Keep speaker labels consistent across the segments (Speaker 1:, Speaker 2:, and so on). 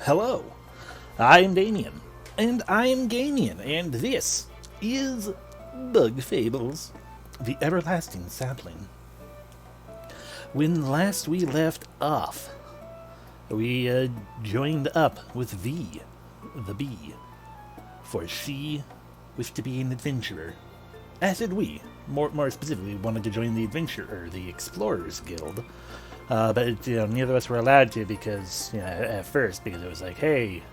Speaker 1: Hello, I am Damien, and I am Gamien, and this is Bug Fables, the everlasting sapling. When last we left off, we joined up with V, the bee, for she wished to be an adventurer. As did we. More specifically, wanted to join the Explorers Guild. But neither of us were allowed to because, at first, because it was like, hey,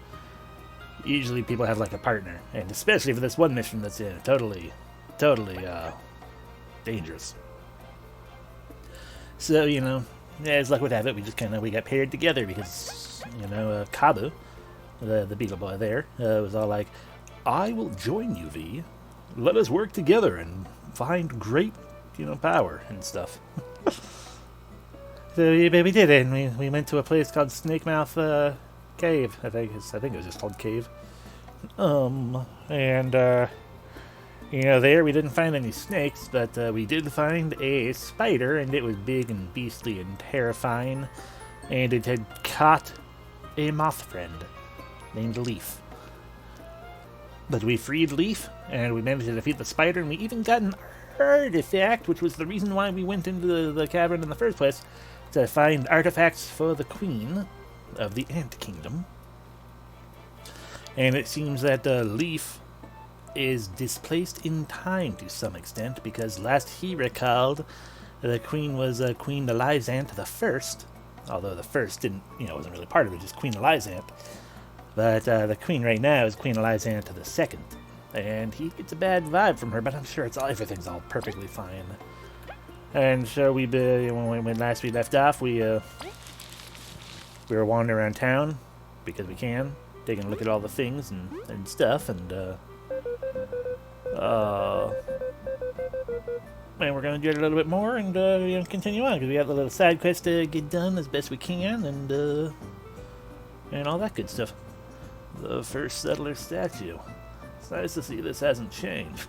Speaker 1: usually people have like a partner, and especially for this one mission that's totally dangerous. So as luck would have it, we got paired together because Kabu, the beetle boy there, was all like, I will join you, V. Let us work together and find great power and stuff. So we did it, and we went to a place called Snake Mouth Cave. I think it was just called Cave. There we didn't find any snakes, but we did find a spider, and it was big and beastly and terrifying, and it had caught a moth friend named Leaf. But we freed Leaf, and we managed to defeat the spider, and we even got an artifact, which was the reason why we went into the cavern in the first place, to find artifacts for the queen of the Ant Kingdom. And it seems that Leaf is displaced in time to some extent, because last he recalled, the queen was Queen Elizant the First, although the first didn't, wasn't really part of it, just Queen Elizant. But the queen right now is Queen Elizant the Second, and he gets a bad vibe from her, but I'm sure everything's all perfectly fine. And so when last we left off, we were wandering around town because we can, taking a look at all the things and stuff, and we're gonna do it a little bit more and continue on because we got a little side quest to get done as best we can, and all that good stuff. The first settler statue. It's nice to see this hasn't changed.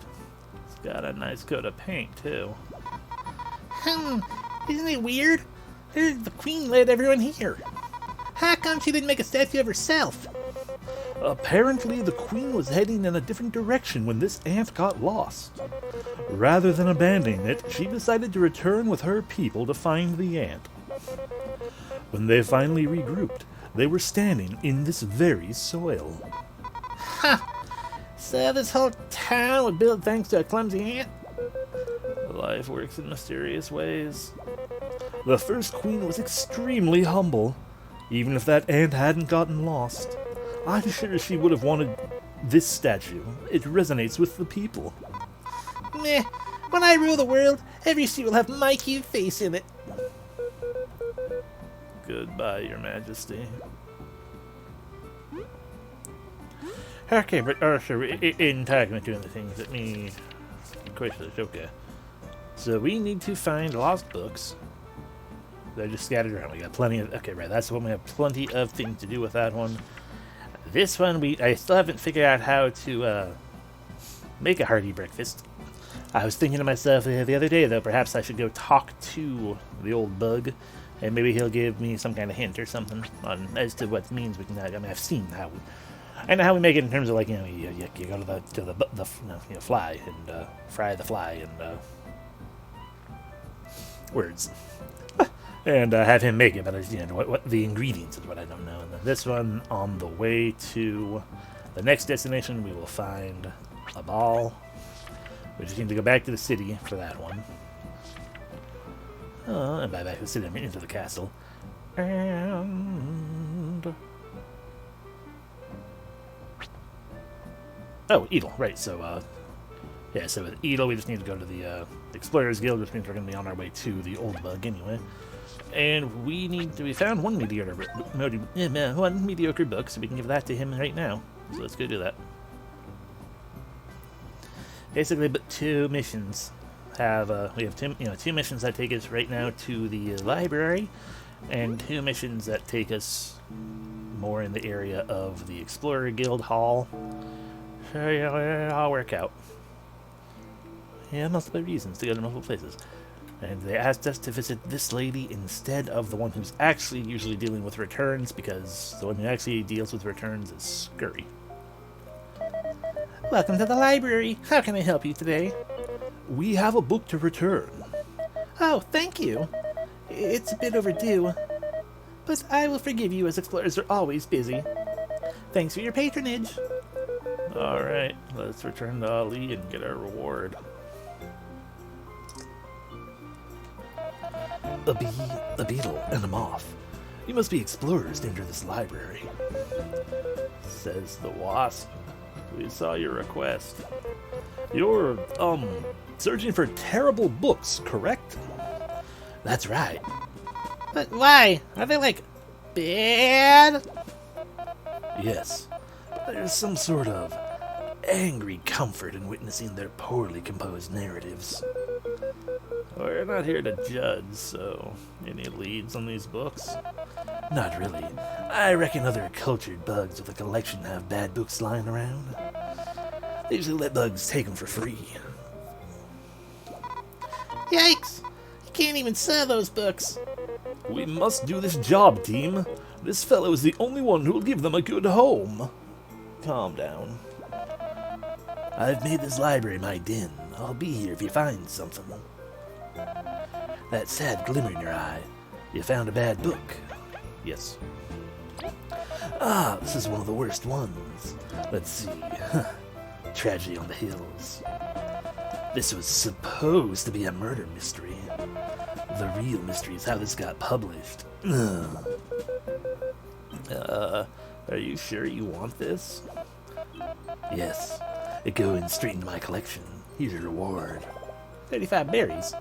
Speaker 1: It's got a nice coat of paint too. Isn't it weird? The queen led everyone here. How come she didn't make a statue of herself? Apparently the queen was heading in a different direction when this ant got lost. Rather than abandoning it, she decided to return with her people to find the ant. When they finally regrouped, they were standing in this very soil. So this whole town was built thanks to a clumsy ant? Life works in mysterious ways. The first queen was extremely humble. Even if that ant hadn't gotten lost, I'm sure she would have wanted this statue. It resonates with the people. Meh. When I rule the world, every seat will have my cute face in it. Goodbye, Your Majesty. Okay, but in talking about doing the things that me... Okay. So we need to find lost books. They're just scattered around. We got plenty of... Okay, right, that's the one we have plenty of things to do with that one. This one, I still haven't figured out how to make a hearty breakfast. I was thinking to myself the other day, though, perhaps I should go talk to the old bug, and maybe he'll give me some kind of hint or something as to what means we can... I mean, I've seen how we... I know how we make it in terms of, like, you go to the fly and fry the fly and words. And have him make it, but what the ingredients is what I don't know. And then this one, on the way to the next destination, we will find a ball. We just need to go back to the city for that one. And by back to the city, I mean into the castle. And... Oh, Edel, right, so, so with Edel, we just need to go to the Explorers Guild, which means we're going to be on our way to the old bug anyway. And we found one mediocre book, so we can give that to him right now. So let's go do that. Basically, but two missions. We have two missions that take us right now to the library, and two missions that take us more in the area of the Explorer Guild Hall. So yeah, it'll all work out. Yeah, multiple reasons to go to multiple places. And they asked us to visit this lady instead of the one who's actually usually dealing with returns, because the one who actually deals with returns is Scurry. Welcome to the library. How can I help you today? We have a book to return. Oh, thank you. It's a bit overdue, but I will forgive you as explorers are always busy. Thanks for your patronage. Alright, let's return to Ali and get our reward. A bee, a beetle, and a moth. You must be explorers to enter this library. Says the wasp. We saw your request. You're, searching for terrible books, correct? That's right. But why? Are they, like, bad? Yes. There's some sort of angry comfort in witnessing their poorly composed narratives. We're not here to judge, so any leads on these books? Not really. I reckon other cultured bugs with a collection have bad books lying around. They usually let bugs take them for free. Yikes! You can't even sell those books. We must do this job, team. This fellow is the only one who will give them a good home. Calm down. I've made this library my den. I'll be here if you find something. That sad glimmer in your eye. You found a bad book. Yes. Ah, this is one of the worst ones. Let's see. Tragedy on the Hills. This was supposed to be a murder mystery. The real mystery is how this got published. Are you sure you want this? Yes. It goes straight into my collection. Here's your reward. 35 berries.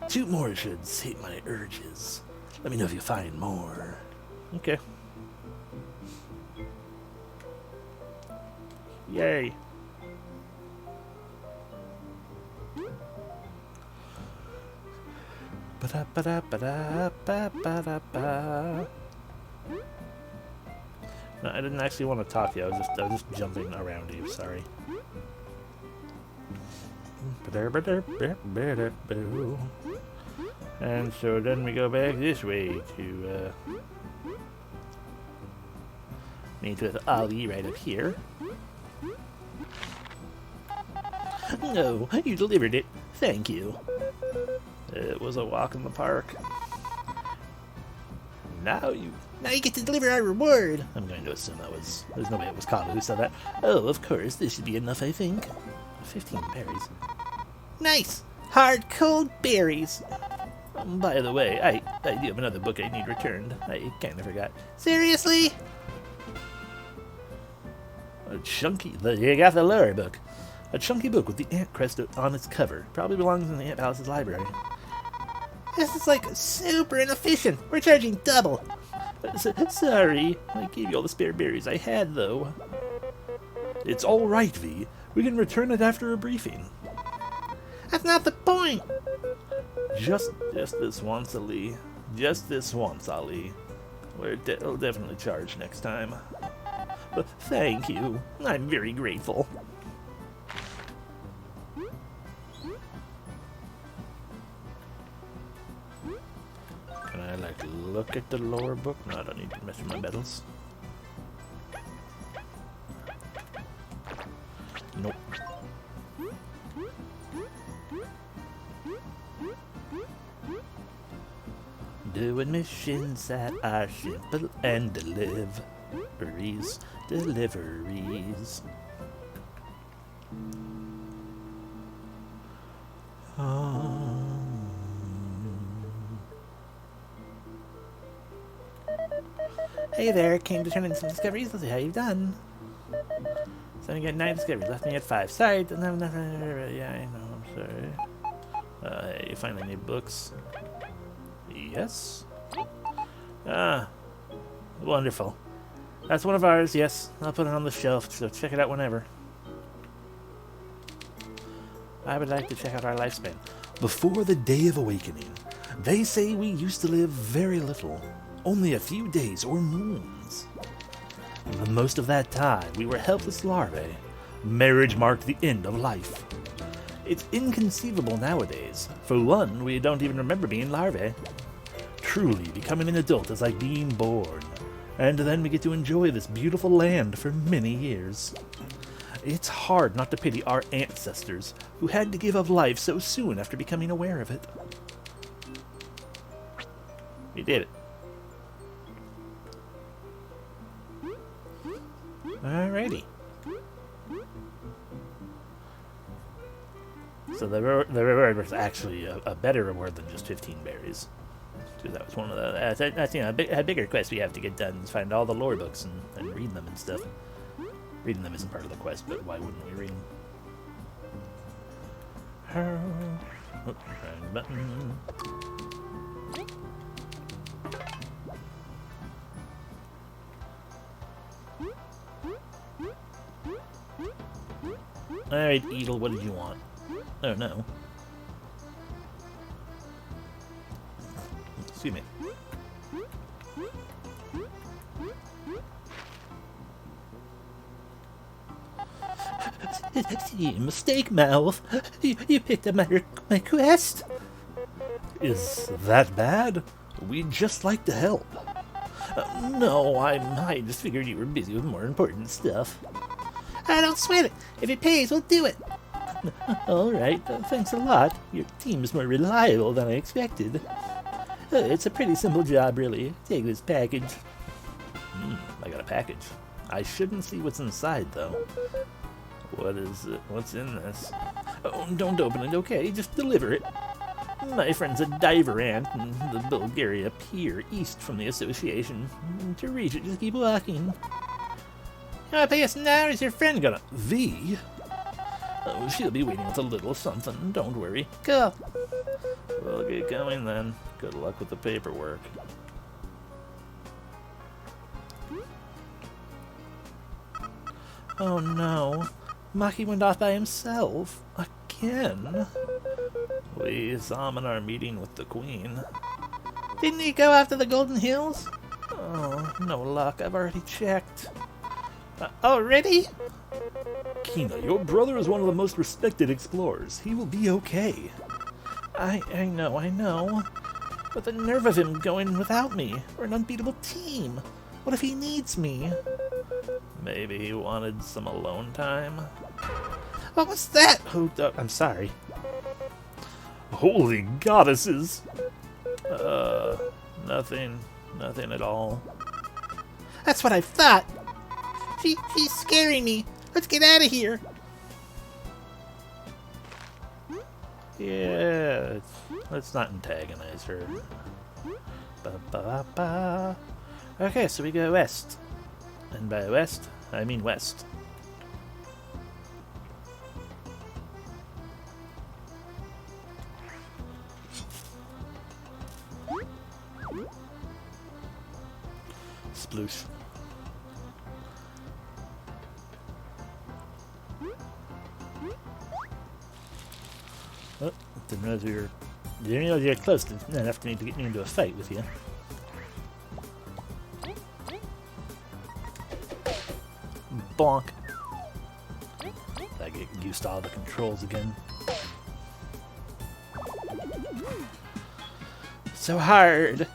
Speaker 1: Two more should sate my urges. Let me know if you find more. Okay. Yay. Ba-da-ba-da-ba-da-ba-ba-da-ba. No, I didn't actually want to talk to you. I was just jumping around you. Sorry. And so then we go back this way to meet with Ali right up here. No, you delivered it. Thank you. It was a walk in the park. Now you get to deliver our reward. I'm going to assume there's no way it was Kava who said that. Oh, of course, this should be enough, I think. 15 berries. Nice! Hard, cold berries. By the way, I do have another book I need returned. I kind of forgot. Seriously? A chunky... You got the lower book. A chunky book with the ant crest on its cover. Probably belongs in the Ant Palace's library. This is like super inefficient. We're charging double. Sorry. I gave you all the spare berries I had, though. It's all right, V. We can return it after a briefing. That's not the point. Just this once, Ali. Just this once, Ali. We'll definitely charge next time. But thank you. I'm very grateful. Can I, like, look at the lower book? No, I don't need to mess with my medals. Nope. Doing missions that are simple and deliveries. Hey there, came to turn in some discoveries. Let's see how you've done. So I got 9 discoveries, left me at 5. Sorry, don't have enough. Yeah, I know, I'm sorry. You finally need books. Yes. Ah, wonderful. That's one of ours, yes. I'll put it on the shelf, so check it out whenever. I would like to check out our lifespan. Before the Day of Awakening, they say we used to live very little. Only a few days or moons. For most of that time, we were helpless larvae. Marriage marked the end of life. It's inconceivable nowadays. For one, we don't even remember being larvae. Truly, becoming an adult is like being born. And then we get to enjoy this beautiful land for many years. It's hard not to pity our ancestors, who had to give up life so soon after becoming aware of it. We did it. Alrighty. So the reward was actually a better reward than just 15 berries. Because that was one of the... That's, you know, a bigger quest we have to get done is find all the lore books and read them and stuff. Reading them isn't part of the quest, but why wouldn't we read them? Oh, wrong button. Alright, Edel, what did you want? Oh, no. Excuse me. Mistake, Mouth. You picked up my quest. Is that bad? We'd just like to help. No, I just figured you were busy with more important stuff. I don't sweat it. If it pays, we'll do it. Alright, thanks a lot. Your team's more reliable than I expected. It's a pretty simple job, really. Take this package. I got a package. I shouldn't see what's inside, though. What is it? What's in this? Oh, don't open it, okay? Just deliver it. My friend's a diver ant in the Bulgaria Pier, east from the association. To reach it, just keep walking. You wanna pay us now, or is your friend gonna... V? Oh, she'll be waiting with a little something, don't worry. Cool. We'll get going then. Good luck with the paperwork. Oh no. Maki went off by himself. Again? We saw him in our meeting with the Queen. Didn't he go after the Golden Hills? Oh, no luck. I've already checked. Already? Kina, your brother is one of the most respected explorers. He will be okay. I know. But the nerve of him going without me. We're an unbeatable team. What if he needs me? Maybe he wanted some alone time? What was that? Oh, I'm sorry. Holy goddesses! Nothing at all. That's what I thought! She's scaring me! Let's get out of here! Yeah, let's not antagonize her. Ba-ba-ba. Okay, so we go west. And by west, I mean west. Sploosh. Oh, didn't realize you were close enough to me to get me into a fight with you. Bonk. I get used to all the controls again. So hard.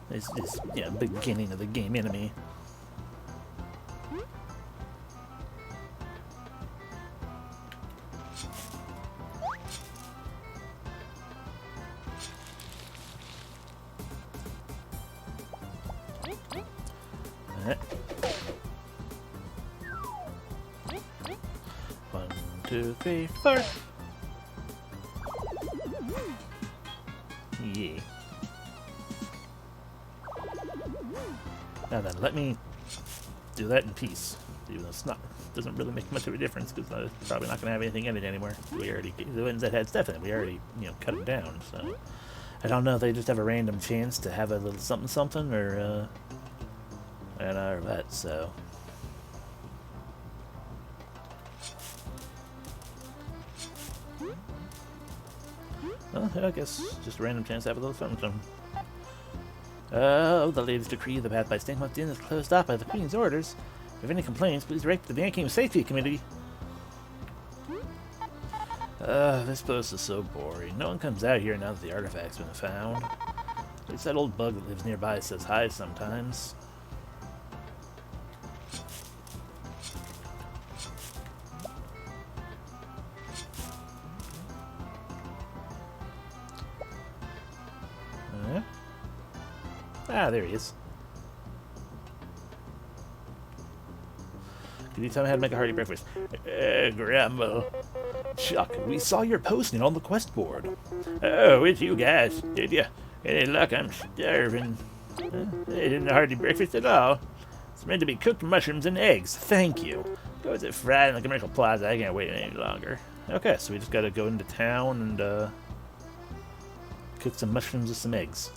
Speaker 1: It's just, yeah, beginning of the game enemy. Alright. 1, 2, 3, 4. Yeah. Now then, let me do that in peace. Even though doesn't really make much of a difference because I'm probably not going to have anything in it anymore. We already, the ones that had stuff in it, we already, cut them down. So I don't know if they just have a random chance to have a little something, or I don't know what. So. Well, I guess just a random chance to have a little something. Oh, the latest decree, the path by staying locked in is closed off by the Queen's orders. If any complaints, please write to the Van King Safety Committee. This place is so boring. No one comes out here now that the artifact's been found. At least that old bug that lives nearby says hi sometimes. Ah, there he is. Can you tell me how to make a hearty breakfast? Grumble. Chuck, we saw your posting on the quest board. Oh, it's you guys. Did you? Any luck? I'm starving. They didn't hearty breakfast at all. It's meant to be cooked mushrooms and eggs. Thank you. Go with it fried in the commercial plaza. I can't wait any longer. Okay, so we just gotta go into town and cook some mushrooms with some eggs.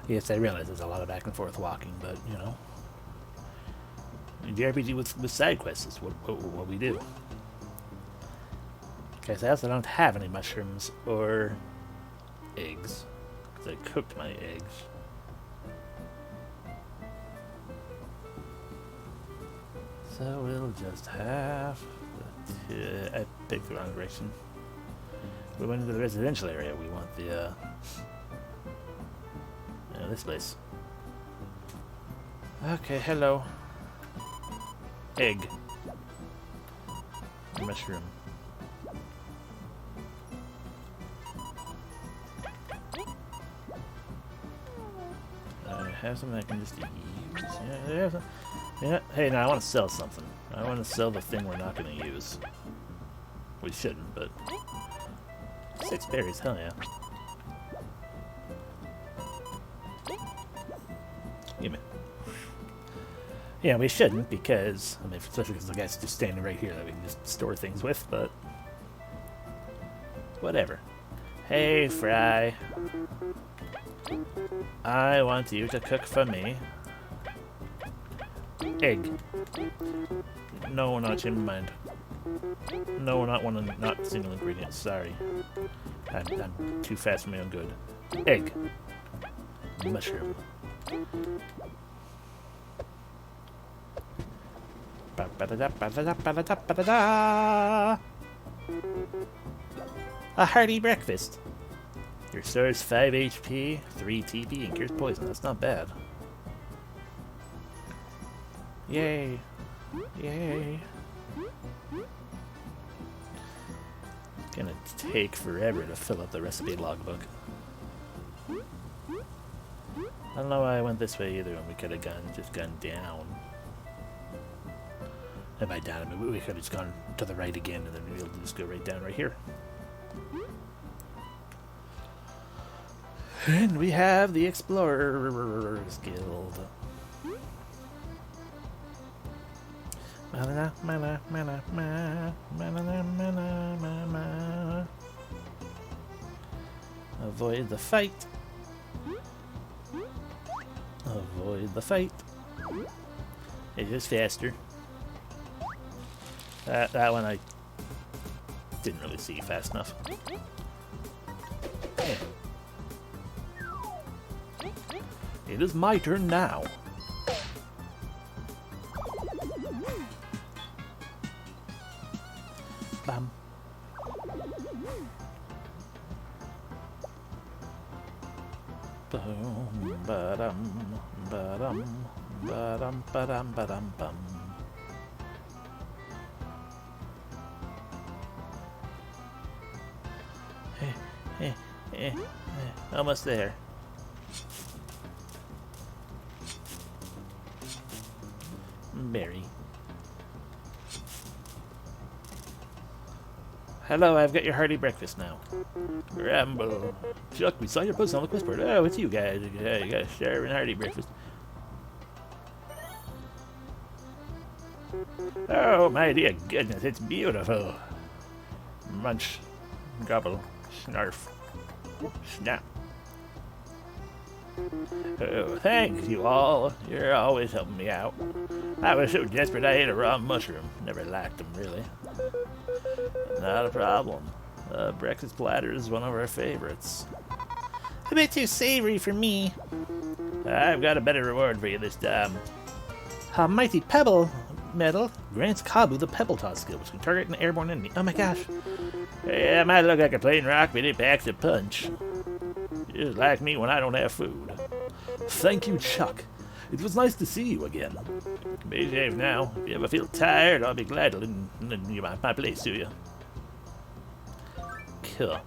Speaker 1: Yes, I realize there's a lot of back and forth walking, but, you know. The RPG with side quests is what we do. Okay, so I also don't have any mushrooms or eggs, because I cooked my eggs. So we'll just have to... I picked the wrong direction. We went into the residential area. We want the, this place. Okay, hello. Egg. Mushroom. I have something I can just use. Yeah. Hey, now I want to sell something. I want to sell the thing we're not going to use. We shouldn't, but 6 berries, hell yeah. Give me. Yeah, we shouldn't because, I mean, especially because the guy's just standing right here that we can just store things with, but whatever. Hey, Fry. I want you to cook for me. Egg. No, not change my mind. No, not one of not single ingredients. Sorry. I'm too fast for my own good. Egg. Mushroom. A hearty breakfast. Restores 5 HP, 3 TP, and cures poison. That's not bad. Yay. Yay. It's gonna take forever to fill up the recipe logbook. I don't know why I went this way either when we could have just gone down. And by down, I mean we could have just gone to the right again and then we'll just go right down right here. And we have the Explorers Guild. Avoid the fight. Avoid the fight. It is faster. That one I didn't really see fast enough. Yeah. It is my turn now. Bam. Boom, ba-dum, ba-dum, ba-dum, ba-dum, ba-dum, bum. Almost there. Berry. Hello, I've got your hearty breakfast now. Rambo. Chuck, we saw your post on the quest board. Oh, it's you guys. You got a starving hearty breakfast. Oh, my dear goodness, it's beautiful. Munch, gobble, snarf, snap. Oh, thanks, you all. You're always helping me out. I was so desperate I ate a raw mushroom. Never liked them, really. Not a problem. Breakfast platter is one of our favorites. A bit too savory for me. I've got a better reward for you this time. A mighty pebble medal grants Kabu the pebble toss skill, which can target an airborne enemy. Oh my gosh. Yeah, it might look like a plain rock, but it packs a punch. Just like me when I don't have food. Thank you, Chuck. It was nice to see you again. Be safe now. If you ever feel tired, I'll be glad to lend you my place to you. Cool.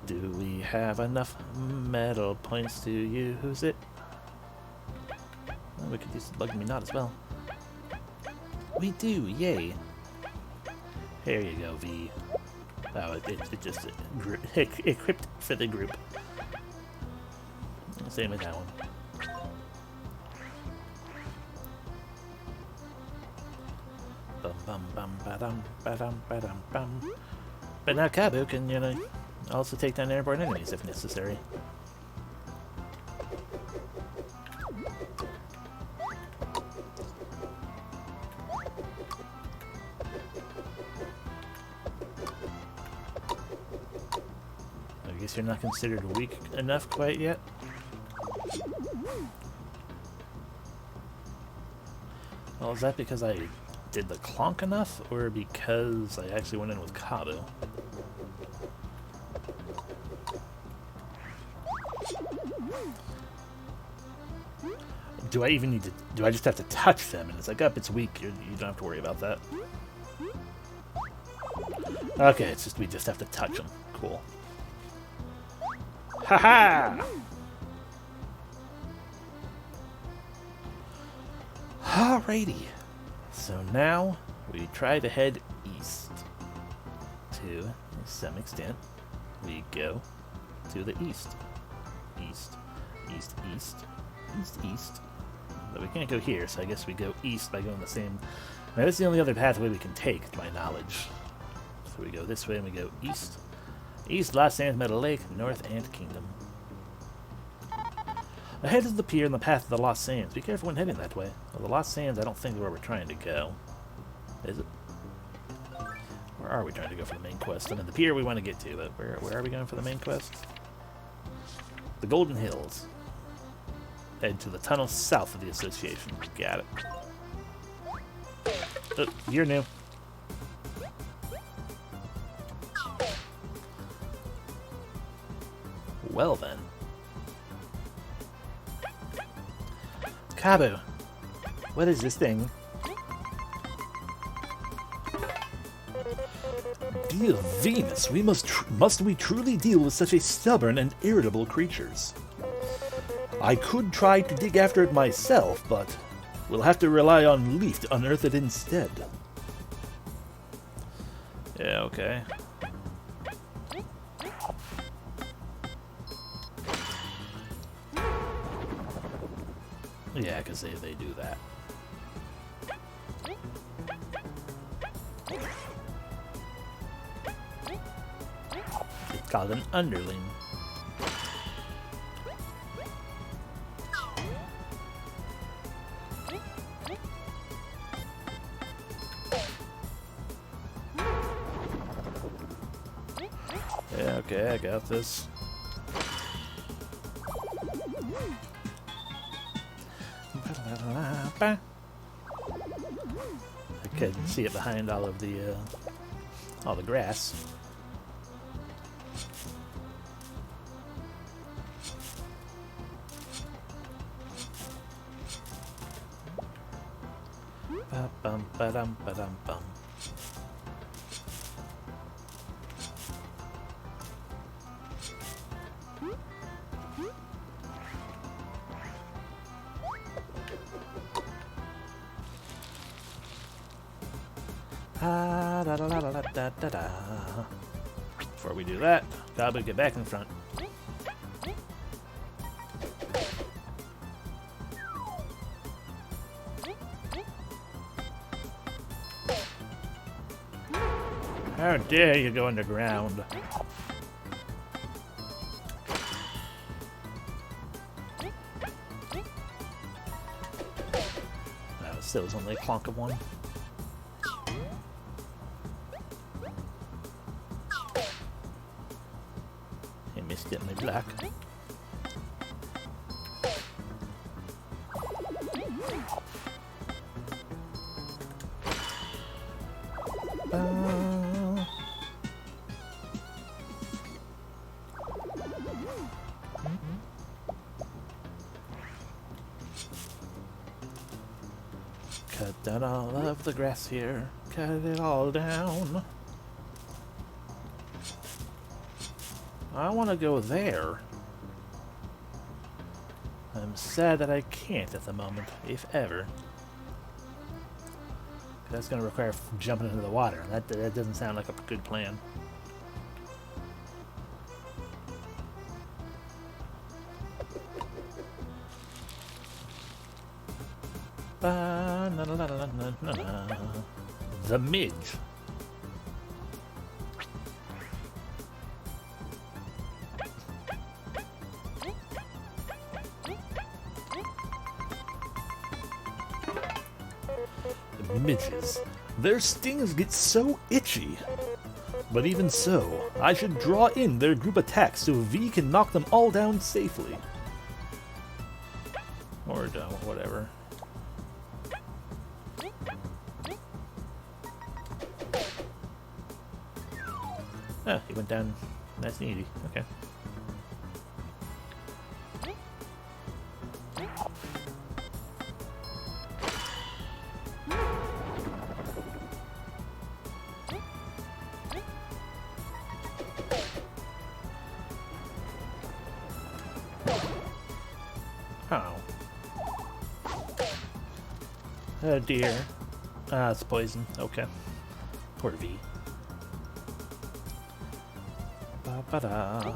Speaker 1: Do we have enough medal points to use it? Oh, we could use the bug me not as well. We do, yay. Here you go, V. Oh, it just equipped for the group. Same with that one. Bum bum bum ba-dum ba-dum ba-dum bum. But now Kabu can, you know, also take down airborne enemies if necessary. I guess you're not considered weak enough quite yet. Well, is that because I did the clonk enough, or because I actually went in with Kabu? Do I even need to... Do I just have to touch them? And it's like, up, it's weak. You don't have to worry about that. Okay, it's just we just have to touch them. Cool. Haha! Alrighty. So now we try to head east. To some extent, we go to the east. East, east, east, east, east. But we can't go here, so I guess we go east by going the same... Now, that's the only other pathway we can take, to my knowledge. So we go this way and we go east. East, Lost Sands, Meadow Lake, North Ant Kingdom. Ahead is the pier and the path to the Lost Sands. Be careful when heading that way. Well, the Lost Sands, I don't think is where we're trying to go. Is it? Where are we trying to go for the main quest? I mean, the pier we want to get to, but where are we going for the main quest? The Golden Hills. Head to the tunnel south of the Association. Got it. Oh, you're new. Well then. Kabu, what is this thing? Dear Venus, must we truly deal with such a stubborn and irritable creatures? I could try to dig after it myself, but we'll have to rely on Leaf to unearth it instead. Yeah, okay. Yeah, because they do that. It's called an underling. Yeah, okay, I got this. I couldn't see it behind all of the grass. Ba-bum, ba-dum, ba-dum, bum. Before we do that, gotta get back in front. How dare you go underground? Oh, still was only a clonk of one. I missed it, my black. Cut down all of the grass here. Cut it all down. I want to go there. I'm sad that I can't at the moment, if ever. That's going to require jumping into the water, and that doesn't sound like a good plan. The midge. Midges. Their stings get so itchy. But even so, I should draw in their group attacks so V can knock them all down safely. Or don't, whatever. Ah, he went down nice and easy. Okay. Oh. Oh dear. Ah, it's poison. Okay. Poor V. Ba-ba-da.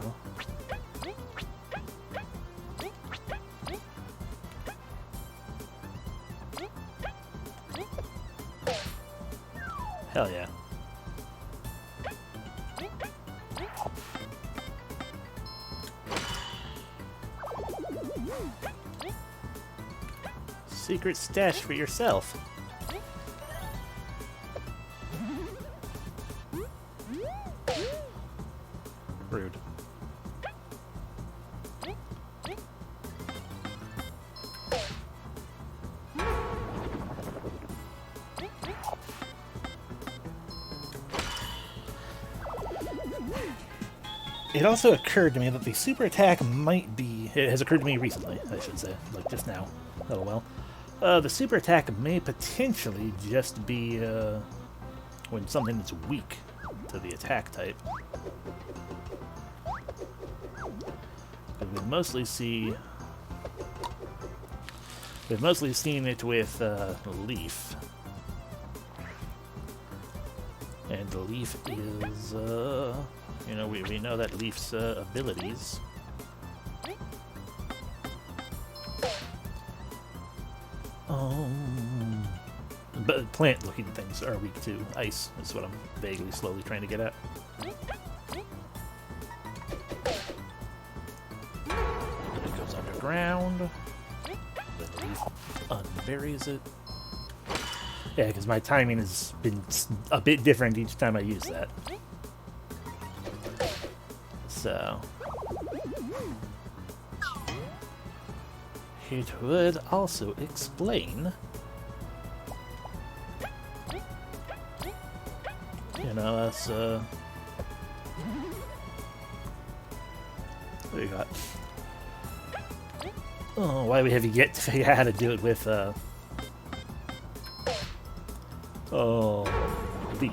Speaker 1: Hell yeah. Secret stash for yourself. Rude. It also occurred to me that the super attack might be... It has occurred to me recently, I should say, like just now. Oh well. The super attack may potentially just be when something that's weak to the attack type. But we mostly see... We've mostly seen it with Leaf. And the Leaf is, you know, we know that Leaf's abilities. But plant-looking things are weak to ice, is what I'm vaguely, slowly trying to get at. It goes underground. The Leaf unburies it. Yeah, because my timing has been a bit different each time I use that. So... it would also explain... You know, us, what do you got? Oh, why we have yet to figure out how to do it with, oh, V.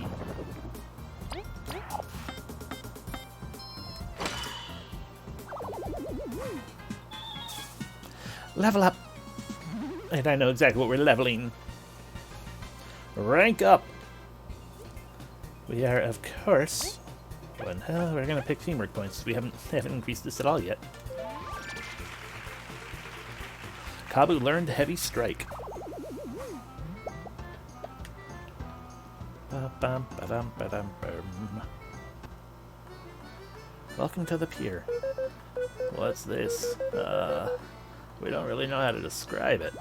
Speaker 1: Level up! And I know exactly what we're leveling. Rank up! We are, of course... Well, we're gonna pick teamwork points. We haven't increased this at all yet. Kabu learned Heavy Strike. Welcome to the pier. What's this? We don't really know how to describe it.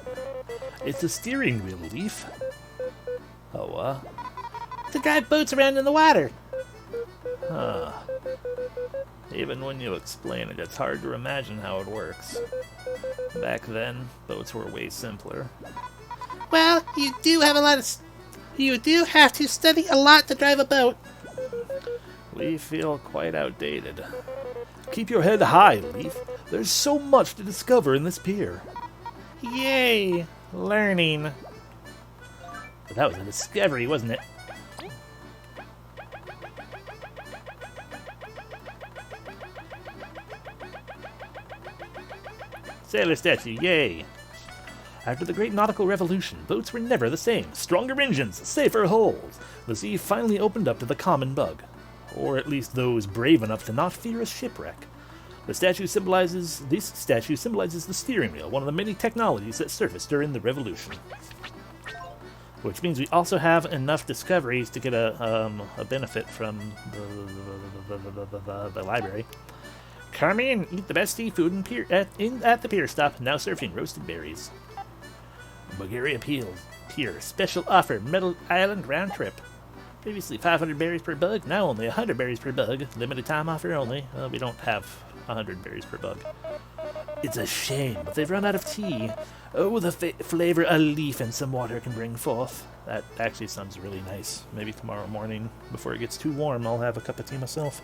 Speaker 1: It's a steering wheel, Leaf. Oh, to drive boats around in the water. Huh. Even when you explain it, it's hard to imagine how it works. Back then, boats were way simpler.
Speaker 2: Well, you do have to study a lot to drive a boat.
Speaker 1: We feel quite outdated. Keep your head high, Leaf. There's so much to discover in this pier.
Speaker 2: Yay! Learning.
Speaker 1: But that was a discovery, wasn't it? Sailor statue, yay! After the Great Nautical Revolution, boats were never the same. Stronger engines, safer hulls. The sea finally opened up to the common bug. Or at least those brave enough to not fear a shipwreck. This statue symbolizes the steering wheel, one of the many technologies that surfaced during the Revolution. Which means we also have enough discoveries to get a benefit from the library. Come in, eat the best seafood at the pier stop, now serving roasted berries. Bulgaria Pier, special offer, Metal Island round trip. Previously 500 berries per bug, now only 100 berries per bug. Limited time offer only. Well, we don't have 100 berries per bug. It's a shame, but they've run out of tea. Oh, the flavor a leaf and some water can bring forth. That actually sounds really nice. Maybe tomorrow morning, before it gets too warm, I'll have a cup of tea myself.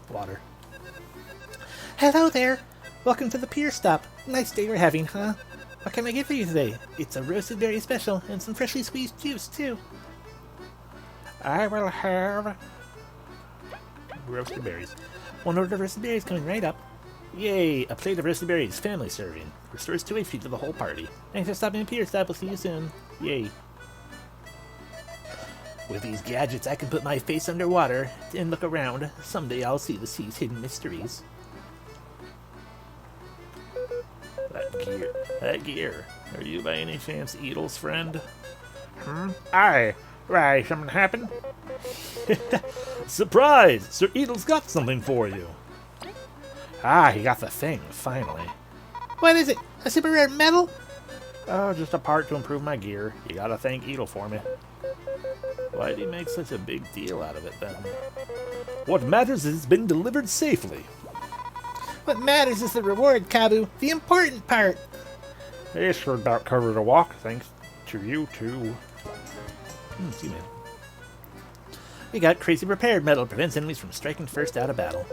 Speaker 1: Water.
Speaker 2: Hello there. Welcome to the pier stop. Nice day we're having, huh? What can I get for you today? It's a roasted berry special and some freshly squeezed juice, too.
Speaker 1: I will have roasted berries.
Speaker 2: One order of roasted berries coming right up.
Speaker 1: Yay! A plate of roasted berries, family serving. Restores 2 HP to the whole party.
Speaker 2: Thanks for stopping at pier stop. We'll see you soon.
Speaker 1: Yay. With these gadgets, I can put my face underwater and look around. Someday I'll see the sea's hidden mysteries. That gear. Are you by any chance Edel's friend?
Speaker 2: Aye. Why, something happened?
Speaker 1: Surprise! Sir Edel's got something for you.
Speaker 2: Ah, he got the thing, finally. What is it? A super rare metal?
Speaker 1: Oh, just a part to improve my gear. You gotta thank Edel for me. Why'd he make such a big deal out of it, then? What matters is it's been delivered safely.
Speaker 2: What matters is the reward, Kabu. The important part.
Speaker 1: It's sure about covered the walk, thanks to you, too. See, man.
Speaker 2: We got crazy prepared metal. Prevents enemies from striking first out of battle.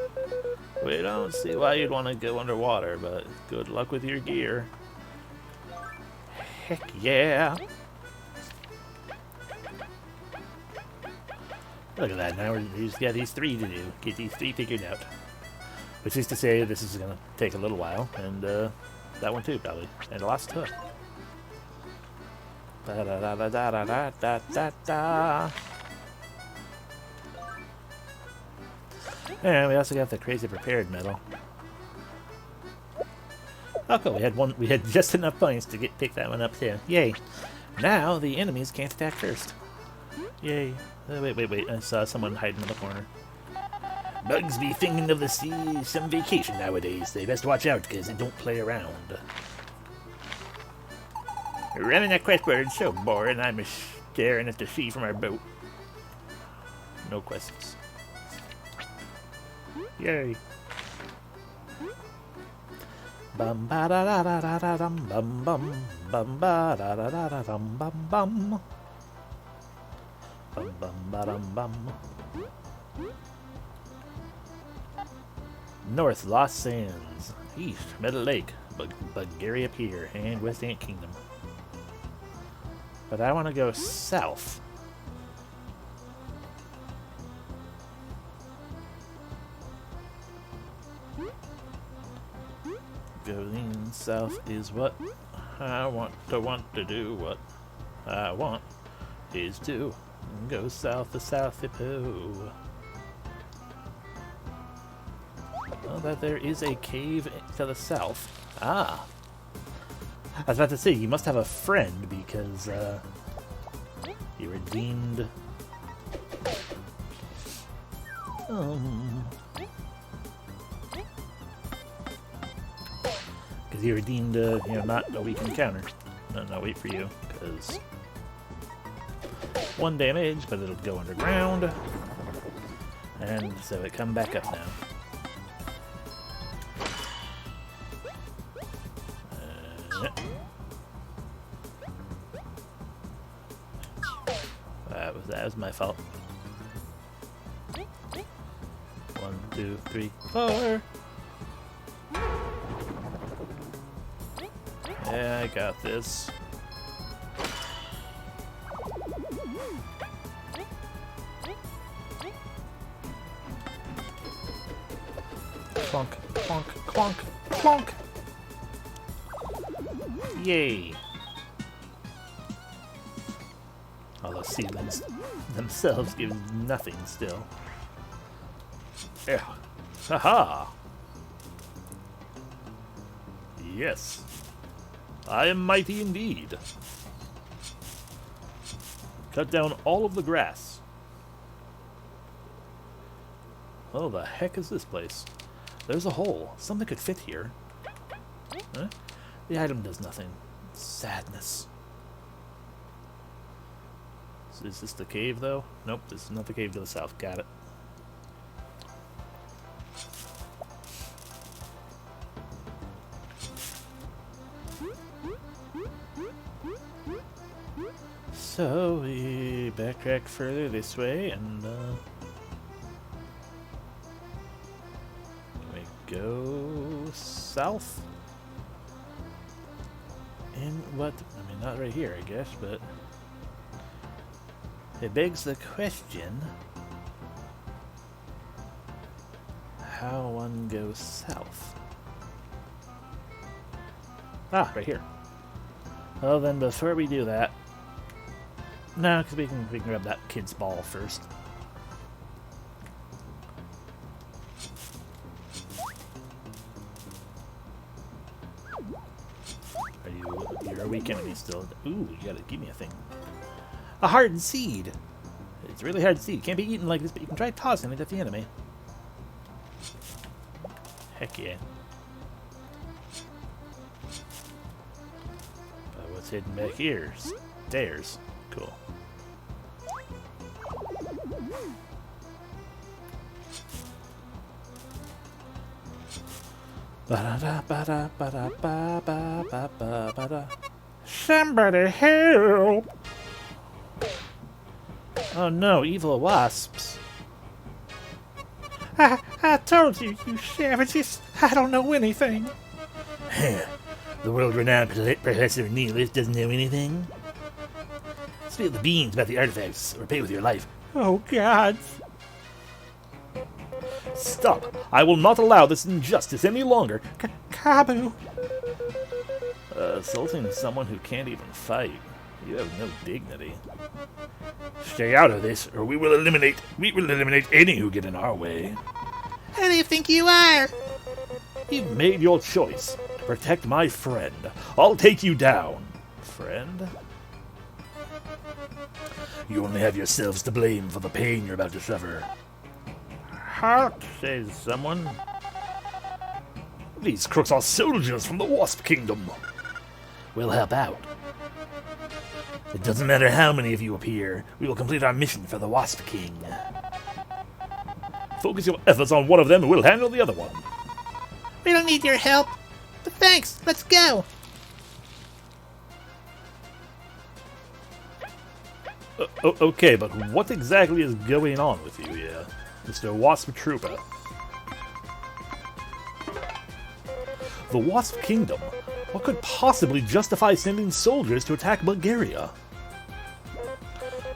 Speaker 1: We don't see why you'd want to go underwater, but good luck with your gear.
Speaker 2: Heck yeah.
Speaker 1: Look at that, now we just got these 3 to do. Get these 3 figured out. Which is to say, this is going to take a little while, and that one too, probably. And lots to it. Da-da-da-da-da-da-da-da-da. And we also got the crazy prepared metal. Oh, cool. We had just enough points to pick that one up too. Yay! Now the enemies can't attack first. Yay! Wait! I saw someone hiding in the corner. Bugs be thinking of the sea some vacation nowadays. They best watch out because they don't play around. Running a quest word is so boring. I'm just staring at the sea from our boat. No quests. Yay! Bum ba da da da da da dum bum bum bum ba da da da da dum bum bum bum bum ba dum bum. North, Lost Sands. East, Meadow Lake, Bulgaria Pier, and West Ant Kingdom. But I want to go south. Going south is what I want to do. What I want is to go south to South Pole. Well, that there is a cave to the south. Ah. I was about to say, you must have a friend because you redeemed... Because you redeemed, you know, not a weak encounter. No, no, wait for you, because... 1 damage, but it'll go underground. And so it come back up now. That was my fault. 1, 2, 3, 4. Yeah, I got this. Clonk, clonk, clonk, clonk! Yay! Although seedlings themselves give nothing still. Yeah. Haha! Yes. I am mighty indeed. Cut down all of the grass. Oh, the heck is this place? There's a hole. Something could fit here. Huh? The item does nothing. Sadness. Is this the cave, though? Nope, this is not the cave to the south. Got it. So, we backtrack further this way, and we go south? In what? I mean, not right here, I guess, but it begs the question, how one goes south? Ah, right here. Well, then before we do that, no, because we can grab that kid's ball first. You're a weak enemy still. Ooh, you gotta give me a thing. A hardened seed! It's a really hard seed. It can't be eaten like this, but you can try tossing it at the enemy. Heck yeah. But what's hidden back here? Stairs. Cool. Somebody help! Oh no, evil wasps.
Speaker 2: I told you, you savages. I don't know anything.
Speaker 1: The world-renowned Professor Nihilist doesn't know anything? Spill the beans about the artifacts, or pay with your life.
Speaker 2: Oh, God.
Speaker 1: Stop! I will not allow this injustice any longer.
Speaker 2: Kabu.
Speaker 1: Assaulting someone who can't even fight. You have no dignity. Stay out of this, or we will eliminate any who get in our way.
Speaker 2: Who do you think you are?
Speaker 1: You've made your choice to protect my friend. I'll take you down. Friend? You only have yourselves to blame for the pain you're about to suffer. Halt, says someone. These crooks are soldiers from the Wasp Kingdom. We'll help out. It doesn't matter how many of you appear. We will complete our mission for the Wasp King. Focus your efforts on one of them and we'll handle the other one.
Speaker 2: We don't need your help. But thanks. Let's go.
Speaker 1: Okay, but what exactly is going on with you here, Mr. Wasp Trooper? The Wasp Kingdom? What could possibly justify sending soldiers to attack Bulgaria?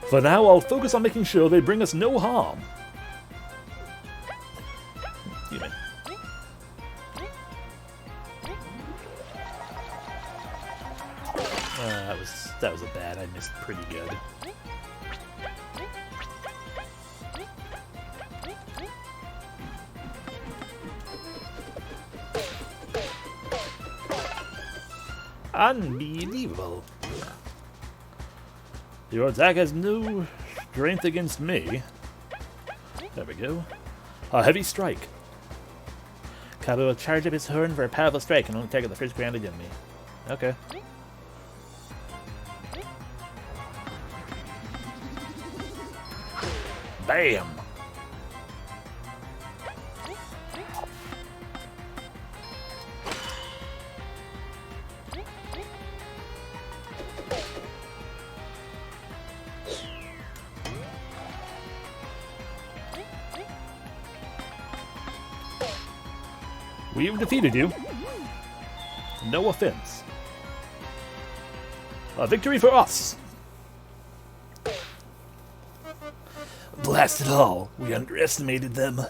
Speaker 1: For now, I'll focus on making sure they bring us no harm. Excuse me. That was a bad. I missed pretty good. Unbelievable. Your attack has no strength against me. There we go. A heavy strike. Kabu will charge up his horn for a powerful strike and only target the first grounded enemy. Okay. Bam! We've defeated you. No offense. A victory for us. Blast it all. We underestimated them.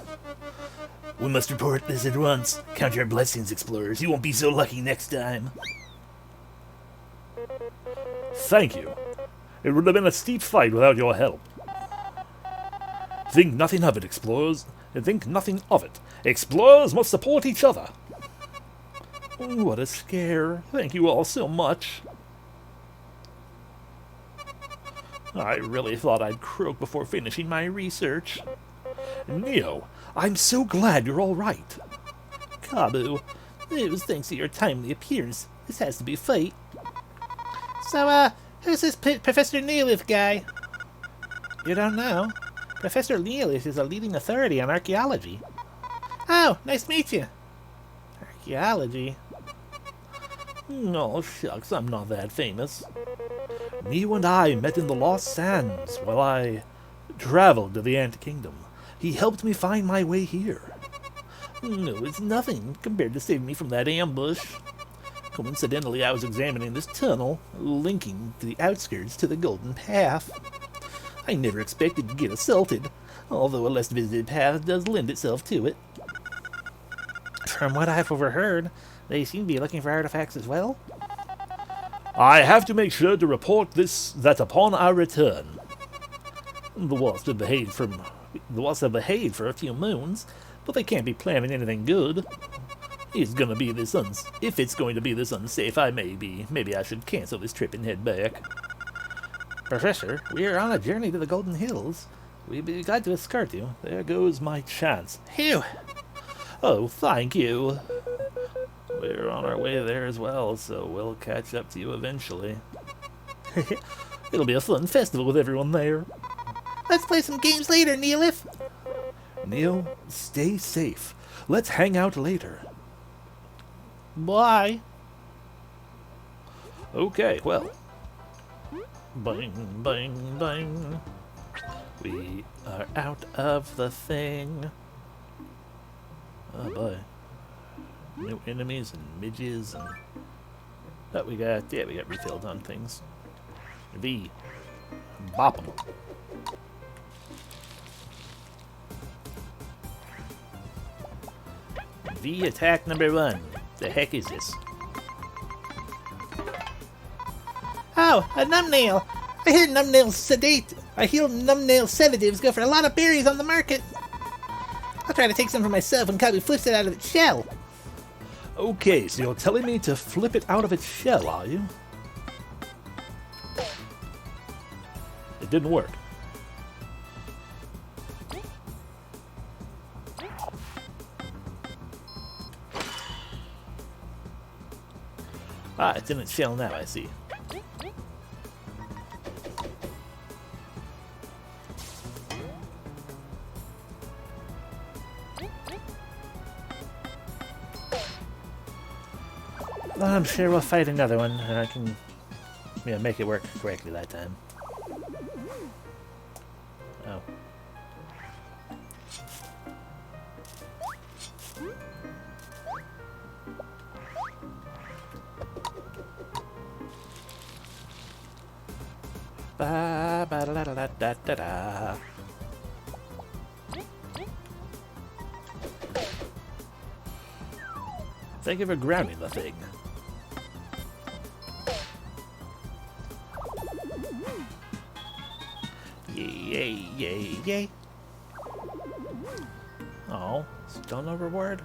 Speaker 1: We must report this at once. Count your blessings, explorers. You won't be so lucky next time. Thank you. It would have been a steep fight without your help. Think nothing of it, explorers. Think nothing of it. Explorers must support each other. What a scare. Thank you all so much. I really thought I'd croak before finishing my research. Neo, I'm so glad you're all right. Kabu, it was thanks to your timely appearance. This has to be fate.
Speaker 2: So, who's this Professor Neolith guy? You don't know? Professor Neolith is a leading authority on archaeology. Oh, nice to meet you. Archaeology?
Speaker 1: Oh, shucks, I'm not that famous. Neo and I met in the Lost Sands while I traveled to the Ant Kingdom. He helped me find my way here. No, it's nothing compared to saving me from that ambush. Coincidentally, I was examining this tunnel, linking the outskirts to the Golden Path. I never expected to get assaulted, although a less visited path does lend itself to it.
Speaker 2: From what I've overheard, they seem to be looking for artifacts as well.
Speaker 1: I have to make sure to report that upon our return. The wasps have behaved for a few moons, but they can't be planning anything good. If it's going to be this unsafe, maybe I should cancel this trip and head back.
Speaker 2: Professor, we are on a journey to the Golden Hills. We'd be glad to escort you.
Speaker 1: There goes my chance.
Speaker 2: Phew!
Speaker 1: Oh, thank you. We're on our way there as well, so we'll catch up to you eventually. It'll be a fun festival with everyone there.
Speaker 2: Let's play some games later, Neolith.
Speaker 1: Neo, stay safe. Let's hang out later.
Speaker 2: Bye.
Speaker 1: Okay, well. Bang, bang, bang. We are out of the thing. Oh boy. New enemies and midges and... Oh, we got refilled on things. V. Bop 'em. V attack number 1. The heck is this?
Speaker 2: Oh, a numbnail! I hear numbnail sedatives go for a lot of berries on the market. I'll try to take some for myself when Kabu flips it out of its shell.
Speaker 1: Okay, so you're telling me to flip it out of its shell, are you? It didn't work. Ah, it's in its shell now, I see. Well, I'm sure we'll fight another one, and I can make it work correctly that time. Oh. Ba ba da da da da da da. Thank you for grounding the thing. Yay, yay, yay. Oh, still no reward?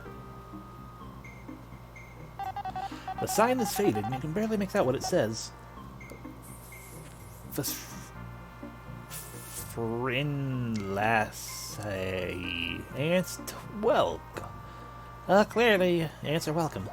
Speaker 1: The sign is faded, and you can barely make out what it says. Frinlasse. Ants welk. Clearly, ants are welcome.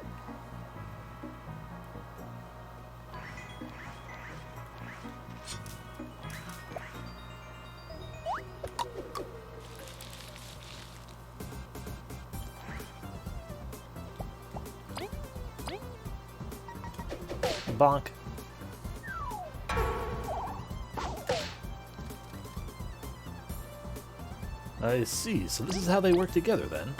Speaker 1: Bonk. I see. So this is how they work together, then.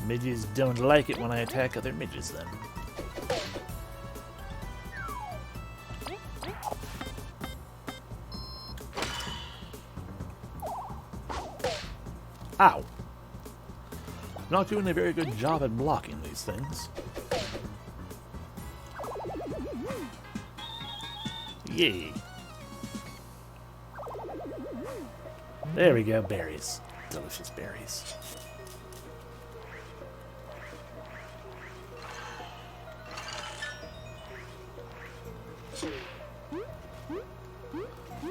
Speaker 1: Midges don't like it when I attack other midges, then. Ow! Not doing a very good job at blocking these things. Yay. There we go, berries. Delicious berries.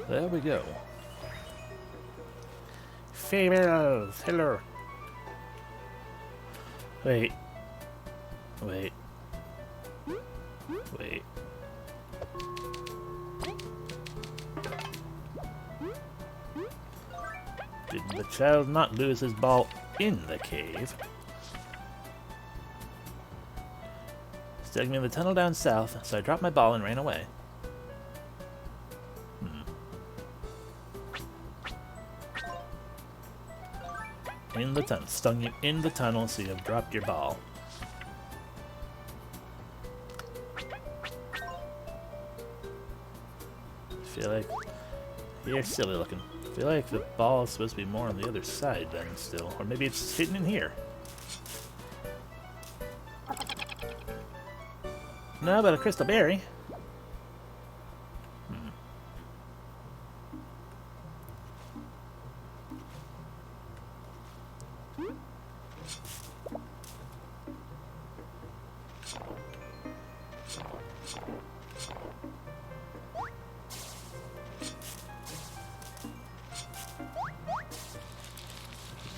Speaker 1: There we go. Fables! Hello! Wait. Wait. Wait. Did the child not lose his ball in the cave? Stuck me in the tunnel down south, so I dropped my ball and ran away. In the tunnel. Stung you in the tunnel, so you have dropped your ball. I feel like you're silly looking. I feel like the ball is supposed to be more on the other side then still. Or maybe it's hidden in here. No, but a crystal berry.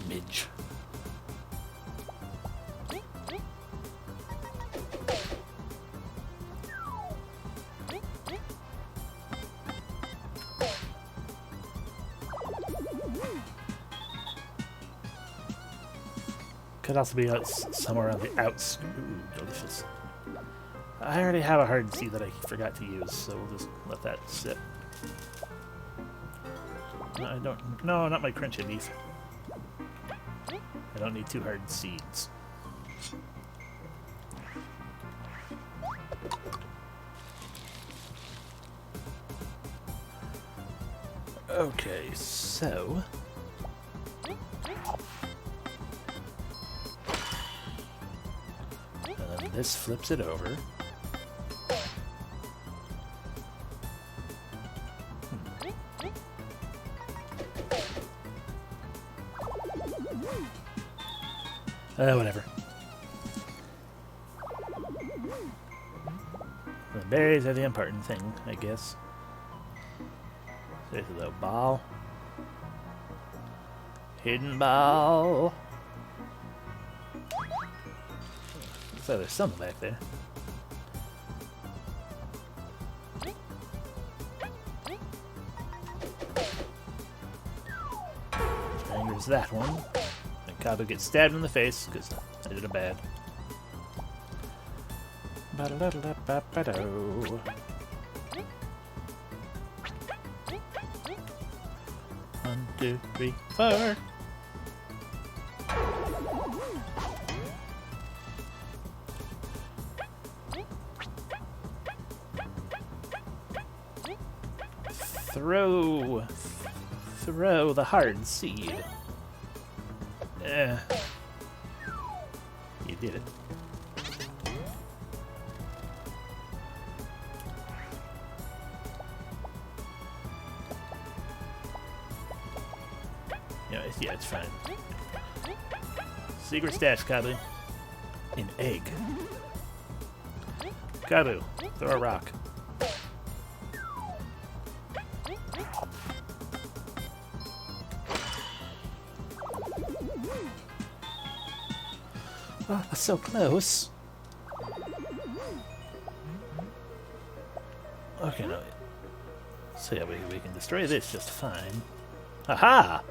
Speaker 1: Midge. Could also be out somewhere on the outs. Ooh, delicious. I already have a hard C that I forgot to use, so we'll just let that sit. No, I don't. No, not my crunchy leaf. I don't need 2 hard seeds. Okay, so... and then this flips it over. Whatever. The berries are the important thing, I guess. There's a little ball. Hidden ball. Looks like there's something back there. There's that one. Cabo gets stabbed in the face because I did a bad. Ba-da-da-da-ba-ba-do. 1, 2, 3, 4. Throw the hard seed. You did it. Yeah, it's fine. Secret stash, Kabu. An egg. Kabu, throw a rock.
Speaker 2: Oh, so close.
Speaker 1: Okay, no. So yeah, we can destroy this just fine. Aha!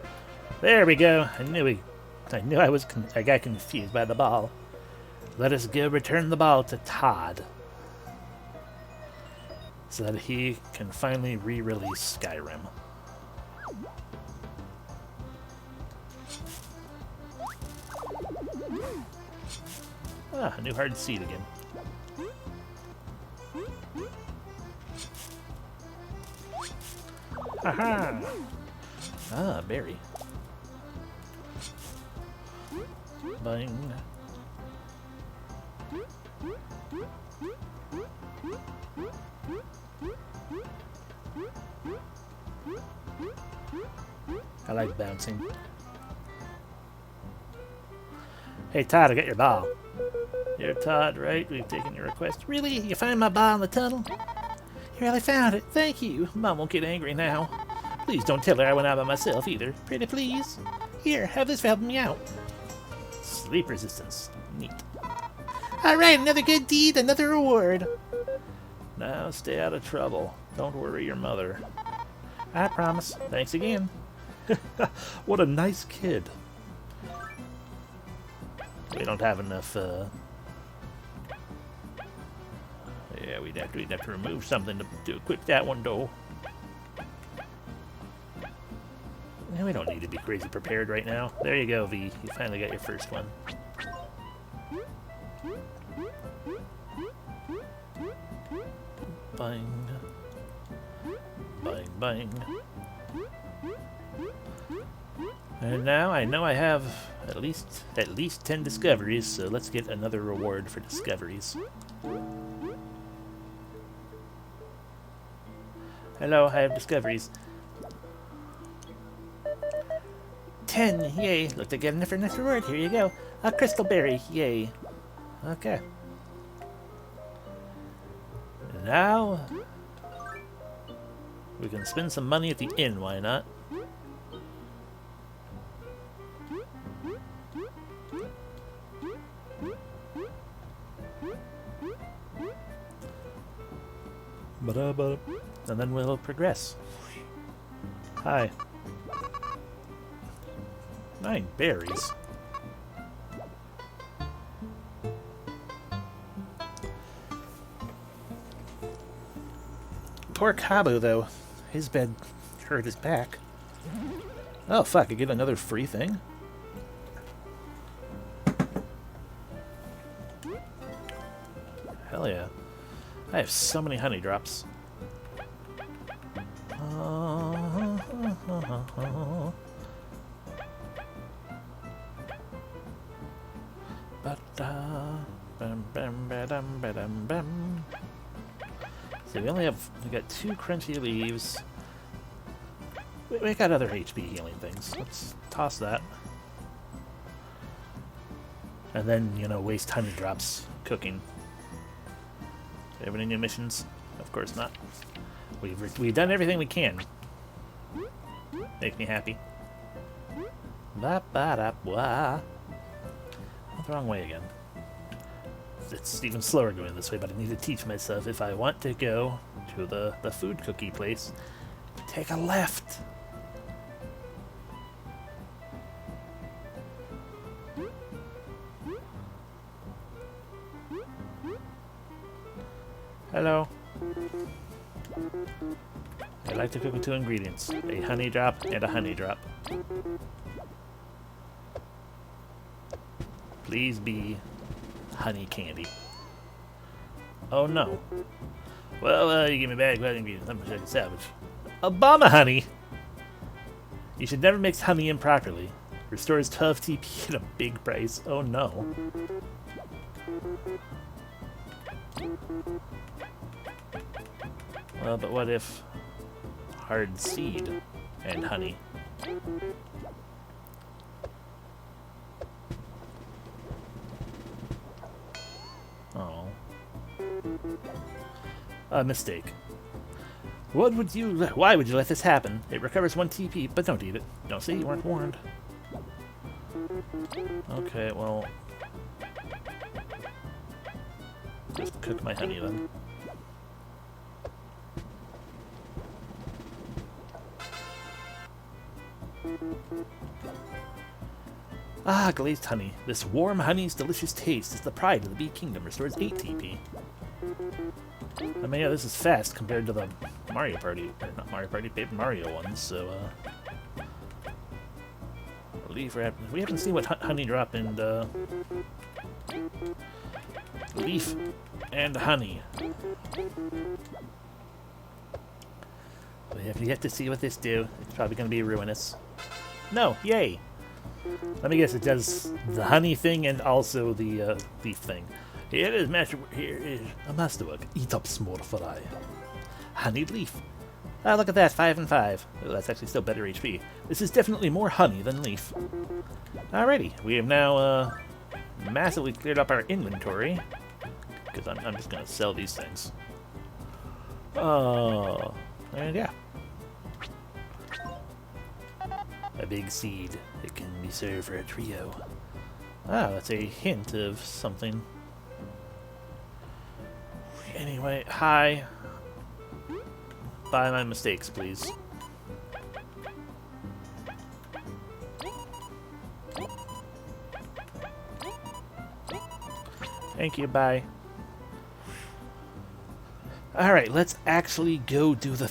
Speaker 1: There we go. I knew I got confused by the ball. Let us go return the ball to Todd, so that he can finally re-release Skyrim. Ah, a new hard seed again. Haha! Ah, berry. Bang. I like bouncing. Hey Todd, I got your ball. You're Todd, right? We've taken your request.
Speaker 2: Really? You find my ball in the tunnel? You really found it. Thank you.
Speaker 1: Mom won't get angry now. Please don't tell her I went out by myself either.
Speaker 2: Pretty please. Here, have this for helping me out.
Speaker 1: Sleep resistance. Neat.
Speaker 2: Alright, another good deed, another reward.
Speaker 1: Now stay out of trouble. Don't worry your mother.
Speaker 2: I promise.
Speaker 1: Thanks again. What a nice kid. We don't have enough, yeah, we'd have to remove something to equip that one, though. Yeah, we don't need to be crazy prepared right now. There you go, V. You finally got your first one. Bang. Bang, bang. And now I know I have at least 10 discoveries, so let's get another reward for discoveries. Hello, I have discoveries.
Speaker 2: 10, yay. Look to get enough for next reward. Here you go. A crystal berry, yay.
Speaker 1: Okay. Now we can spend some money at the inn, why not? And then we'll progress. Hi. 9 berries.
Speaker 2: Poor Cabo, though. His bed hurt his back.
Speaker 1: Oh, fuck, I get another free thing? Hell yeah. I have so many honey drops. So we got 2 crunchy leaves. We got other HP healing things. Let's toss that. And then, you know, waste honey drops cooking. Do you have any new missions? Of course not. We've done everything we can. Make me happy. Ba-ba-da-ba. The wrong way again. It's even slower going this way, but I need to teach myself if I want to go to the food cookie place, take a left. Hello. I like to cook with 2 ingredients, a honey drop and a honey drop. Please be honey candy. Oh no. Well, you give me bad ingredients, I'm a savage. Obama honey! You should never mix honey improperly. Restores 12 TP at a big price. Oh no. Well, but what if hard seed and honey? A mistake. Why would you let this happen? It recovers 1 TP, but don't eat it. Don't say you weren't warned. Okay, well... just cook my honey then. Ah, glazed honey. This warm honey's delicious taste is the pride of the Bee Kingdom. Restores 8 TP. I mean, yeah, this is fast compared to the Mario Party, or not Mario Party, Paper Mario ones, so, Leaf Wrap. We haven't seen what honey drop and, Leaf and honey. We have yet to see what this do. It's probably going to be ruinous. No, yay! Let me guess, it does the honey thing and also the leaf thing. Here is a masterwork. Eat up small fry. Honeyed leaf. Ah, look at that, 5 and 5. Oh, that's actually still better HP. This is definitely more honey than leaf. Alrighty, we have now massively cleared up our inventory. Because I'm just gonna sell these things. Oh, and yeah. A big seed. It can be served for a trio. Ah, that's a hint of something. Anyway, hi. Buy my mistakes, please. Thank you, bye. Alright, let's actually go do the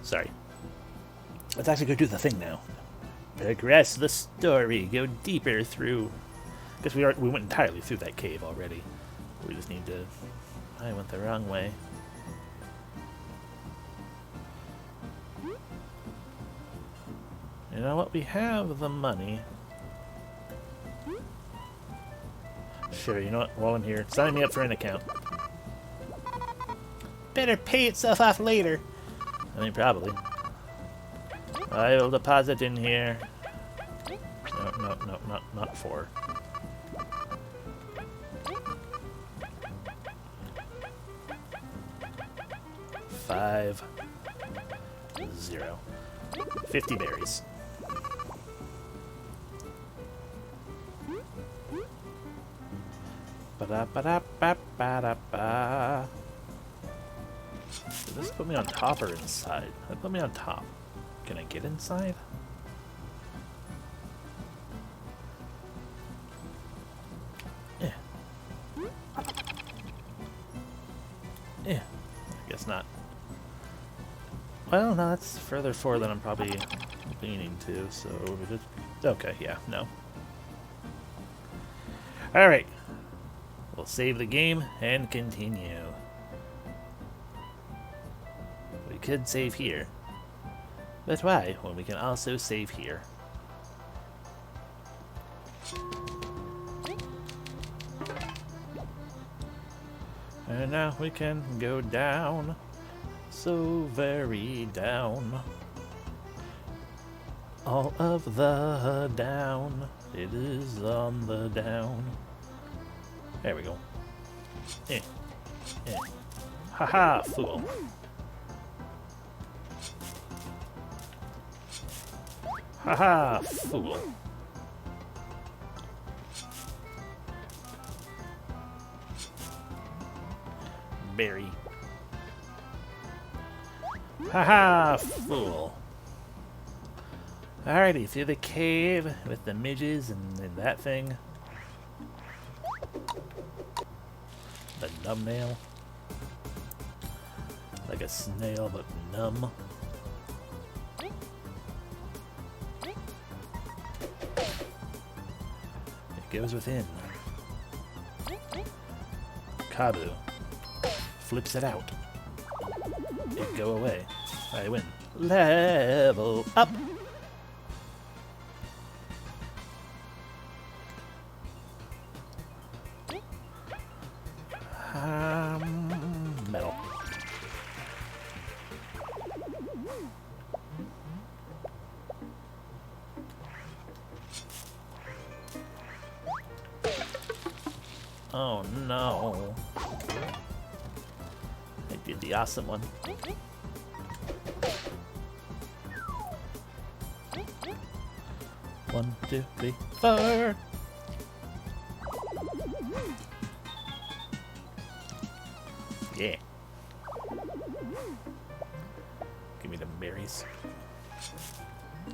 Speaker 1: sorry. Let's actually go do the thing now. Progress the story. Go deeper through... Because we went entirely through that cave already. We just need to... I went the wrong way. You know what? We have the money. Sure, you know what? While I'm here, sign me up for an account.
Speaker 2: Better pay itself off later.
Speaker 1: I mean, probably. I will deposit in here. No, not 4. $5, 0. 50 berries. Ba-da-ba-da-ba-ba-da-ba. Does this put me on top or inside? That put me on top. Can I get inside? Yeah. Yeah. I guess not. Well, no, that's further forward than I'm probably leaning to, so we just... Okay, yeah, no. Alright. We'll save the game and continue. We could save here. But why, when we can also save here? And now we can go down. So very down. All of the down. It is on the down. There we go. Haha, fool. Haha, fool. Berry. Haha, fool. Alrighty, through the cave with the midges and that thing. The numbnail. Like a snail, but numb. It goes within. Kabu. Flips it out. It go away. I win. Level up! Metal. Oh no. I did the awesome one. One, two, three, four. Yeah. Give me them berries.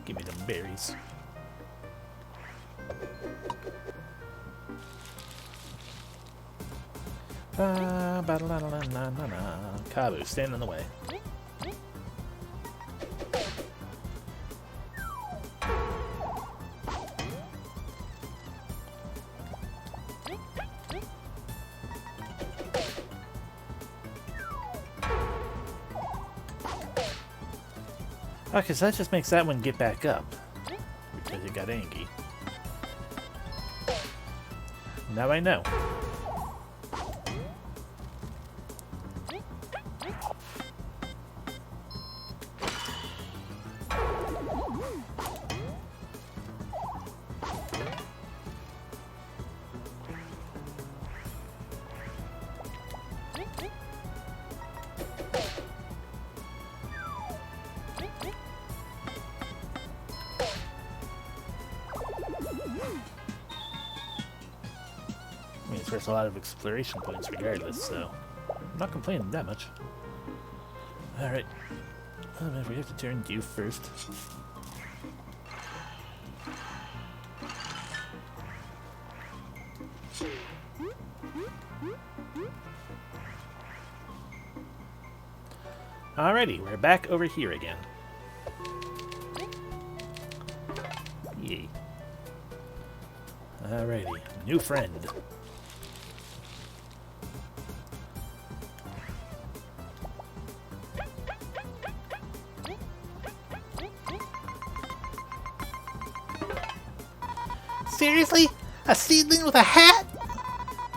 Speaker 1: Give me them berries. Kabu, stand in the way. Okay, so that just makes that one get back up. Because it got angry. Now I know. I mean, it's worth a lot of exploration points regardless, so I'm not complaining that much. Alright. We have to turn to you first. Alrighty, we're back over here again. Yay. Alrighty, new friend.
Speaker 2: Seriously? A seedling with a hat?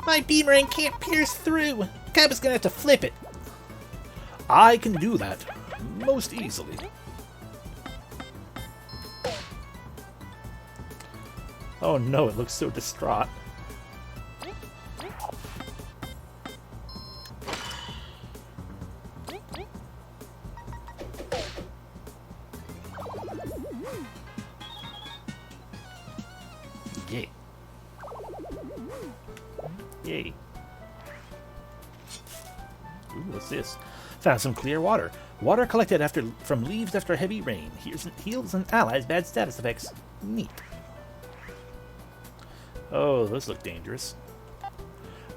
Speaker 2: My beamerang can't pierce through. Cabba's gonna have to flip it.
Speaker 1: I can do that most easily. Oh no, it looks so distraught. Yay. Yay. Ooh, what's this? Found some clear water. Water collected from leaves after heavy rain. Heals an ally's bad status effects. Neat. Oh, those look dangerous.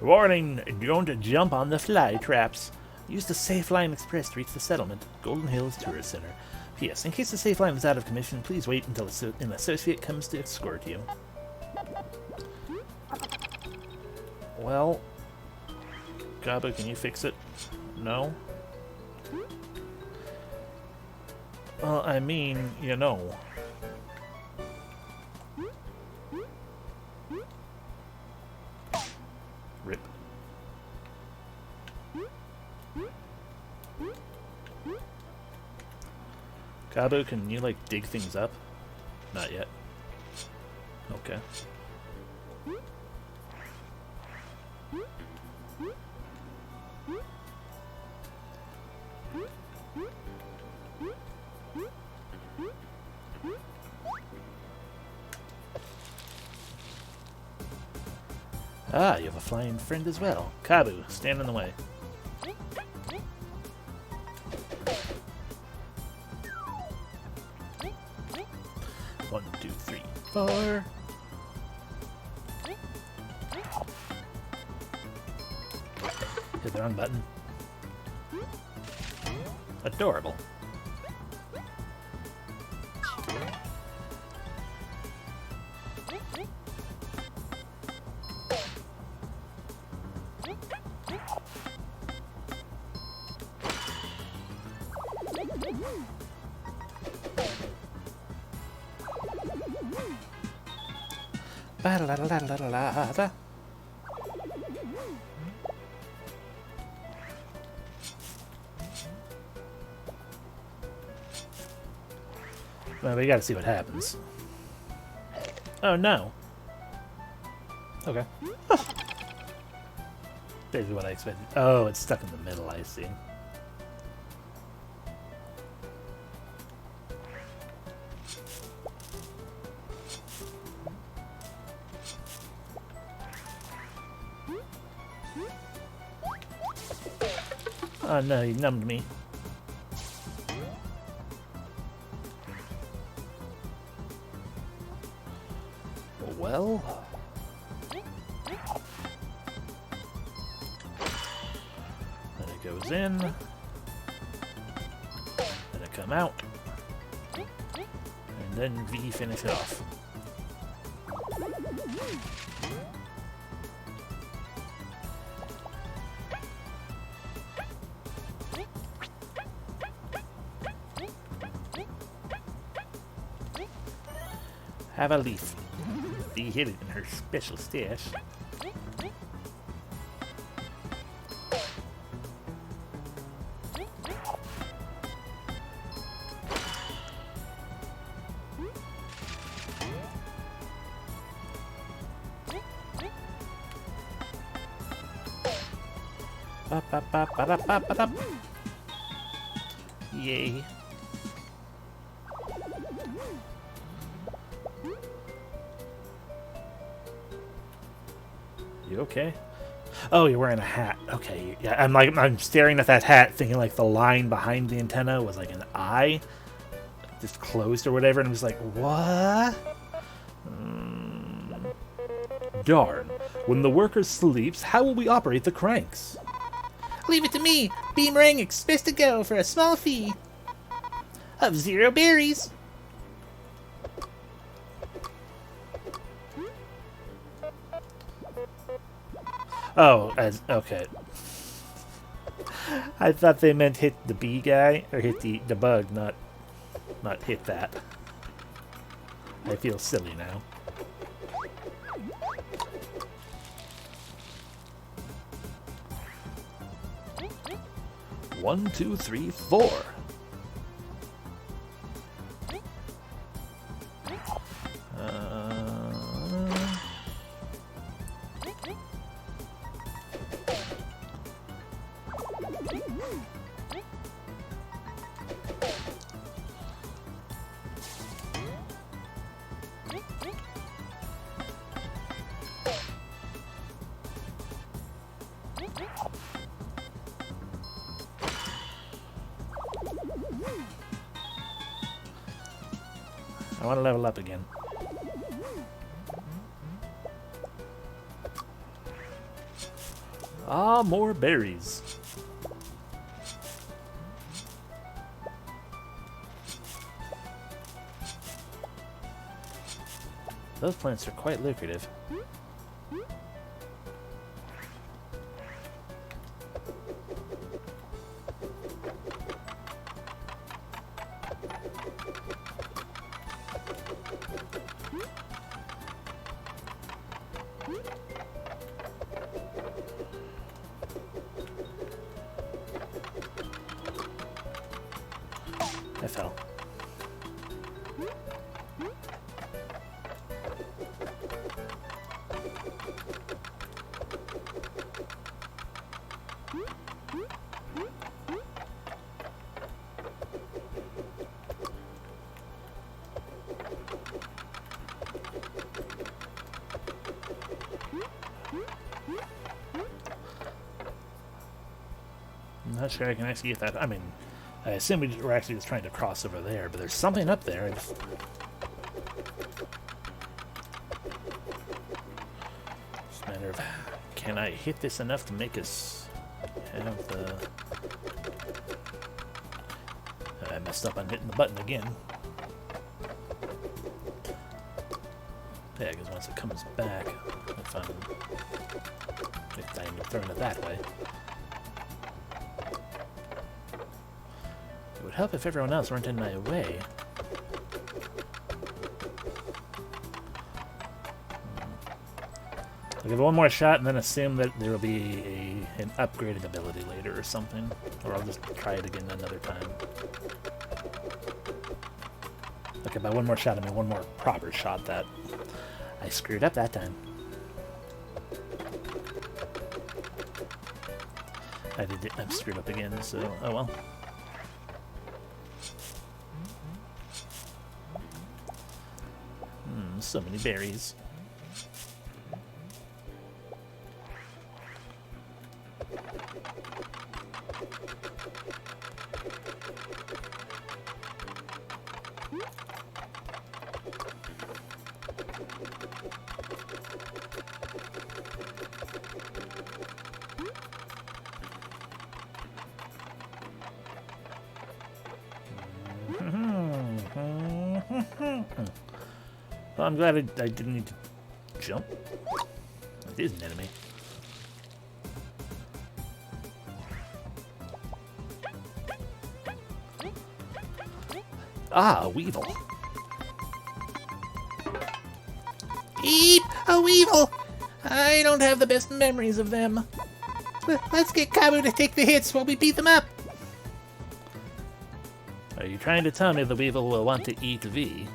Speaker 1: Warning, don't jump on the fly traps. Use the Safe Line Express to reach the settlement. Golden Hills Tourist Center. P.S. In case the Safe Line is out of commission, please wait until an associate comes to escort you. Well, Gaba, can you fix it? No? Well, I mean, you know. Rip. Gabo, can you, like, dig things up? Not yet. Okay. Ah, you have a flying friend as well. Kabu, stand in the way. One, two, three, four. Hit the wrong button. Adorable. Ba-da-da-da-da-da-da. Well, we gotta see what happens. Oh no. Okay. Basically what I expected. Oh, it's stuck in the middle, I see. Oh no, he numbed me. Well. Then it goes in. Then it come out. And then V finish it off. Have a leaf. V hid it in her special stash. Ba-ba-ba-ba-da-ba-ba-da. Yay. You okay? Oh, you're wearing a hat. Okay, yeah. I'm staring at that hat, thinking like the line behind the antenna was like an eye, just closed or whatever, and I was like, what? Darn. When the worker sleeps, how will we operate the cranks?
Speaker 2: Leave it to me. Beamering expects to go for a small fee of 0 berries.
Speaker 1: Oh, okay. I thought they meant hit the bee guy or hit the bug, not hit that. I feel silly now. One, two, three, four. I want to level up again. Ah, more berries. Those plants are quite lucrative. I fell. I'm not sure I can actually get that. I mean, I assume we're actually just trying to cross over there, but there's something up there. It's a matter of, can I hit this enough to make us have the... I messed up on hitting the button again. Yeah, because once it comes back, if I'm throwing it that way. It would help if everyone else weren't in my way. I'll give it one more shot and then assume that there will be an upgraded ability later or something. Or I'll just try it again another time. Okay, by one more shot, I mean one more proper shot that I screwed up that time. I'm screwed up again, so oh well. So many berries. Well, I'm glad I didn't need to jump. It is an enemy. Ah, a weevil.
Speaker 2: Eep! A weevil! I don't have the best memories of them. Let's get Kabu to take the hits while we beat them up.
Speaker 1: Are you trying to tell me the weevil will want to eat V?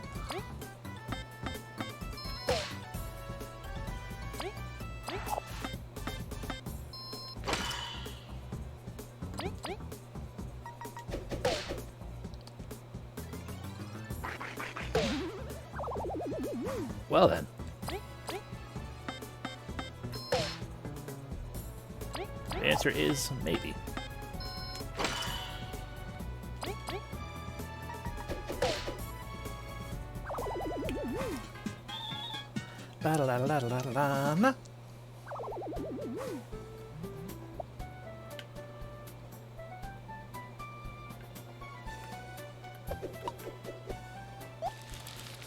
Speaker 1: Well then. The answer is maybe. Ba-da-da-da-da-da-da.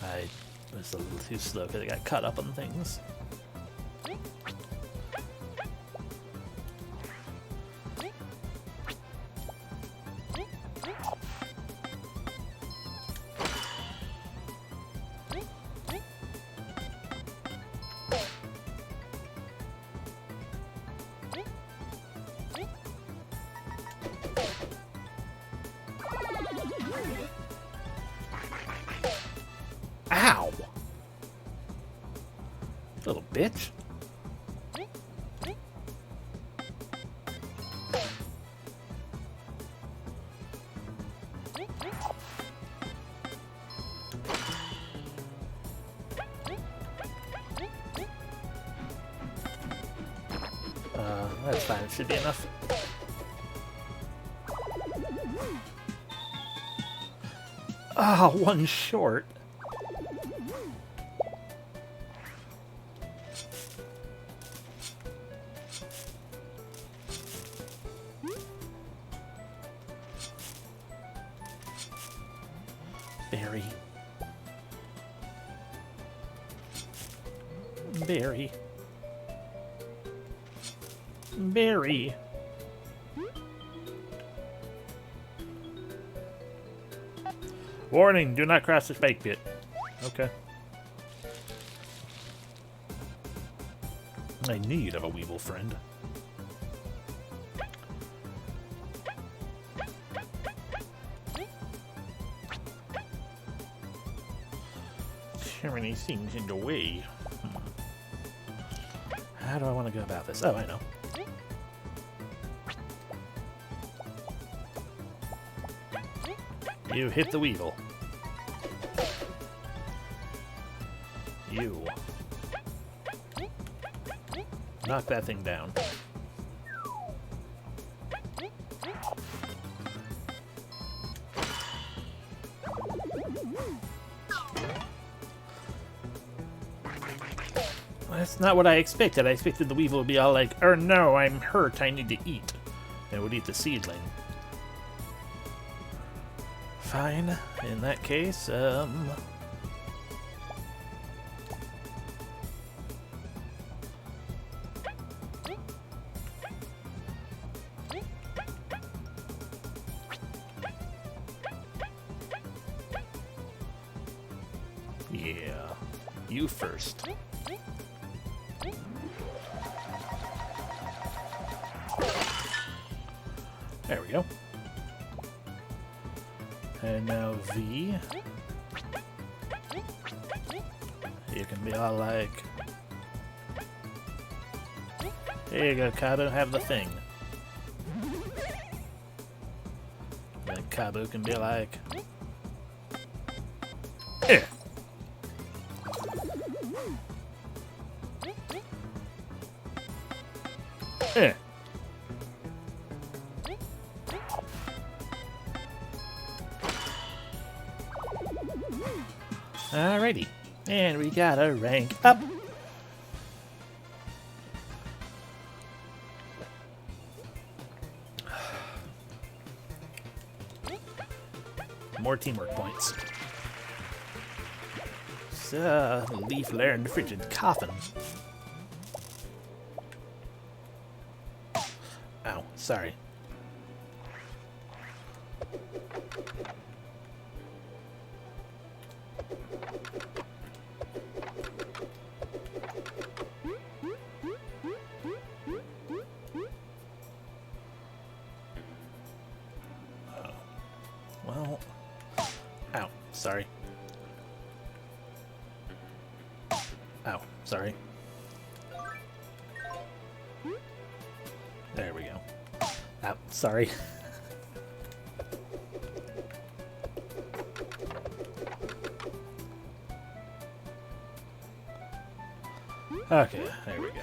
Speaker 1: I was a little too slow because I got caught up on things. Ow! Little bitch. That's fine. It should be enough. Ah, one short. Berry. Berry. Berry. Warning, do not cross the spike pit. Okay. I knew you'd have a weevil friend. Too many things in the way. How do I want to go about this? Oh, I know. You hit the weevil. You. Knock that thing down. That's not what I expected. I expected the weevil would be all like, "Oh no, I'm hurt, I need to eat." And it would eat the seedling. Fine. In that case, yeah, you first. There we go. And now V. You can be all like, "Here you go, Kabu, have the thing." Then Kabu can be like, "Eh." Eh. Alrighty. And we got a rank up. More teamwork points. So, Leaf learned frigid coffin. Ow, sorry. Well, ow, sorry. Ow, sorry. There we go. Ow, sorry. Okay, there we go.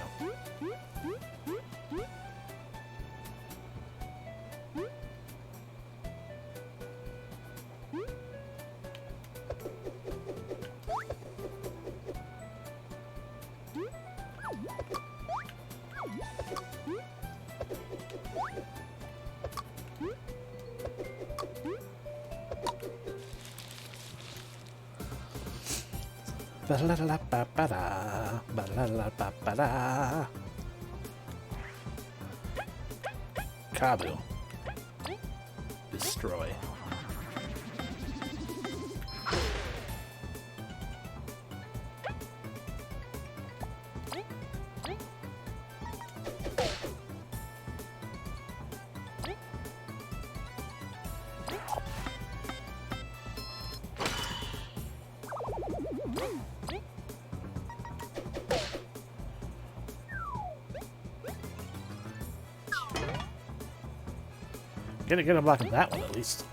Speaker 1: Ba-la-la-ba-ba-da, ba-la-la-ba-ba-da. Kabu. Destroy. Gotta get him blocking that one at least.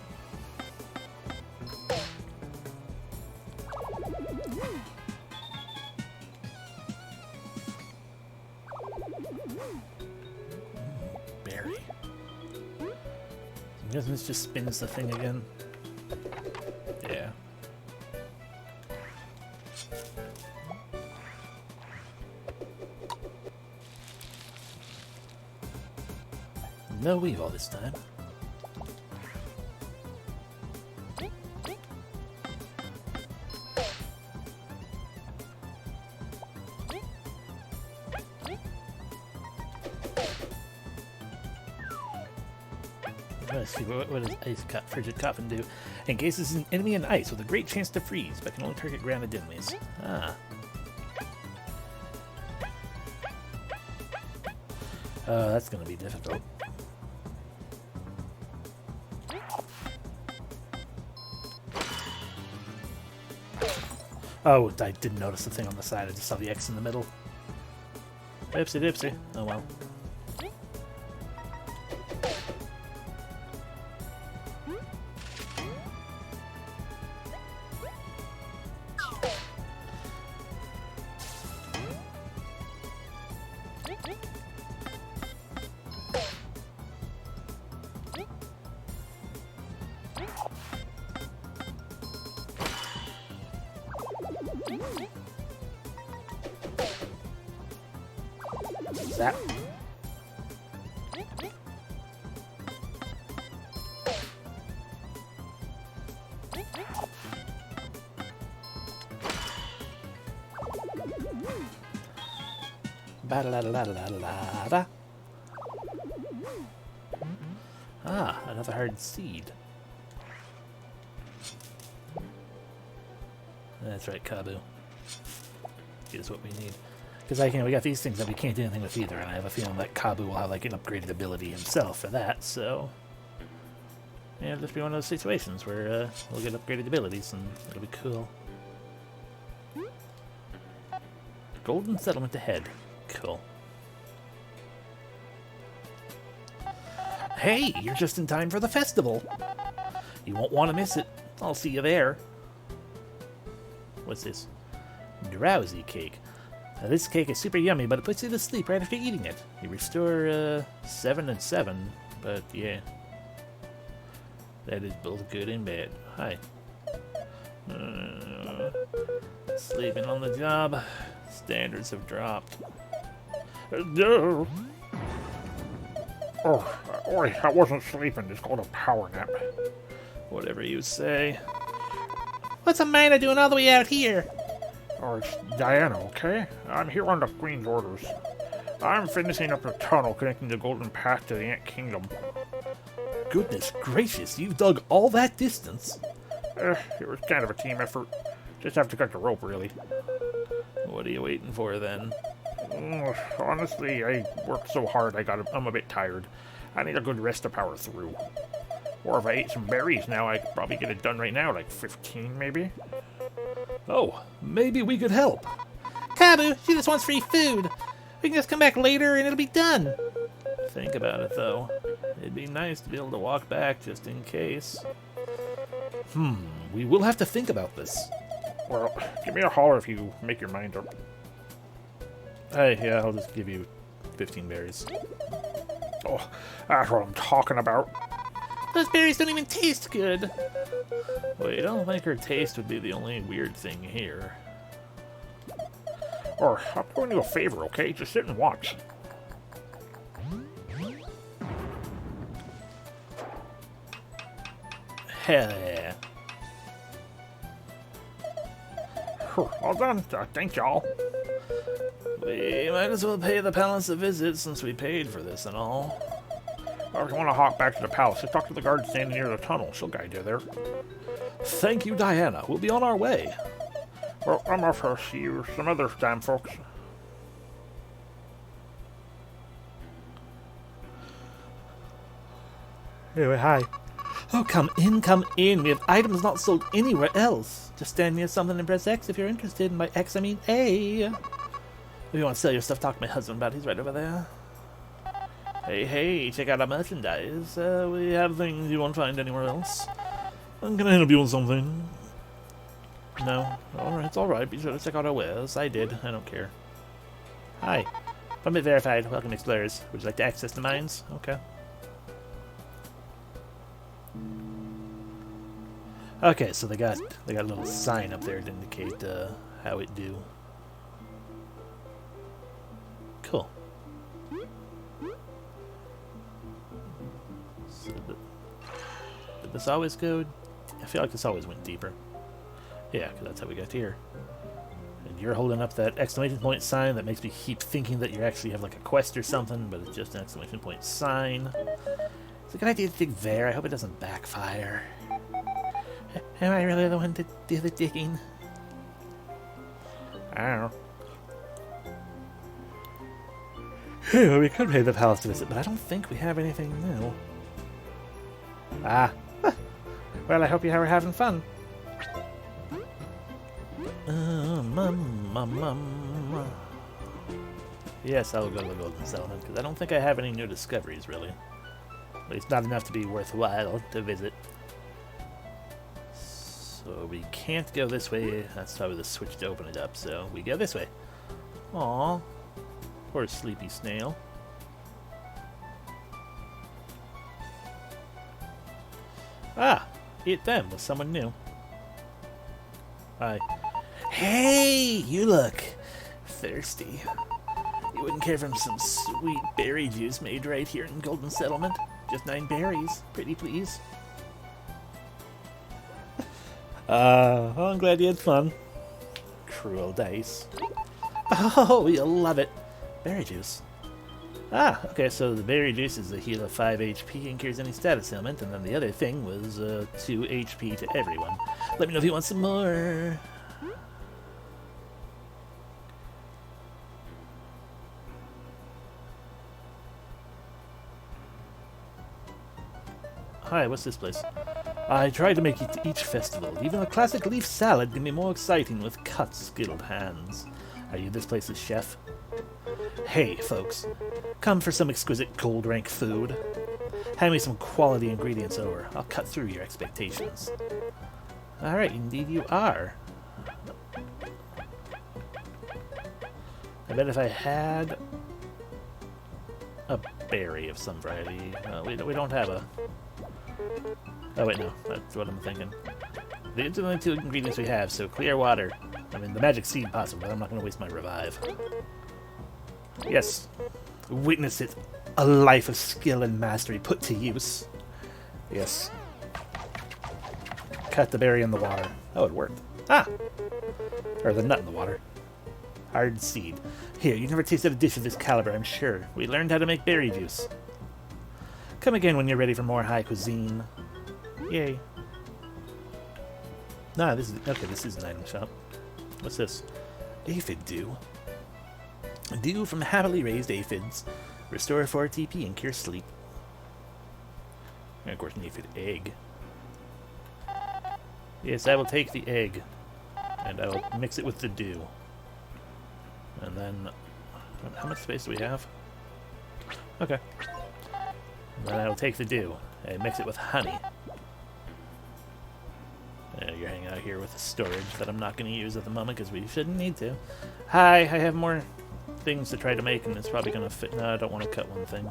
Speaker 1: Berry. I guess this just spins the thing again. Yeah. No weave all this time. Let's see, what does frigid coffin do? Engages an enemy in ice with a great chance to freeze, but can only target grounded enemies. Ah. Oh, that's going to be difficult. Oh, I didn't notice the thing on the side. I just saw the X in the middle. Ipsy dipsy. Oh well. Zap. Ba-da-da-da-da-da-da. Ah, another hard seed. That's right, Kabu. Is what we need. Because we got these things that we can't do anything with either, and I have a feeling that Kabu will have like an upgraded ability himself for that, so yeah, it'll just be one of those situations where we'll get upgraded abilities and it'll be cool. Golden Settlement ahead. Cool. Hey, you're just in time for the festival! You won't want to miss it. I'll see you there. What's this? Drowsy cake. Now, this cake is super yummy, but it puts you to sleep right after eating it. You restore 7 and 7, but yeah. That is both good and bad. Hi. Sleeping on the job. Standards have dropped. No.
Speaker 3: Oh, oi, I wasn't sleeping. It's called a power nap.
Speaker 1: Whatever you say.
Speaker 2: What's Amanda doing all the way out here?
Speaker 3: Oh, it's Diana, okay? I'm here on the Queen's orders. I'm finishing up the tunnel connecting the Golden Path to the Ant Kingdom.
Speaker 1: Goodness gracious, you've dug all that distance.
Speaker 3: It was kind of a team effort. Just have to cut the rope, really.
Speaker 1: What are you waiting for, then?
Speaker 3: Honestly, I worked so hard I'm a bit tired. I need a good rest to power through. Or if I ate some berries now, I could probably get it done right now, like 15 maybe?
Speaker 1: Oh, maybe we could help.
Speaker 2: Kabu, she just wants free food. We can just come back later and it'll be done.
Speaker 1: Think about it, though. It'd be nice to be able to walk back just in case. We will have to think about this.
Speaker 3: Well, give me a holler if you make your mind up.
Speaker 1: Hey, yeah, I'll just give you 15 berries.
Speaker 3: Oh, that's what I'm talking about.
Speaker 2: Those berries don't even taste good.
Speaker 1: Well, you don't think her taste would be the only weird thing here.
Speaker 3: Or, I'm doing you a favor, okay? Just sit and watch.
Speaker 1: Hell yeah.
Speaker 3: All done. Thank y'all.
Speaker 1: We might as well pay the palace a visit since we paid for this and all.
Speaker 3: If you want to hop back to the palace, just talk to the guard standing near the tunnel. She'll guide you there.
Speaker 1: Thank you, Diana. We'll be on our way.
Speaker 3: Well, I'm off to see you some other time, folks.
Speaker 2: Anyway, hi.
Speaker 1: Oh, come in, come in. We have items not sold anywhere else. Just stand near something and press X if you're interested. And by X, I mean A. If you want to sell your stuff, talk to my husband about it. He's right over there. Hey, check out our merchandise. We have things you won't find anywhere else. Can I help you with something? No? Alright. Be sure to check out our wares. I did. I don't care. Hi. Permit verified. Welcome, explorers. Would you like to access the mines? Okay. Okay, so they got a little sign up there to indicate how it do. Cool. So did this always go? I feel like this always went deeper. Yeah, because that's how we got here. And you're holding up that exclamation point sign that makes me keep thinking that you actually have like a quest or something, but it's just an exclamation point sign. It's a good idea to dig there. I hope it doesn't backfire. Am I really the one to do the digging?
Speaker 3: I don't know.
Speaker 1: Well, we could pay the palace to visit, but I don't think we have anything new.
Speaker 2: Ah. Well, I hope you are having fun.
Speaker 1: Yes, I will go to the Golden Settlement, because I don't think I have any new discoveries, really. At least not enough to be worthwhile to visit. So we can't go this way. That's probably the switch to open it up, so we go this way. Aww. Poor sleepy snail. Ah! Eat them with someone new. Hi. Hey! You look thirsty. You wouldn't care for some sweet berry juice made right here in Golden Settlement? Just 9 berries. Pretty please. Well, I'm glad you had fun. Cruel dice. Oh, you'll love it. Berry juice. Ah, okay, so the berry juice is a heal of 5 HP and cures any status ailment, and then the other thing was 2 HP to everyone. Let me know if you want some more. Hi, what's this place? I try to make it to each festival. Even a classic leaf salad can be more exciting with cut, skilled hands. Are you this place's chef? Hey, folks. Come for some exquisite gold rank food. Hand me some quality ingredients over. I'll cut through your expectations. Alright, indeed you are. I bet if I had a berry of some variety... we don't have a... Oh wait, no. That's what I'm thinking. These are the only 2 ingredients we have, so clear water. I mean, the magic seed possible, but I'm not going to waste my revive. Yes. Witness it. A life of skill and mastery put to use. Yes. Cut the berry in the water. Oh, it worked. Ah! Or the nut in the water. Hard seed. Here, you never tasted a dish of this caliber, I'm sure. We learned how to make berry juice. Come again when you're ready for more high cuisine. Yay. Nah, this is... Okay, this is an item shop. What's this? Aphid dew. Dew from happily raised aphids. Restore 4 TP and cure sleep. And of course, an aphid egg. Yes, I will take the egg. And I will mix it with the dew. And then... How much space do we have? Okay. And then I will take the dew and mix it with honey. You're hanging out here with the storage that I'm not going to use at the moment because we shouldn't need to. Hi, I have more things to try to make and it's probably going to fit. No, I don't want to cut one thing.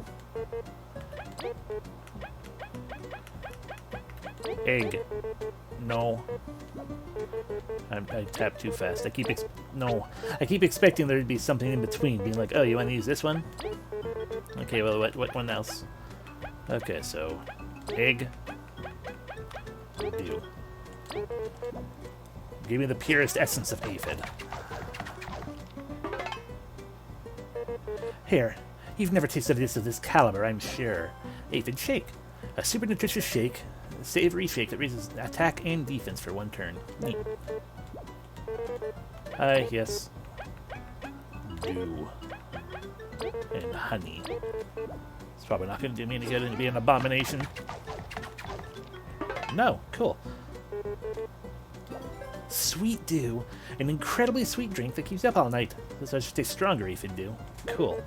Speaker 1: Egg. No. I tapped too fast. I keep expecting there to be something in between, being like, oh, you want to use this one? Okay, well, what one else? Okay, so egg. Dew. Give me the purest essence of aphid. Here, you've never tasted this of this caliber, I'm sure. Aphid shake. A super nutritious shake. A savory shake that raises attack and defense for 1 turn. Neat. Yes. Dew. And honey. It's probably not going to do me any good and be an abomination. No. Cool. Sweet dew. An incredibly sweet drink that keeps you up all night. So I should take stronger aphid dew. Cool.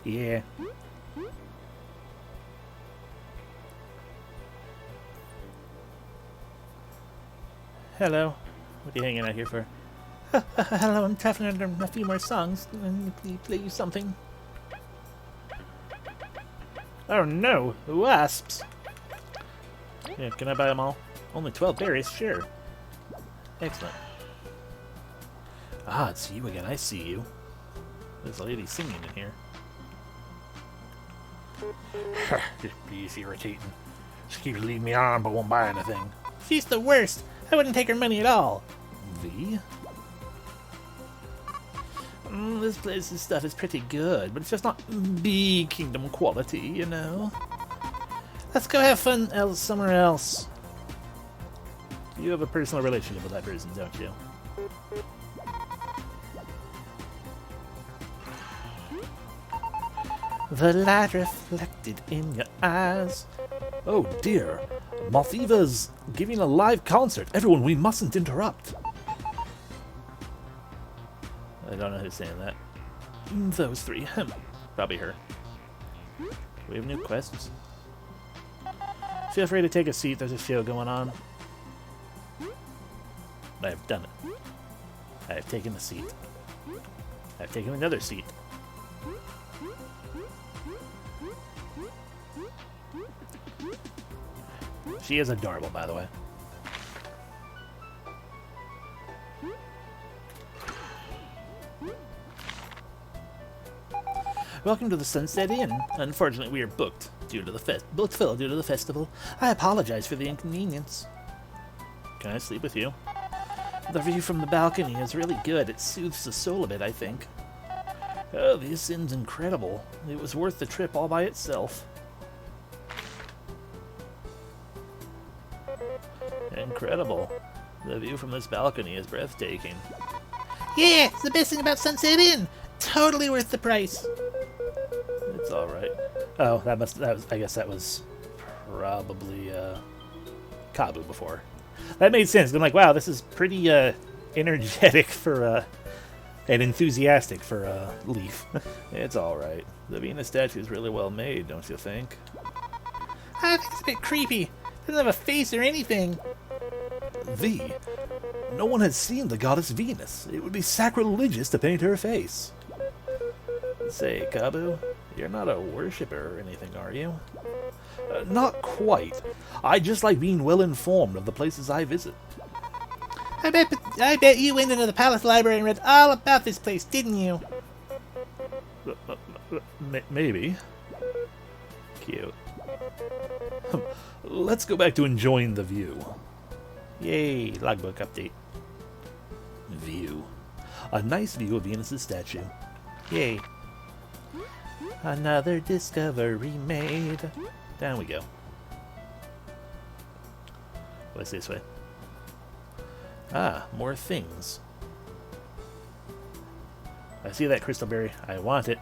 Speaker 1: Yeah. Hello. What are you hanging out here for?
Speaker 2: Hello, I'm traveling under a few more songs. Let me play you something.
Speaker 1: Oh no, wasps! Yeah, can I buy them all? Only 12 berries, sure. Excellent. Ah, it's you again, I see you. There's a lady singing in here.
Speaker 3: Just be irritating. She keeps leading me on but won't buy anything.
Speaker 2: She's the worst! I wouldn't take her money at all.
Speaker 1: V? This place's stuff is pretty good, but it's just not bee kingdom quality, you know?
Speaker 2: Let's go have fun somewhere else.
Speaker 1: You have a personal relationship with that person, don't you?
Speaker 2: The light reflected in your eyes.
Speaker 1: Oh dear, Mothiva's giving a live concert. Everyone, we mustn't interrupt. I don't know who's saying that. Those 3. Probably her. We have new quests. Feel free to take a seat. There's a show going on. I have done it. I have taken a seat. I have taken another seat. She is adorable, by the way. Welcome to the Sunset Inn. Unfortunately, we are booked due to the festival. I apologize for the inconvenience. Can I sleep with you? The view from the balcony is really good. It soothes the soul a bit, I think. Oh, this inn's incredible. It was worth the trip all by itself. Incredible. The view from this balcony is breathtaking.
Speaker 2: Yeah, it's the best thing about Sunset Inn. Totally worth the price.
Speaker 1: It's all right. Oh, I guess that was probably Kabu before. That made sense. I'm like, wow, this is pretty energetic for and enthusiastic for Leaf. It's all right. The Venus statue is really well made, don't you think?
Speaker 2: I think it's a bit creepy. Doesn't have a face or anything.
Speaker 1: No one has seen the goddess Venus. It would be sacrilegious to paint her face. Say, Kabu, you're not a worshipper or anything, are you? Not quite. I just like being well informed of the places I visit.
Speaker 2: I bet you went into the palace library and read all about this place, didn't you?
Speaker 1: Maybe. Cute. Let's go back to enjoying the view. Yay, logbook update. View. A nice view of Venus's statue. Yay. Another discovery made. Down we go. What's this way? Ah, more things. I see that crystal berry. I want it.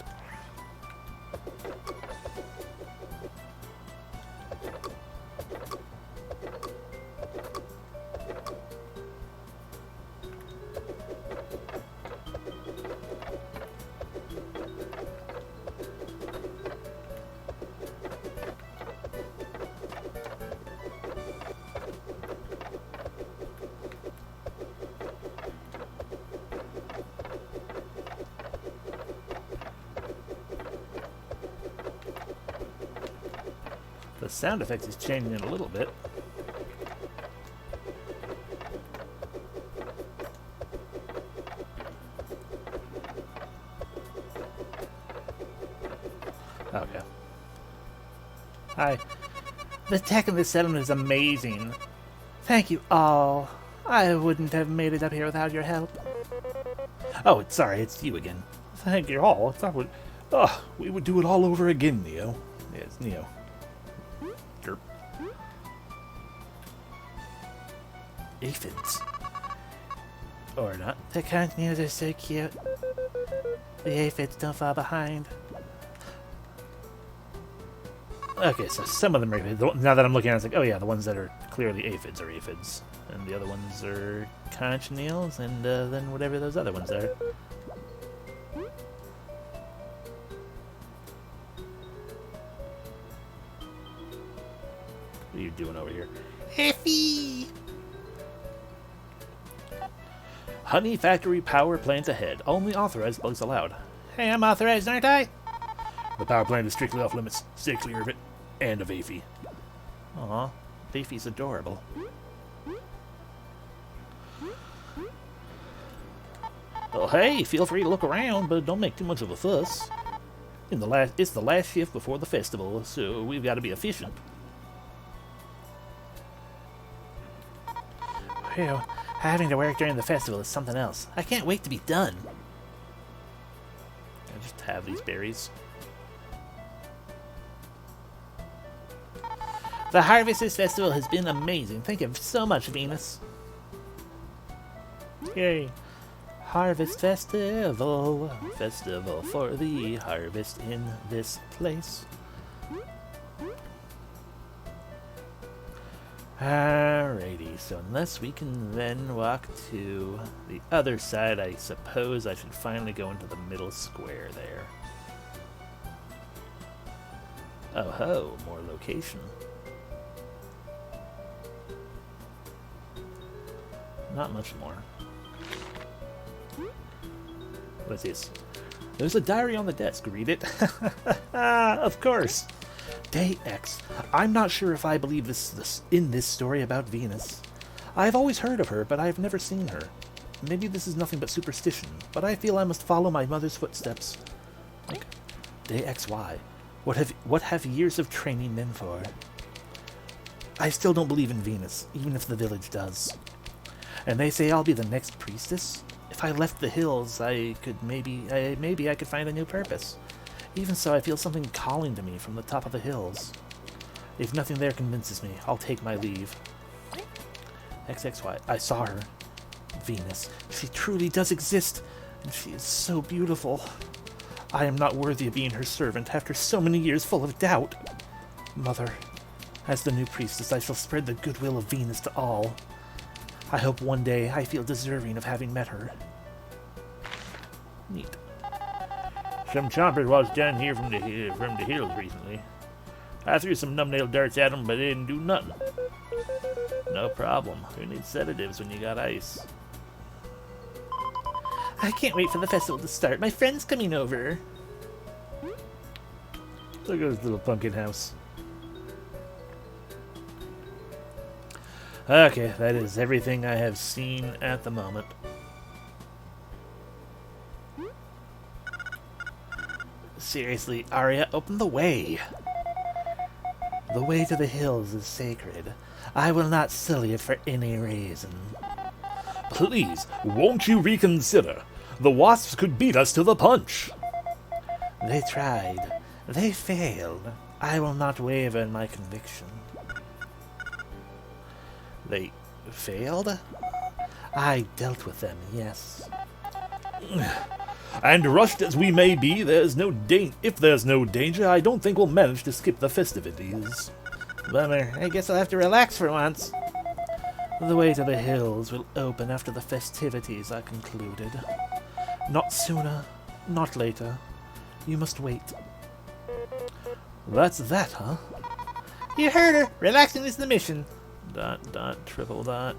Speaker 1: The sound effects is changing a little bit. Okay. Hi.
Speaker 2: The tech in this settlement is amazing. Thank you all. I wouldn't have made it up here without your help.
Speaker 1: Oh, sorry, it's you again. Thank you all. It's not what. Oh, we would do it all over again, Neo. Yes, Neo. Derp. Aphids. Or not.
Speaker 2: The continues are so cute. The aphids don't fall behind.
Speaker 1: Okay, so some of them are aphids. Now that I'm looking at it, it's like, oh yeah, the ones that are clearly aphids are aphids. And the other ones are conch nails, and then whatever those other ones are. What are you doing over here?
Speaker 2: Effie!
Speaker 1: Honey factory power plant ahead. Only authorized bugs allowed.
Speaker 2: Hey, I'm authorized, aren't I?
Speaker 1: The power plant is strictly off limits. Stay clear of it. And of Afy. Aw, Afy's adorable. Well, hey, feel free to look around, but don't make too much of a fuss. It's the last shift before the festival, so we've got to be efficient.
Speaker 2: Phew, having to work during the festival is something else. I can't wait to be done.
Speaker 1: I just have these berries.
Speaker 2: The Harvesters Festival has been amazing. Thank you so much, Venus.
Speaker 1: Yay. Harvest Festival. Festival for the harvest in this place. Alrighty, so unless we can then walk to the other side, I suppose I should finally go into the middle square there. Oh ho, more location. Not much more. What's this? There's a diary on the desk. Read it. Of course. Day X. I'm not sure if I believe this in this story about Venus. I've always heard of her, but I've never seen her. Maybe this is nothing but superstition, but I feel I must follow my mother's footsteps. Okay. Day XY. What have years of training been for? I still don't believe in Venus, even if the village does. And they say I'll be the next priestess? If I left the hills, I could maybe I could find a new purpose. Even so, I feel something calling to me from the top of the hills. If nothing there convinces me, I'll take my leave. XXY. I saw her. Venus. She truly does exist, and she is so beautiful. I am not worthy of being her servant after so many years full of doubt. Mother, as the new priestess, I shall spread the goodwill of Venus to all. I hope one day I feel deserving of having met her. Neat. Some chompers was down here from the hills recently. I threw some numbnail darts at them, but they didn't do nothing. No problem. Who needs sedatives when you got ice?
Speaker 2: I can't wait for the festival to start. My friend's coming over.
Speaker 1: Look at this little pumpkin house. Okay, that is everything I have seen at the moment. Seriously, Arya, open the way. The way to the hills is sacred. I will not sully it for any reason.
Speaker 3: Please, won't you reconsider? The wasps could beat us to the punch.
Speaker 1: They tried. They failed. I will not waver in my conviction. They failed? I dealt with them, yes.
Speaker 3: And rushed as we may be, if there's no danger, I don't think we'll manage to skip the festivities.
Speaker 2: Bummer. I guess I'll have to relax for once.
Speaker 1: The way to the hills will open after the festivities are concluded. Not sooner, not later. You must wait. That's that, huh?
Speaker 2: You heard her. Relaxing is the mission. ...
Speaker 1: Triple dot.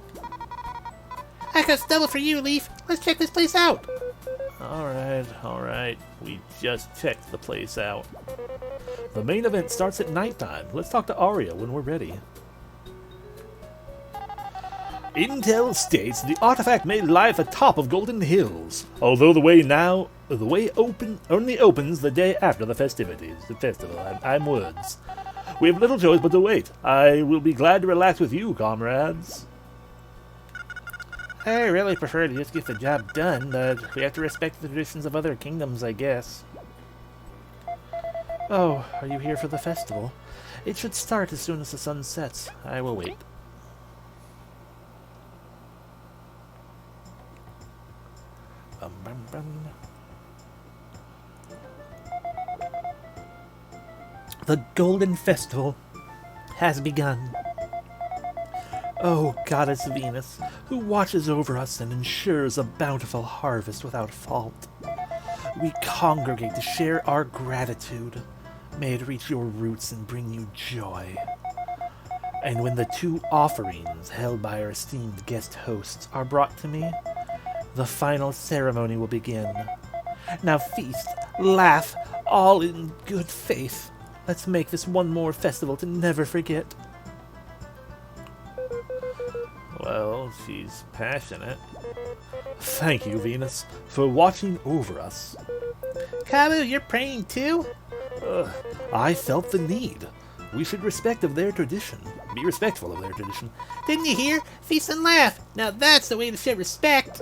Speaker 2: I cost double for you, Leaf. Let's check this place out.
Speaker 1: Alright. We just checked the place out. The main event starts at nighttime. Let's talk to Arya when we're ready.
Speaker 3: Intel states the artifact may lie at the top of Golden Hills, although the way only opens the day after the festivities. The festival. I'm words. We have little choice but to wait. I will be glad to relax with you, comrades.
Speaker 2: I really prefer to just get the job done, but we have to respect the traditions of other kingdoms, I guess.
Speaker 1: Oh, are you here for the festival? It should start as soon as the sun sets. I will wait. Bum, bum, bum. The Golden Festival has begun. Oh, Goddess Venus, who watches over us and ensures a bountiful harvest without fault. We congregate to share our gratitude. May it reach your roots and bring you joy. And when the 2 offerings held by our esteemed guest hosts are brought to me, the final ceremony will begin. Now feast, laugh, all in good faith. Let's make this one more festival to never forget. Well, she's passionate. Thank you, Venus, for watching over us.
Speaker 2: Kabu, you're praying too?
Speaker 1: I felt the need. We should be respectful of their tradition.
Speaker 2: Didn't you hear? Feast and laugh. Now that's the way to show respect.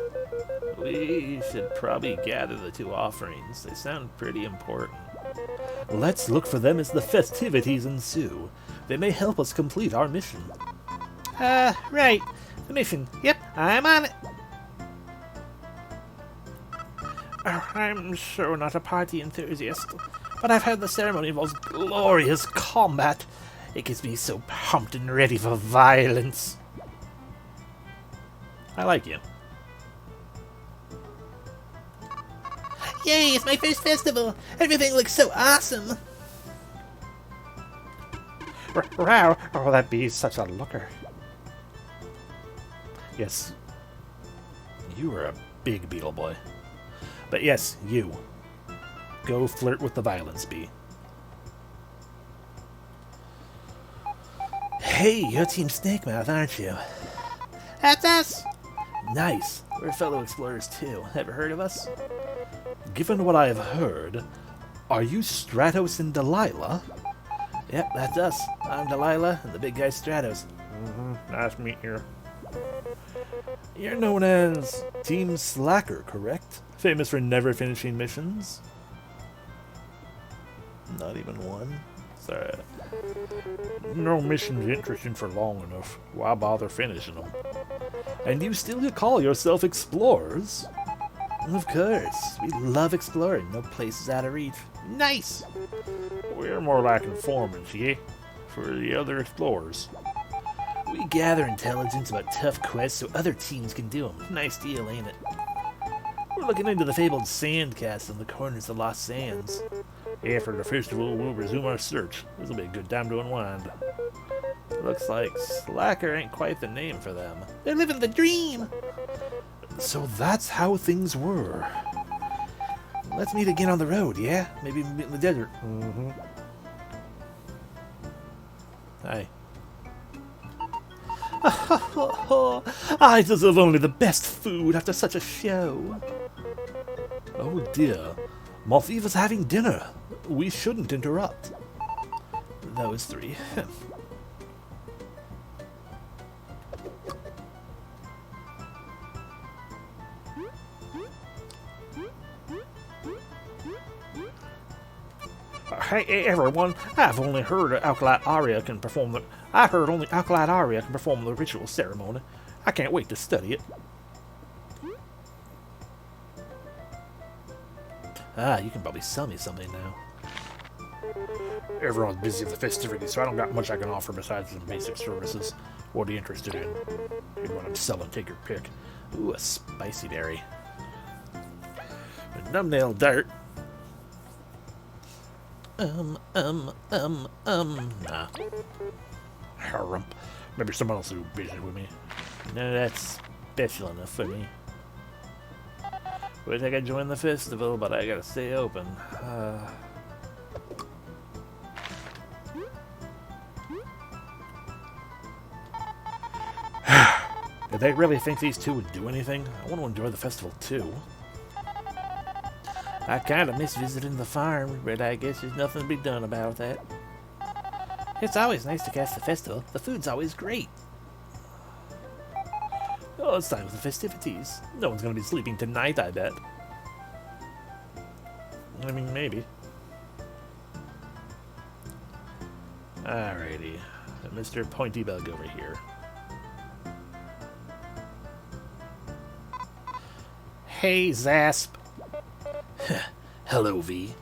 Speaker 1: We should probably gather the 2 offerings. They sound pretty important. Let's look for them as the festivities ensue. They may help us complete our mission.
Speaker 2: Right. The mission. Yep, I'm on it.
Speaker 1: I'm sure not a party enthusiast, but I've heard the ceremony involves glorious combat. It gets me so pumped and ready for violence. I like you.
Speaker 2: Yay, it's my first festival. Everything looks so awesome.
Speaker 1: Wow, oh, that bee's such a looker. Yes, you are a big beetle boy. But yes, you. Go flirt with the violence bee. Hey, you're Team Snake Mouth, aren't you?
Speaker 2: That's us.
Speaker 1: Nice. We're fellow explorers too. Ever heard of us? Given what I have heard, are you Stratos and Delilah? Yep, that's us. I'm Delilah, and the big guy Stratos.
Speaker 3: Nice to meet you.
Speaker 1: You're known as Team Slacker, correct? Famous for never finishing missions? Not even one? Sorry.
Speaker 3: No mission's interesting for long enough. Why bother finishing them?
Speaker 1: And you still call yourself explorers? Of course. We love exploring. No place is out of reach.
Speaker 2: Nice.
Speaker 3: We're more like informants, yeah? For the other explorers.
Speaker 1: We gather intelligence about tough quests so other teams can do them. Nice deal, ain't it? We're looking into the fabled sand cast in the corners of Lost Sands.
Speaker 3: After the festival, we'll resume our search. This'll be a good time to unwind.
Speaker 1: Looks like Slacker ain't quite the name for them.
Speaker 2: They're living the dream.
Speaker 1: So that's how things were. Let's meet again on the road, yeah? Maybe meet in the desert. Hi.
Speaker 3: I deserve only the best food after such a show. Oh dear. Malthiva's having dinner. We shouldn't interrupt. Those three. Hey everyone, I've only heard Alkalite Aria can perform the ritual ceremony. I can't wait to study it. You can probably sell me something now. Everyone's busy with the festivities, so I don't got much I can offer besides some basic services. What are you interested in? If you want to sell and take your pick. Ooh, a spicy berry. A numbnail dart. Nah. Harump. Maybe someone else will be busy with me. No, that's special enough for me. Wish I could join the festival, but I gotta stay open. Did they really think these two would do anything? I want to enjoy the festival too. I kind of miss visiting the farm, but I guess there's nothing to be done about that.
Speaker 2: It's always nice to catch the festival. The food's always great.
Speaker 3: Oh, it's time for the festivities. No one's gonna be sleeping tonight, I bet. I mean, maybe. Alrighty. Mr. Pointy Bug over here.
Speaker 2: Hey, Zasp.
Speaker 3: Hello, V.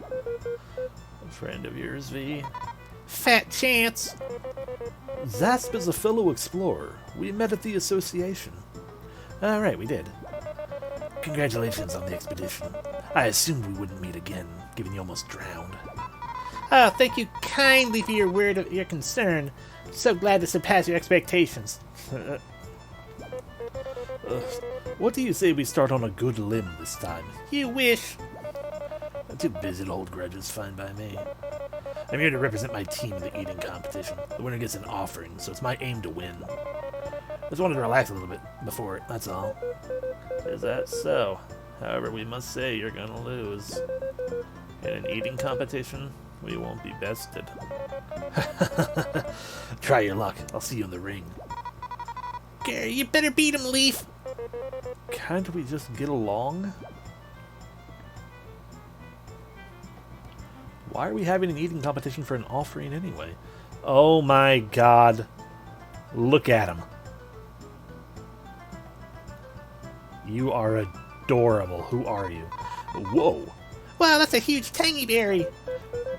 Speaker 3: A friend of yours, V.
Speaker 2: Fat chance.
Speaker 3: Zasp is a fellow explorer. We met at the association. Alright, we did. Congratulations on the expedition. I assumed we wouldn't meet again, given you almost drowned.
Speaker 2: Oh, thank you kindly for your word of your concern. So glad to surpass your expectations.
Speaker 3: What do you say we start on a good limb this time?
Speaker 2: You wish.
Speaker 3: I'm too busy to hold grudges, fine by me. I'm here to represent my team in the eating competition. The winner gets an offering, so it's my aim to win. Just wanted to relax a little bit before it, that's all. Is that so? However, we must say you're gonna lose. In an eating competition, we won't be bested. Try your luck. I'll see you in the ring.
Speaker 2: Gary, you better beat him, Leaf.
Speaker 3: Can't we just get along? Why are we having an eating competition for an offering anyway? Oh my god. Look at him. You are adorable. Who are you? Whoa.
Speaker 2: Wow, that's a huge tangy berry.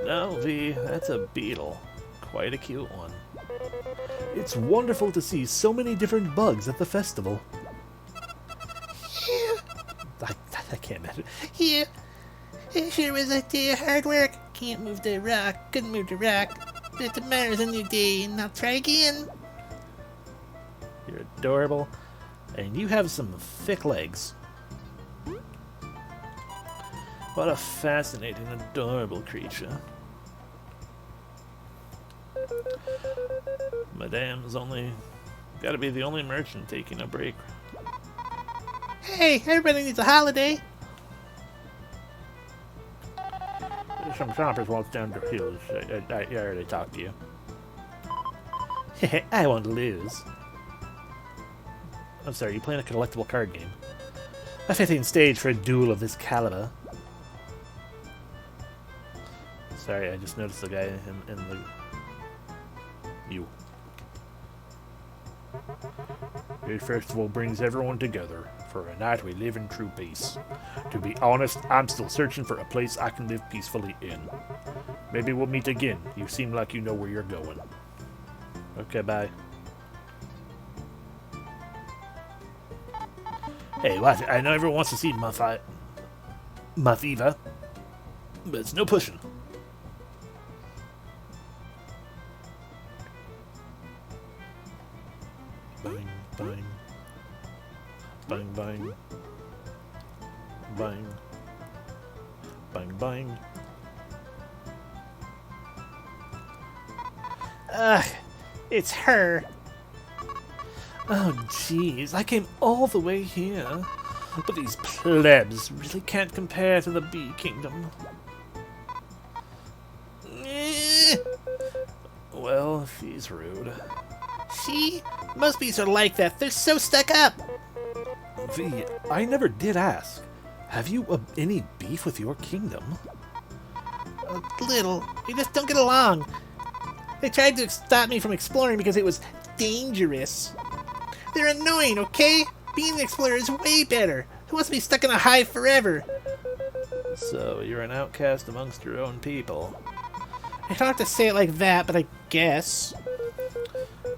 Speaker 3: No, V, that's a beetle. Quite a cute one. It's wonderful to see so many different bugs at the festival.
Speaker 2: Yeah.
Speaker 3: I can't imagine.
Speaker 2: Yeah. It sure was a day of hard work. Can't move the rock. Couldn't move the rock. But tomorrow's a new day, and I'll try again.
Speaker 3: You're adorable. And you have some thick legs. What a fascinating, adorable creature. Madame's only... gotta be the only merchant taking a break.
Speaker 2: Hey, everybody needs a holiday.
Speaker 3: There's some shoppers walks down the hills. I already talked to you. I won't lose. I'm sorry, you playing a collectible card game. A fitting stage for a duel of this caliber. Sorry, I just noticed the guy in the... You. This festival brings everyone together. For a night we live in true peace. To be honest, I'm still searching for a place I can live peacefully in. Maybe we'll meet again. You seem like you know where you're going. Okay, bye. Hey, watch it. I know everyone wants to see Malthiva, but it's no pushing. Bang, bang. Bang, bang. Bang. Bang, bang.
Speaker 2: Ugh, it's her.
Speaker 1: Oh, jeez, I came all the way here. But these plebs really can't compare to the Bee Kingdom. Well, she's rude.
Speaker 2: She? Most bees are like that. They're so stuck up.
Speaker 1: V, I never did ask. Have you any beef with your kingdom?
Speaker 2: A little. We just don't get along. They tried to stop me from exploring because it was dangerous. They're annoying, okay? Being an explorer is way better. Who wants to be stuck in a hive forever?
Speaker 1: So, you're an outcast amongst your own people.
Speaker 2: I don't have to say it like that, but I guess.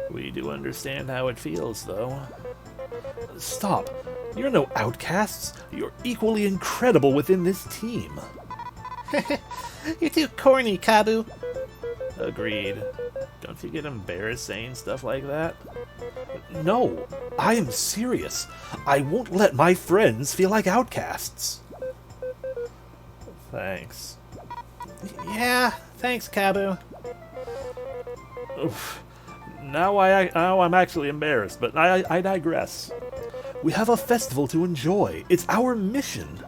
Speaker 1: We do understand how it feels, though. Stop. You're no outcasts. You're equally incredible within this team.
Speaker 2: You're too corny, Kabu.
Speaker 1: Agreed. Don't you get embarrassed saying stuff like that? No, I am serious. I won't let my friends feel like outcasts. Thanks.
Speaker 2: Yeah, thanks, Kabu.
Speaker 1: Oof. Now I'm actually embarrassed, but I digress. We have a festival to enjoy. It's our mission.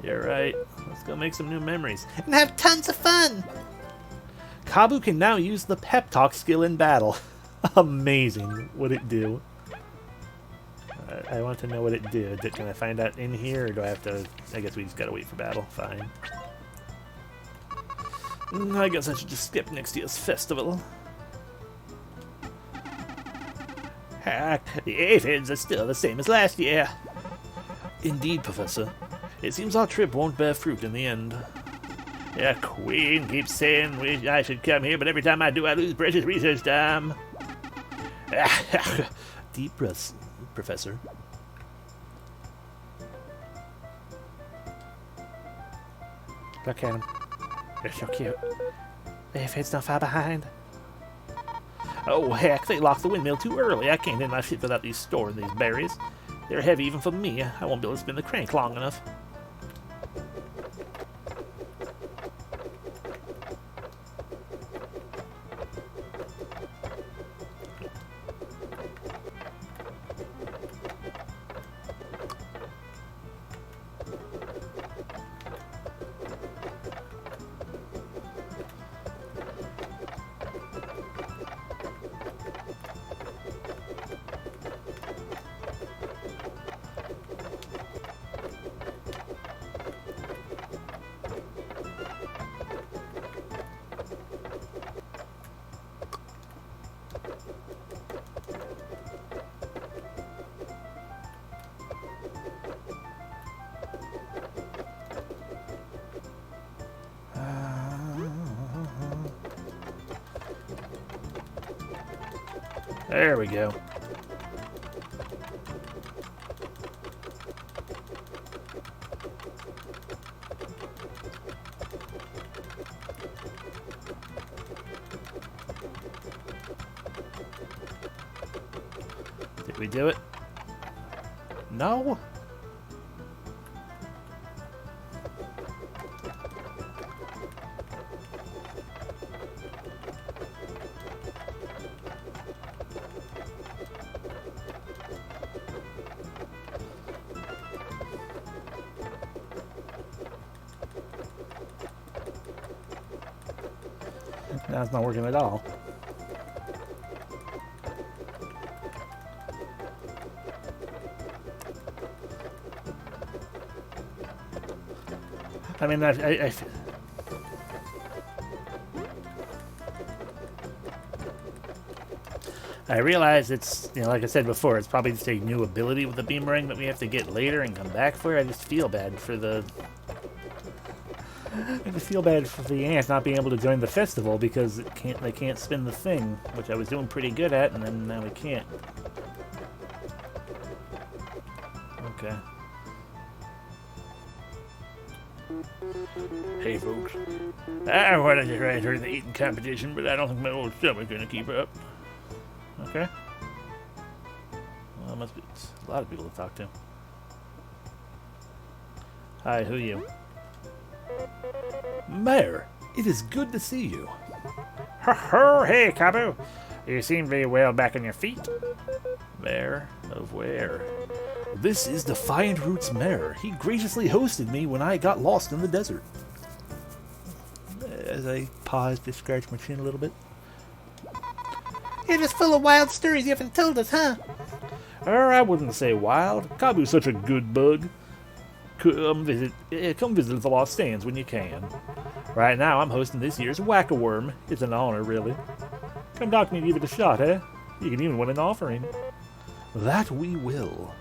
Speaker 1: You're right. Let's go make some new memories.
Speaker 2: And have tons of fun.
Speaker 1: Kabu can now use the pep talk skill in battle. Amazing. What'd it do? I want to know what it did. Can I find out in here, or do I have to... I guess we just gotta wait for battle. Fine. I guess I should just skip next year's festival. Heck, the aphids are still the same as last year. Indeed, Professor. It seems our trip won't bear fruit in the end. Yeah, Queen keeps saying I should come here, but every time I do, I lose precious research time. Deep breaths, Professor.
Speaker 2: Look at them. They're so cute. The aphids not far behind.
Speaker 1: Oh, heck, they locked the windmill too early. I can't get my ship without storing these berries. They're heavy even for me. I won't be able to spin the crank long enough. There we go. Did we do it? No? Now it's not working at all. I mean, I realize it's, you know, like I said before, it's probably just a new ability with the Beamerang that we have to get later and come back for. I just feel bad for the... I just feel bad for the ants not being able to join the festival because they can't spin the thing, which I was doing pretty good at, and then now we can't. Okay. Hey folks, I wanted to try enter the eating competition, but I don't think my old stomach's gonna keep up. Okay. Well, must be a lot of people to talk to. Hi, who are you? Mayor, it is good to see you.
Speaker 2: Ho ho, hey Kabu. You seem very well back on your feet.
Speaker 1: Mayor of where?
Speaker 3: This is Defiant Root's mayor. He graciously hosted me when I got lost in the desert. As I paused to scratch my chin a little bit.
Speaker 2: You're just full of wild stories you haven't told us, huh?
Speaker 3: Or I wouldn't say wild. Kabu's such a good bug. Come visit the Lost Stands when you can. Right now, I'm hosting this year's Whack-A-Worm. It's an honor, really. Come talk to me and give it a shot, eh? You can even win an offering. That we will.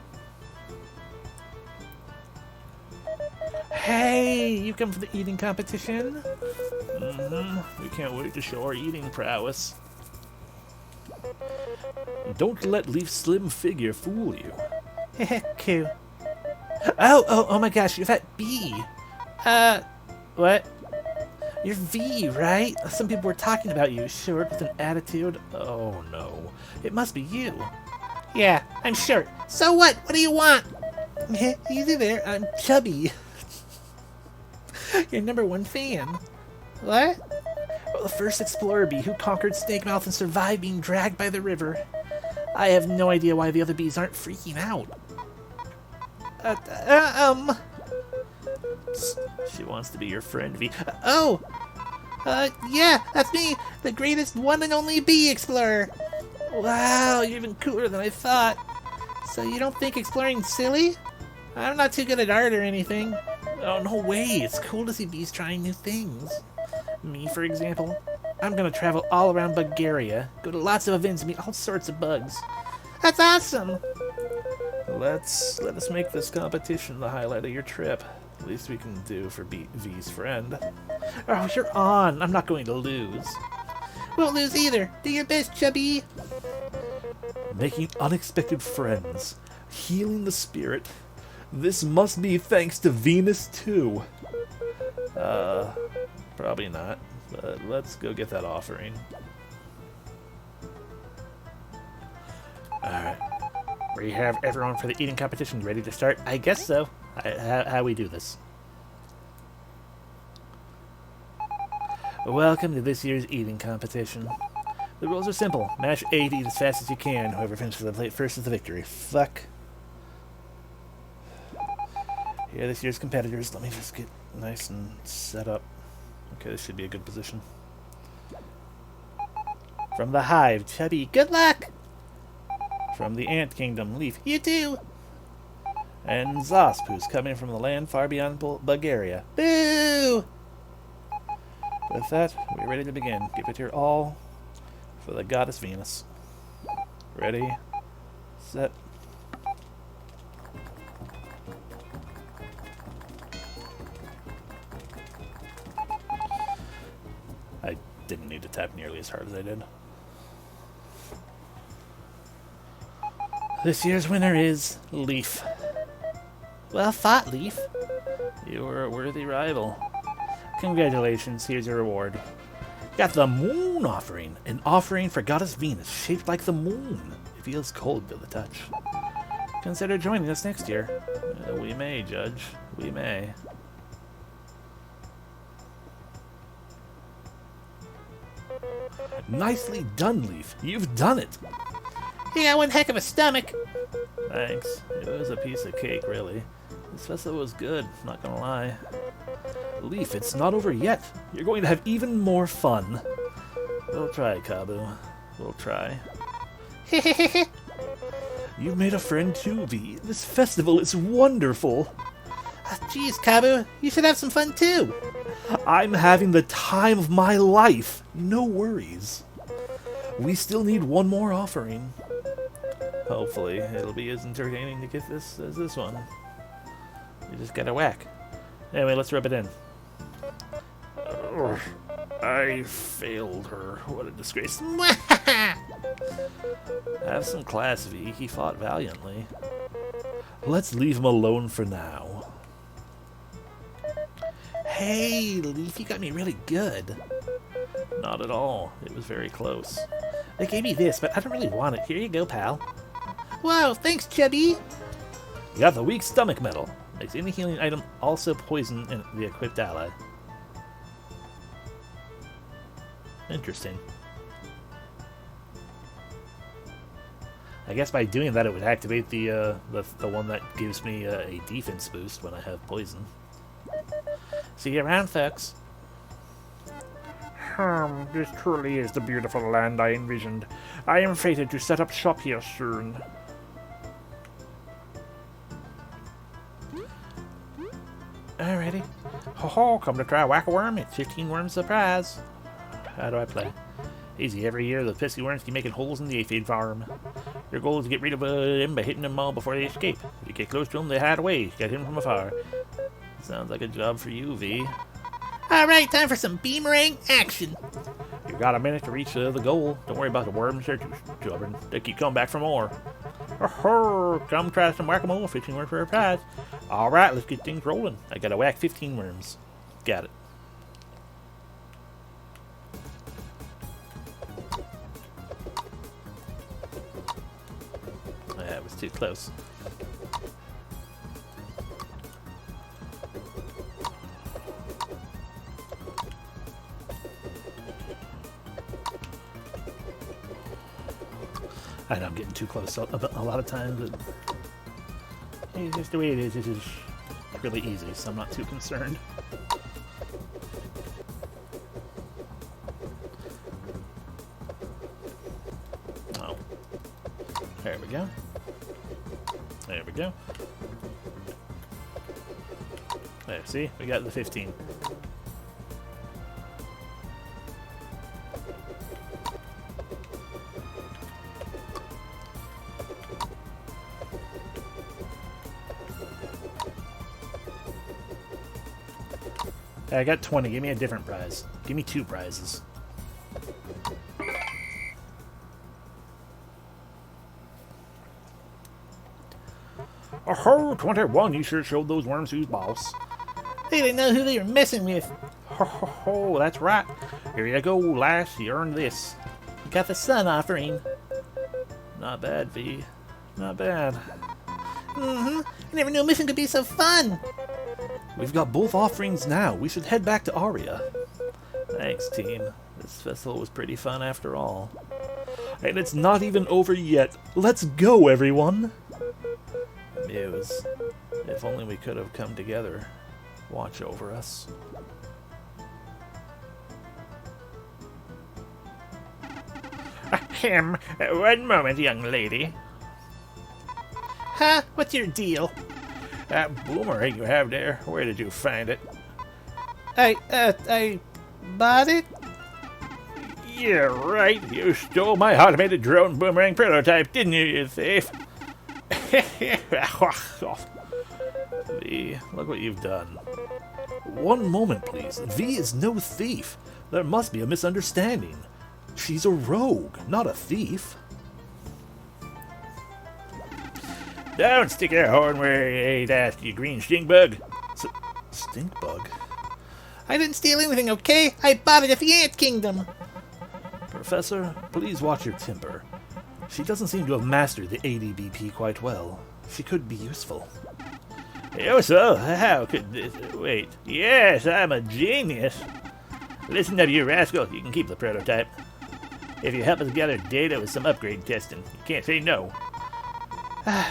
Speaker 2: Hey, you come for the eating competition?
Speaker 1: We can't wait to show our eating prowess.
Speaker 3: Don't let Leaf's slim figure fool you.
Speaker 2: Cool. Oh my gosh, you're that B. What? You're V, right? Some people were talking about you, short with an attitude.
Speaker 3: Oh no.
Speaker 2: It must be you. Yeah, I'm short. So what? What do you want? Easy there, I'm chubby. Your #1 fan. What? Well, the first explorer bee who conquered Snake Mouth and survived being dragged by the river. I have no idea why the other bees aren't freaking out.
Speaker 1: She wants to be your friend, V.
Speaker 2: Yeah, that's me, the greatest one and only bee explorer. Wow, you're even cooler than I thought. So you don't think exploring's silly? I'm not too good at art or anything. Oh, no way, it's cool to see bees trying new things. Me, for example, I'm gonna travel all around Bulgaria, go to lots of events, and meet all sorts of bugs. That's awesome!
Speaker 1: Let us make this competition the highlight of your trip. At least we can do for V's friend.
Speaker 2: Oh, you're on. I'm not going to lose. Won't lose either. Do your best, Chubby.
Speaker 3: Making unexpected friends. Healing the spirit. This must be thanks to Venus, too.
Speaker 1: Probably not. But let's go get that offering.
Speaker 2: Alright. We have everyone for the eating competition ready to start? I guess so. How we do this? Welcome to this year's eating competition. The rules are simple. Mash A to eat as fast as you can. Whoever finishes the plate first is the victory. Fuck. Here are this year's competitors. Let me just get nice and set up. Okay, this should be a good position. From the Hive, Chubby, good luck! From the Ant Kingdom, Leaf, you too! And Zosp, who's coming from the land far beyond Bulgaria. Boo! With that, we're ready to begin. Give it your all for the goddess Venus. Ready, set. I didn't need to tap nearly as hard as I did. This year's winner is Leaf. Well fought, Leaf.
Speaker 1: You were a worthy rival.
Speaker 2: Congratulations, here's your reward. Got the moon offering. An offering for goddess Venus, shaped like the moon. It feels cold to the touch. Consider joining us next year.
Speaker 1: We may, Judge. We may.
Speaker 3: Nicely done, Leaf. You've done it.
Speaker 2: You got one heck of a stomach.
Speaker 1: Thanks. It was a piece of cake, really. This festival was good, not gonna lie.
Speaker 3: Leaf, it's not over yet. You're going to have even more fun.
Speaker 1: We'll try, Kabu. We'll try.
Speaker 3: You've made a friend too, V. This festival is wonderful.
Speaker 2: Jeez, Kabu, you should have some fun too.
Speaker 3: I'm having the time of my life. No worries. We still need one more offering.
Speaker 1: Hopefully, it'll be as entertaining to get this as this one.
Speaker 2: You just gotta whack. Anyway, let's rub it in.
Speaker 1: I failed her. What a disgrace. Have some class, V. He fought valiantly.
Speaker 3: Let's leave him alone for now.
Speaker 2: Hey, Leaf, you got me really good.
Speaker 1: Not at all. It was very close.
Speaker 2: They gave me this, but I don't really want it. Here you go, pal. Whoa, thanks, Chubby.
Speaker 3: You got the weak stomach medal.
Speaker 1: Makes any healing item also poison in the equipped ally. Interesting. I guess by doing that it would activate the one that gives me a defense boost when I have poison.
Speaker 2: See you around, folks.
Speaker 3: This truly is the beautiful land I envisioned. I am fated to set up shop here soon.
Speaker 2: Alrighty. Ho, come to try Whack-A-Worm. It's 15 worms surprise.
Speaker 1: How do I play? Easy. Every year the pesky worms keep making holes in the aphid farm. Your goal is to get rid of them by hitting them all before they escape. If you get close to them, they hide away. Get him from afar. Sounds like a job for you, V.
Speaker 2: Alright, time for some beamerang action.
Speaker 1: You got a minute to reach the goal. Don't worry about the worms. They're too stubborn. They keep coming back for more. Come try some whack-a-mole. 15 worms for a prize. Alright, let's get things rolling. I gotta whack 15 worms. Got it. That was too close. I know I'm getting too close a lot of times. It's just the way it is. This is really easy, so I'm not too concerned. Oh. There we go. There we go. There, see? We got the 15. I got 20. Give me a different prize. Give me 2 prizes. Oh, 21. You sure showed those worms who's boss.
Speaker 2: They didn't know who they were messing with.
Speaker 1: Oh, that's right. Here you go, lass. You earned this.
Speaker 2: You got the sun offering.
Speaker 1: Not bad, V. Not bad.
Speaker 2: I never knew a mission could be so fun.
Speaker 1: We've got both offerings now. We should head back to Aria. Thanks, team. This festival was pretty fun after all. And it's not even over yet. Let's go, everyone! Muse. If only we could have come together. Watch over us.
Speaker 3: One moment, young lady.
Speaker 2: Huh? What's your deal?
Speaker 3: That boomerang you have there, where did you find it?
Speaker 2: I bought it?
Speaker 3: Yeah, right. You stole my automated drone boomerang prototype, didn't you, you thief?
Speaker 1: V, look what you've done. One moment, please. V is no thief. There must be a misunderstanding. She's a rogue, not a thief.
Speaker 3: Don't stick your horn where it ain't asked, you green stink bug.
Speaker 1: Stink bug?
Speaker 2: I didn't steal anything, okay? I bought it at the Ant Kingdom.
Speaker 1: Professor, please watch your temper. She doesn't seem to have mastered the ADBP quite well. She could be useful.
Speaker 3: Oh, so? How could this... Wait. Yes, I'm a genius. Listen up, you rascal. You can keep the prototype. If you help us gather data with some upgrade testing, you can't say no.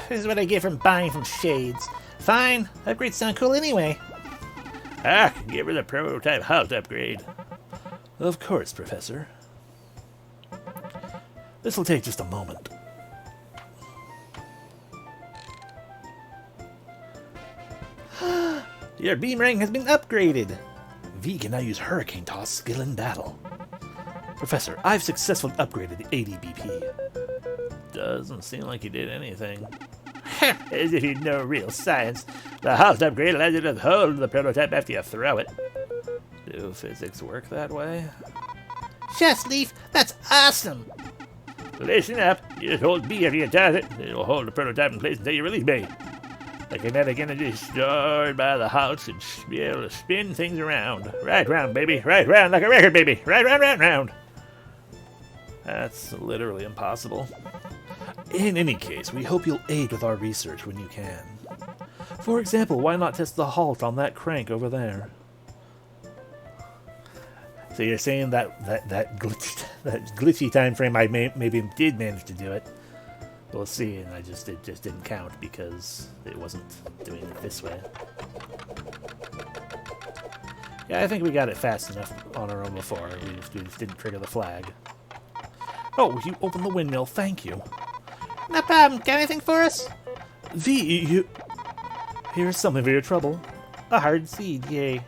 Speaker 2: This is what I get from buying from Shades. Fine. Upgrades sound cool anyway.
Speaker 3: Give her the prototype halt upgrade.
Speaker 1: Of course, Professor. This'll take just a moment.
Speaker 2: Your beamerang has been upgraded.
Speaker 1: V can now use Hurricane Toss skill in battle. Professor, I've successfully upgraded the ADBP. Doesn't seem like you did anything.
Speaker 3: As if you know real science. The halt upgrade allows you to hold the prototype after you throw it.
Speaker 1: Do physics work that way?
Speaker 2: Chef's Leaf, that's awesome.
Speaker 3: Listen up. You just hold B after you toss it. It'll hold the prototype in place until you release B. The kinetic energy is stored by the halts and be able to spin things around. Right round, baby. Right round like a record, baby. Right round, round, round.
Speaker 1: That's literally impossible. In any case, we hope you'll aid with our research when you can. For example, why not test the halt on that crank over there? So you're saying that glitchy time frame I maybe did manage to do it. We'll see, and it just didn't count because it wasn't doing it this way. Yeah, I think we got it fast enough on our own before. We just didn't trigger the flag. Oh, you opened the windmill. Thank you.
Speaker 2: No problem. Got anything for us?
Speaker 1: V, here's something for your trouble.
Speaker 2: A hard seed, yay.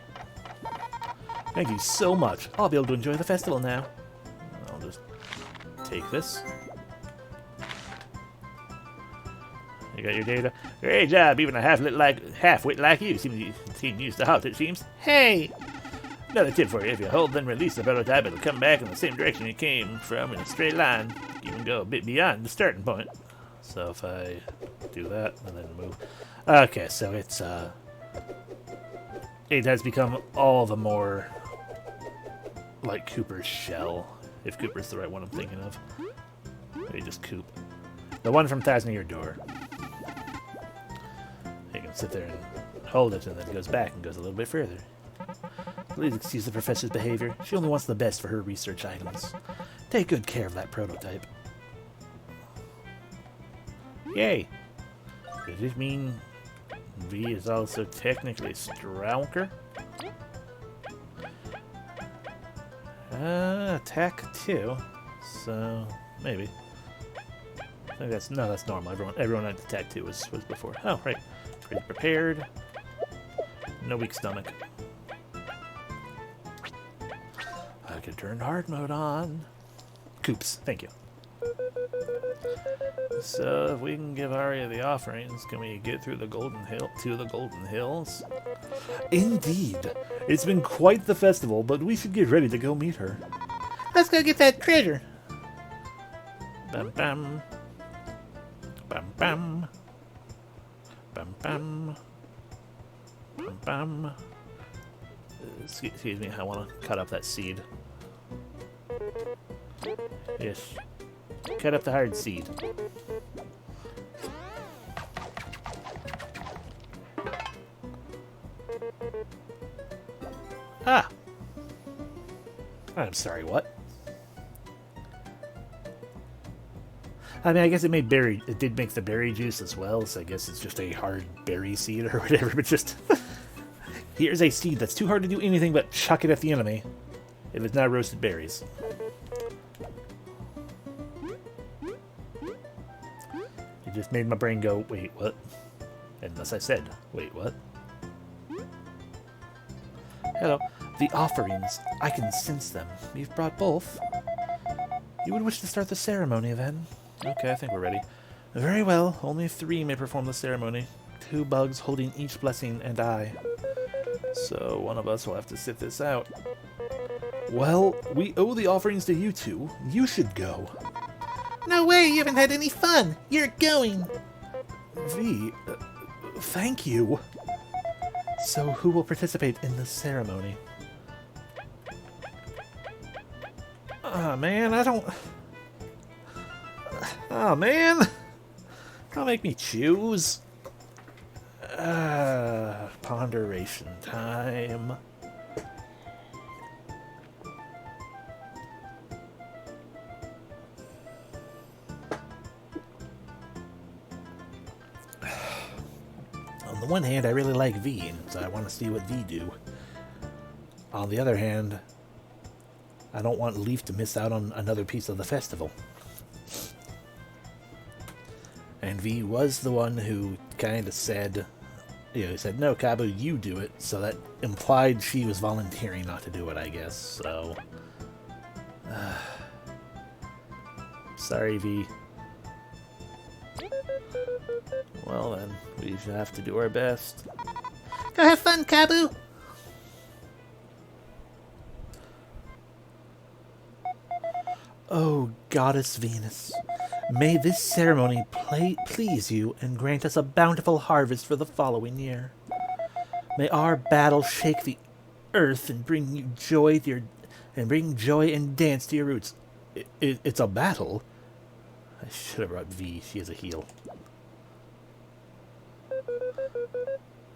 Speaker 1: Thank you so much. I'll be able to enjoy the festival now. I'll just take this. You got your data? Great job. Even a half-wit like you seem used to halt, it seems.
Speaker 2: Hey!
Speaker 1: Another tip for you. If you hold then release the prototype, it'll come back in the same direction it came from in a straight line. You can go a bit beyond the starting point. So if I do that and then move... Okay, so it's, it has become all the more like Cooper's shell, if Cooper's the right one I'm thinking of. Maybe just Coop. The one from Thousand Year Door. You can sit there and hold it, and then it goes back and goes a little bit further. Please excuse the professor's behavior. She only wants the best for her research items. Take good care of that prototype. Yay! Does this mean V is also technically stronger? Attack 2. So, maybe. I think that's normal. Everyone at attack 2 was before. Oh, right. Pretty prepared. No weak stomach. I could turn hard mode on. Coops, thank you. So, if we can give Arya the offerings, can we get through the Golden Hills? Indeed. It's been quite the festival, but we should get ready to go meet her.
Speaker 2: Let's go get that treasure.
Speaker 1: Bam bam. Bam bam. Bam bam. Bam bam. Excuse me, I want to cut up that seed. Yes. Cut up the hard seed. Ah! I'm sorry, what? I mean, I guess it did make the berry juice as well, so I guess it's just a hard berry seed or whatever, but just... Here's a seed that's too hard to do anything but chuck it at the enemy. If it's not roasted berries. It just made my brain go, wait, what? Unless I said, wait, what? Hello. The offerings. I can sense them. You've brought both. You would wish to start the ceremony, then? Okay, I think we're ready. Very well. Only 3 may perform the ceremony. 2 bugs holding each blessing and eye. So one of us will have to sit this out. Well, we owe the offerings to you two. You should go.
Speaker 2: No way, you haven't had any fun. You're going.
Speaker 1: V, thank you. So who will participate in the ceremony? Oh man, I don't... Oh man! Don't make me choose. Ponderation time. On the one hand, I really like V, so I want to see what V do. On the other hand, I don't want Leaf to miss out on another piece of the festival. And V was the one who kind of said, he said, no, Cabo, you do it. So that implied she was volunteering not to do it, I guess. So, sorry, V. Well then, we should have to do our best.
Speaker 2: Go have fun, Cabo.
Speaker 1: Oh, Goddess Venus, may this ceremony please you and grant us a bountiful harvest for the following year. May our battle shake the earth and bring you joy to your, and bring joy and dance to your roots. It's a battle. I should have brought V. She is a heal.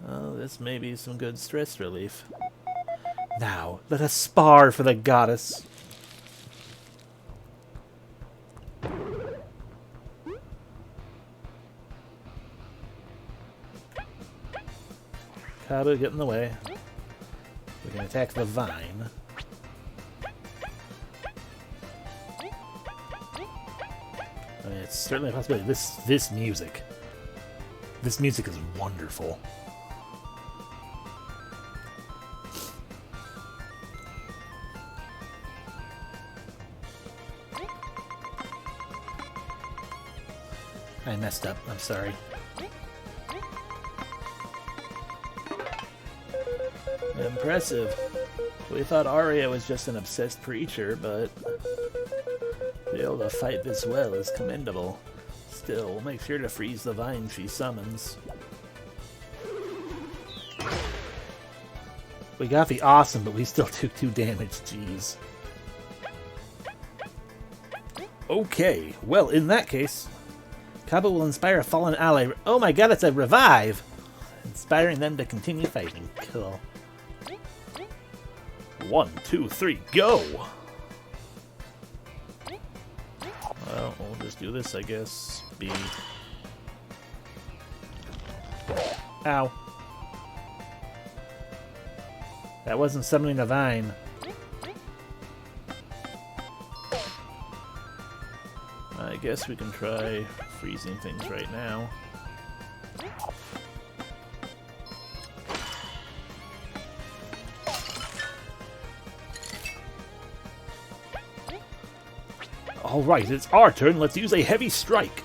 Speaker 1: Oh, this may be some good stress relief. Now, let us spar for the goddess. Kabu, get in the way. We can attack the vine. I mean, it's certainly a possibility. This music. This music is wonderful. I messed up. I'm sorry. Impressive. We thought Arya was just an obsessed preacher, but to be able to fight this well is commendable. Still, we'll make sure to freeze the vine she summons. We got the awesome, but we still took 2 damage. Jeez. Okay, well, in that case, Kabu will inspire a fallen ally. Oh my god, it's a revive! Inspiring them to continue fighting. Cool. 1, 2, 3, go! Well, we'll just do this, I guess. B. Ow. That wasn't summoning a vine. I guess we can try freezing things right now. Alright, it's our turn. Let's use a heavy strike.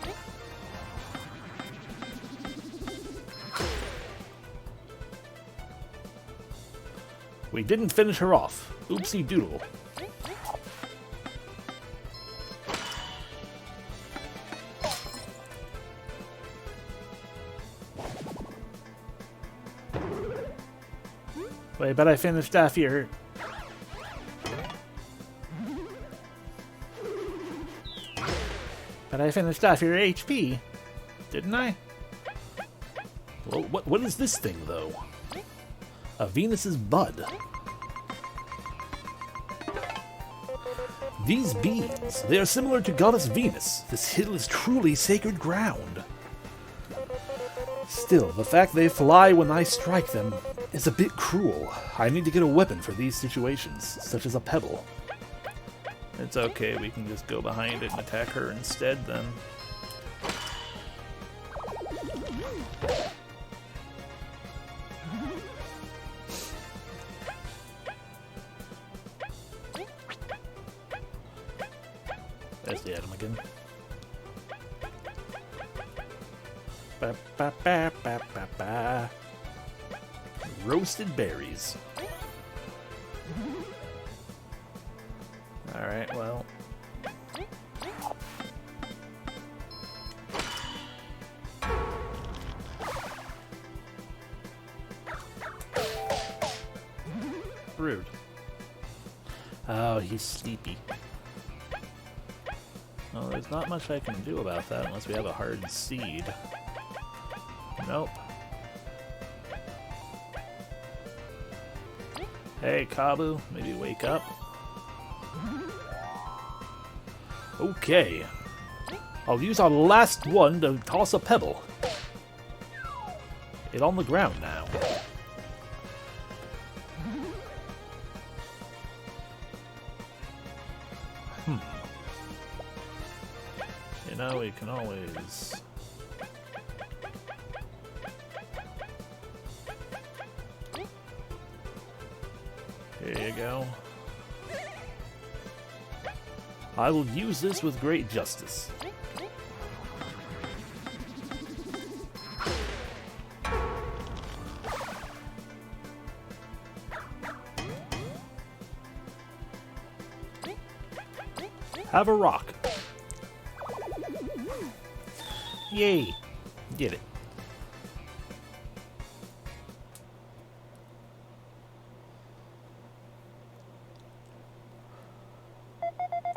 Speaker 1: We didn't finish her off. Oopsie doodle. Wait, but I finished off your... But I finished off your HP, didn't I? Well, what is this thing, though? A Venus's bud. These beings, they are similar to Goddess Venus. This hill is truly sacred ground. Still, the fact they fly when I strike them is a bit cruel. I need to get a weapon for these situations, such as a pebble. It's okay, we can just go behind it and attack her instead, then. There's the item again. Ba, ba, ba, ba, ba, ba. Roasted berries. Alright, well. Rude. Oh, he's sleepy. Well, there's not much I can do about that unless we have a hard seed. Nope. Hey, Kabu, maybe wake up. Okay. I'll use our last one to toss a pebble. It's on the ground now. You know, we can always... Here you go. I will use this with great justice. Have a rock. Yay! Did it.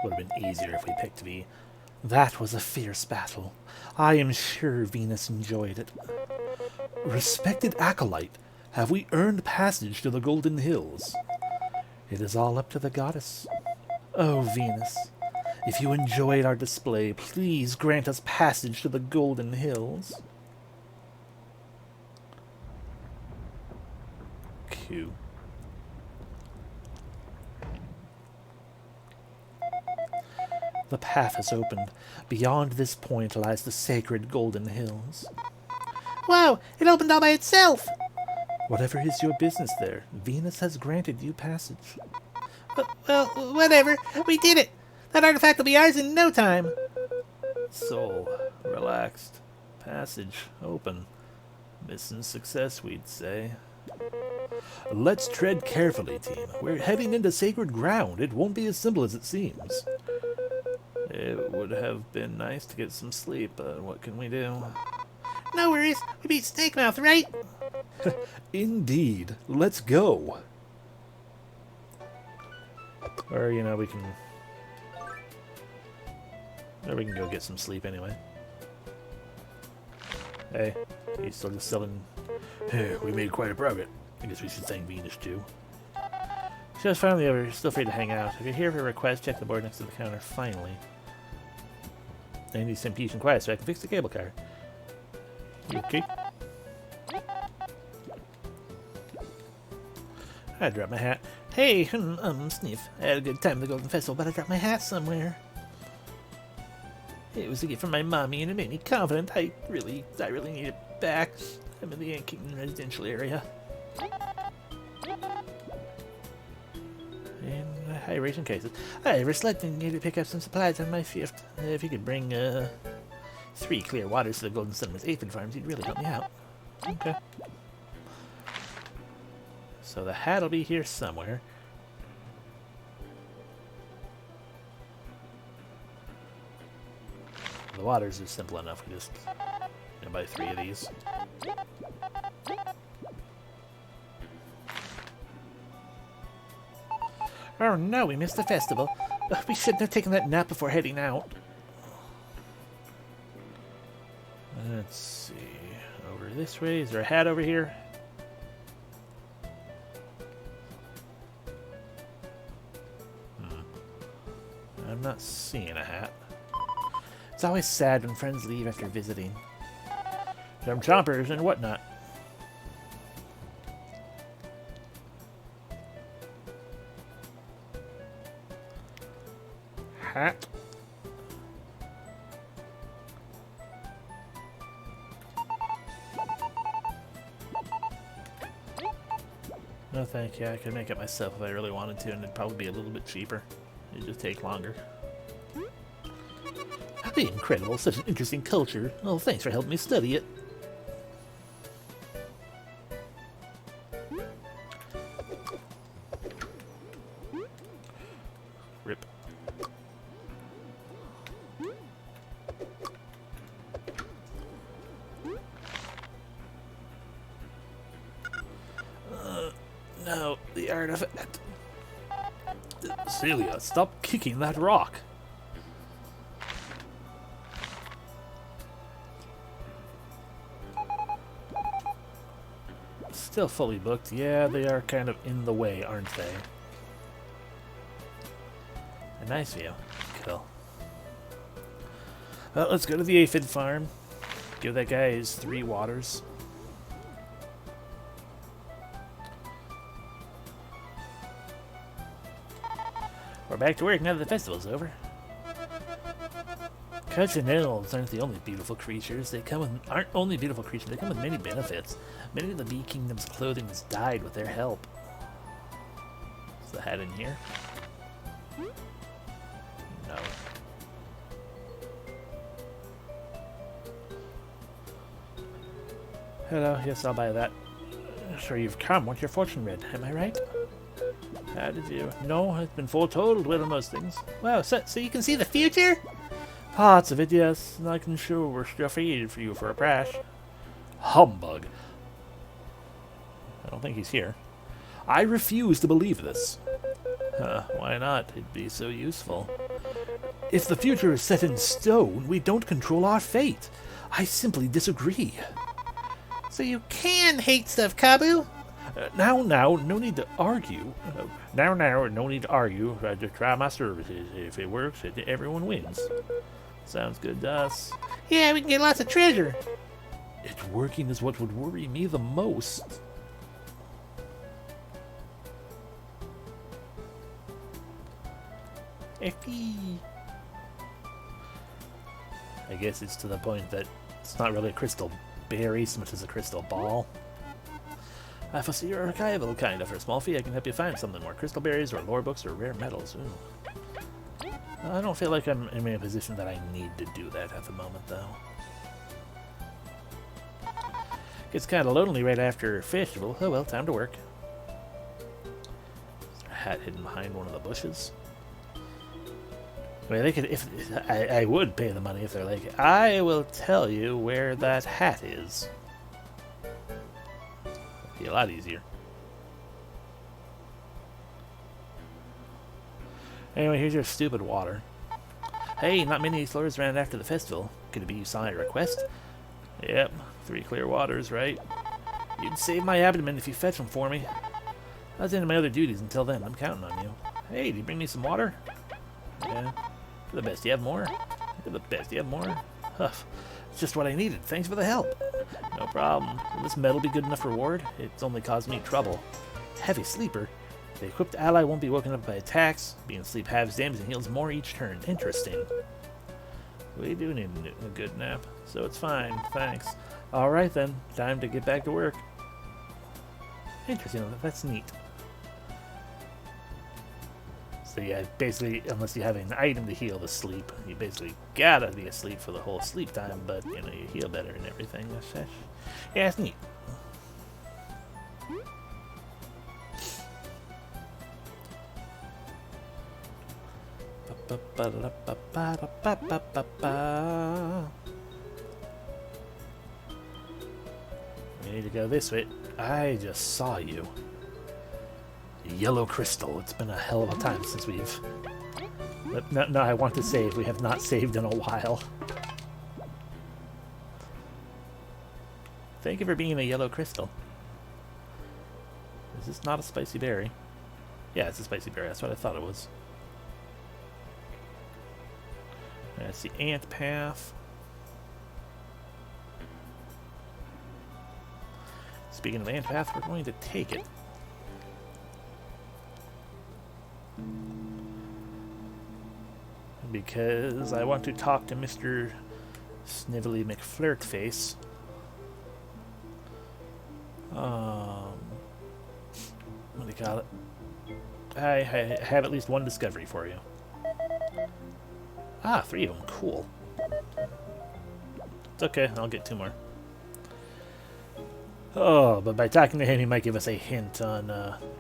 Speaker 1: Would have been easier if we picked B. That was a fierce battle. I am sure Venus enjoyed it. Respected acolyte, have we earned passage to the Golden Hills? It is all up to the goddess. Oh, Venus, if you enjoyed our display, please grant us passage to the Golden Hills. 2. The path has opened. Beyond this point lies the sacred Golden Hills.
Speaker 2: Whoa! It opened all by itself!
Speaker 1: Whatever is your business there, Venus has granted you passage.
Speaker 2: Well, whatever. We did it! That artifact will be ours in no time!
Speaker 1: Soul, relaxed. Passage, open. Mission success, we'd say. Let's tread carefully, team. We're heading into sacred ground. It won't be as simple as it seems. It would have been nice to get some sleep, but what can we do?
Speaker 2: No worries. We beat Snake Mouth, right?
Speaker 1: Indeed. Let's go. Or, you know, we can... Or we can go get some sleep anyway. Hey, he's still just selling... Hey, we made quite a progress. I guess we should thank Venus, too. Just finally over. Still free to hang out. If you're here for a request, check the board next to the counter. Finally. I need some peace and quiet so I can fix the cable car. You okay? I dropped my hat. Hey, Sniff. I had a good time at the Golden Festival, but I dropped my hat somewhere. It was a gift from my mommy, and it made me confident. I really need it back. I'm in the Yankton residential area. In high ration cases. I overslept and need to pick up some supplies on my shift. If you could bring 3 clear waters to the Golden Cinemas Aphid Farms, you'd really help me out. Okay. So the hat'll be here somewhere. The waters are simple enough. We just buy 3 of these. Oh no, we missed the festival. We shouldn't have taken that nap before heading out. Let's see. Over this way. Is there a hat over here? I'm not seeing a hat. It's always sad when friends leave after visiting. Some chompers and whatnot. Hat. No thank you, I could make it myself if I really wanted to, and it'd probably be a little bit cheaper. It'd just take longer. That'd be incredible, such an interesting culture. Oh, thanks for helping me study it. Rip. No, the artifact. Celia, stop kicking that rock. Still fully booked. Yeah, they are kind of in the way, aren't they? A nice view. Cool. Well, let's go to the aphid farm. Give that guy his 3 waters. We're back to work now that the festival's over. Cousin elves aren't the only beautiful creatures. They come with aren't only beautiful creatures. They come with many benefits. Many of the Bee Kingdom's clothing has died with their help. Is the hat in here? No. Hello. Yes, I'll buy that. Sure, you've come. Want your fortune read? Am I right? How did you? No, it's been foretold. Well, most things.
Speaker 2: Wow, so you can see the future?
Speaker 1: Parts of it, yes. I can show we're defeated for you for a crash. Humbug. I don't think he's here. I refuse to believe this. Why not? It'd be so useful. If the future is set in stone, we don't control our fate. I simply disagree.
Speaker 2: So you can hate stuff, Kabu?
Speaker 1: Now, no need to argue. Now, no need to argue. I just try my services. If it works, everyone wins. Sounds good to us.
Speaker 2: Yeah, we can get lots of treasure.
Speaker 1: It's working is what would worry me the most.
Speaker 2: FP.
Speaker 1: I guess it's to the point that it's not really a crystal berry so much as a crystal ball. I foresee you're archival, kind of. For a small fee, I can help you find something more. Crystal berries or lore books or rare metals. Ooh. I don't feel like I'm in a position that I need to do that at the moment, though. Gets kind of lonely right after festival. Oh well, time to work. Is there a hat hidden behind one of the bushes? I mean, they could. If I would pay the money if they're like, I will tell you where that hat is. It'd be a lot easier. Anyway, here's your stupid water. Hey, not many explorers ran after the festival. Could it be you saw my request? Yep, 3 clear waters, right? You'd save my abdomen if you fetch them for me. I was into my other duties until then. I'm counting on you. Hey, did you bring me some water? Yeah. For the best, you have more? For the best, you have more? Huff. It's just what I needed. Thanks for the help. No problem. Will this medal be good enough reward? It's only caused me trouble. Heavy sleeper? The equipped ally won't be woken up by attacks. Being asleep halves damage and heals more each turn. Interesting. We do need a good nap, so it's fine. Thanks. Alright then. Time to get back to work. Interesting. That's neat. So yeah, basically, unless you have an item to heal the sleep, you basically gotta be asleep for the whole sleep time, but, you know, you heal better and everything. Yeah, it's neat. We need to go this way. I just saw you. Yellow crystal. It's been a hell of a time since we've... No, I want to save. We have not saved in a while. Thank you for being a yellow crystal. Is this not a spicy berry? Yeah, it's a spicy berry. That's what I thought it was. That's the ant path. Speaking of ant path, we're going to take it. Because I want to talk to Mr. Snivelly McFlirtface. What do you call it? I have at least one discovery for you. Ah, 3 of them. Cool. It's okay. I'll get 2 more. Oh, but by talking to him, he might give us a hint on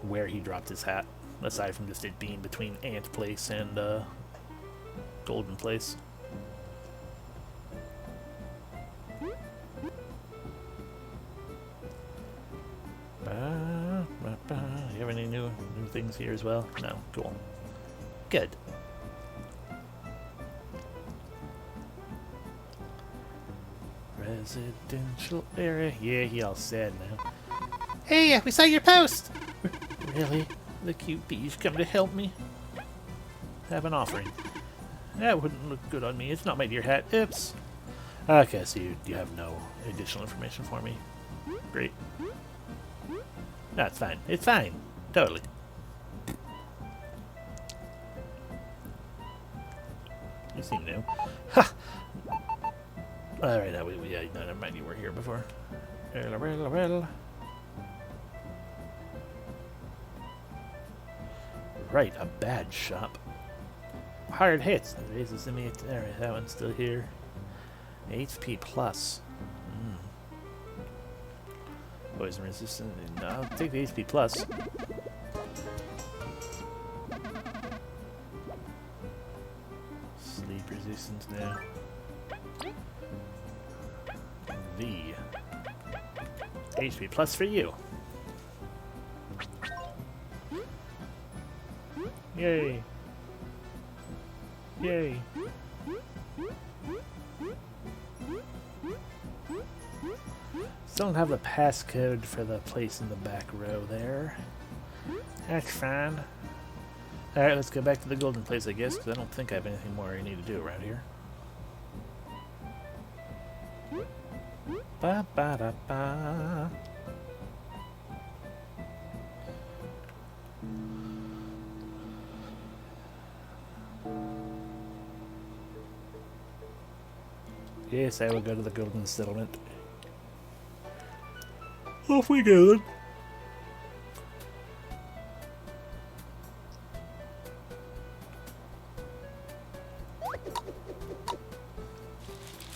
Speaker 1: where he dropped his hat. Aside from just it being between Ant Place and Golden Place. You have any new things here as well? No. Cool. Good. Residential area. Yeah, he all sad now.
Speaker 2: Hey, we saw your post!
Speaker 1: Really? The cute bees come to help me? Have an offering. That wouldn't look good on me. It's not my dear hat. Oops. Okay, so you have no additional information for me. Great. No, it's fine. It's fine. Totally. You seem new. Ha! Alright, now yeah, no, never mind. You were here before. Right, a badge shop. Hard hits. That raises me. Alright, that one's still here. HP plus. Poison resistant. No, I'll take the HP plus. Sleep resistance now. The HP plus for you. Yay! Yay! Still don't have the passcode for the place in the back row there. That's fine. Alright, let's go back to the golden place, I guess, because I don't think I have anything more I need to do around here. Ba ba da ba. Yes, I will go to the Golden Settlement. Off we go then.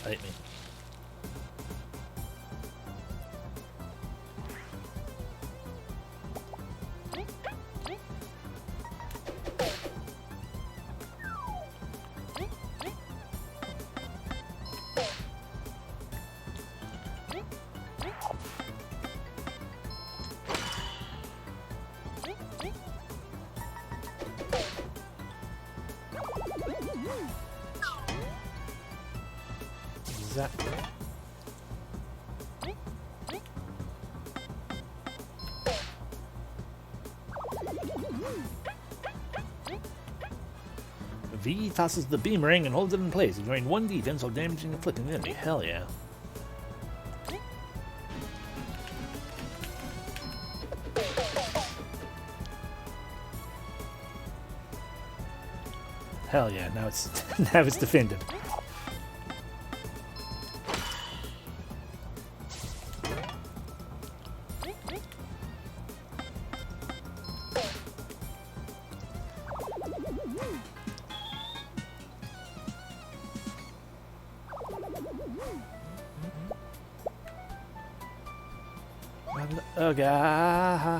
Speaker 1: Fight me. Zap. V tosses the beamerang and holds it in place, ignoring one defense while damaging and flicking the enemy. Hell yeah. Hell yeah, now it's now it's defended. Oh God.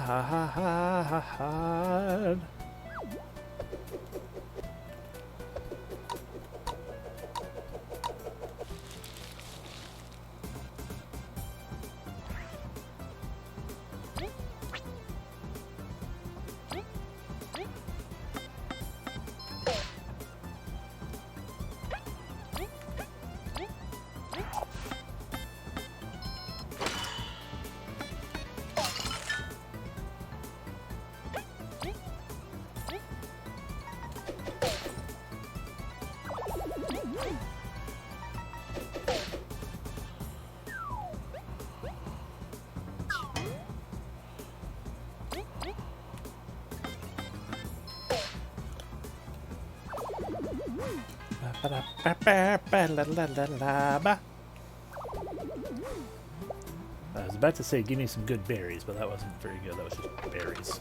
Speaker 1: I was about to say give me some good berries, but that wasn't very good. That was just berries.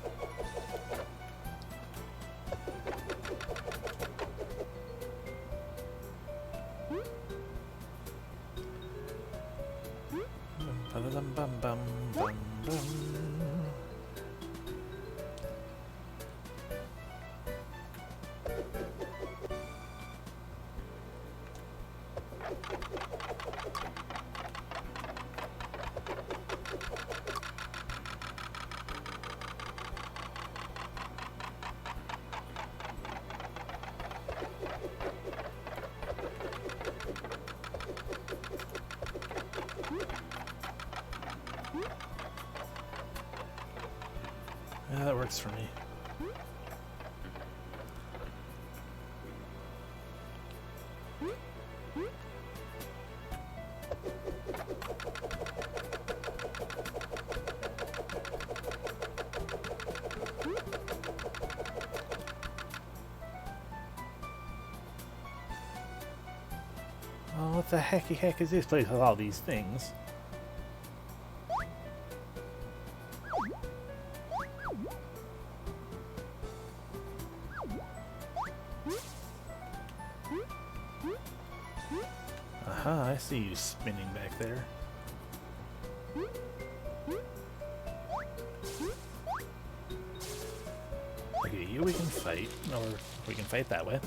Speaker 1: Yeah, that works for me. Oh, what the heck is this place with all these things? Aha, I see you spinning back there. Okay, you we can fight, or we can fight that way.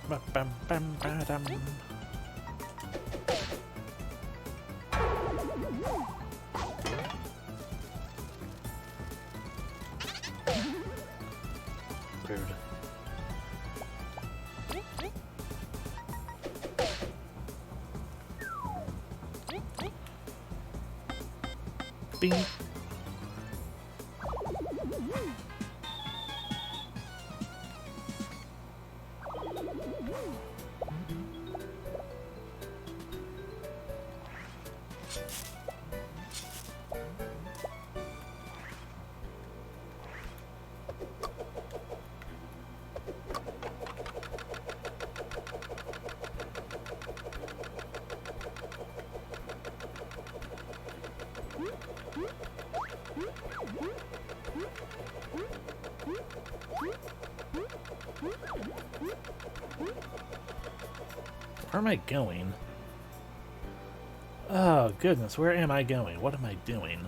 Speaker 1: Ba-bam-bam-ba-dam. Rude. Bing. Where am I going? Oh, goodness, where am I going? What am I doing?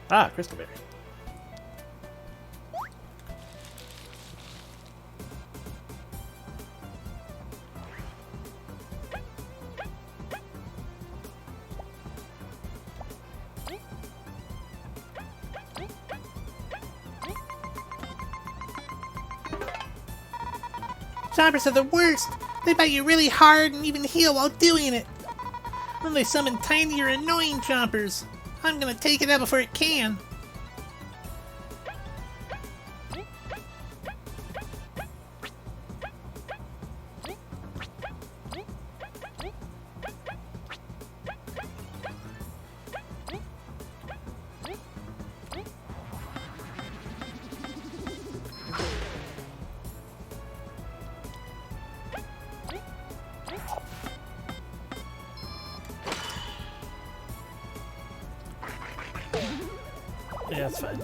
Speaker 1: Ah, crystal berry.
Speaker 2: Chompers are the worst. They bite you really hard and even heal while doing it. Then they summon tinier, annoying chompers. I'm gonna take it out before it can.
Speaker 1: Yeah, that's fine.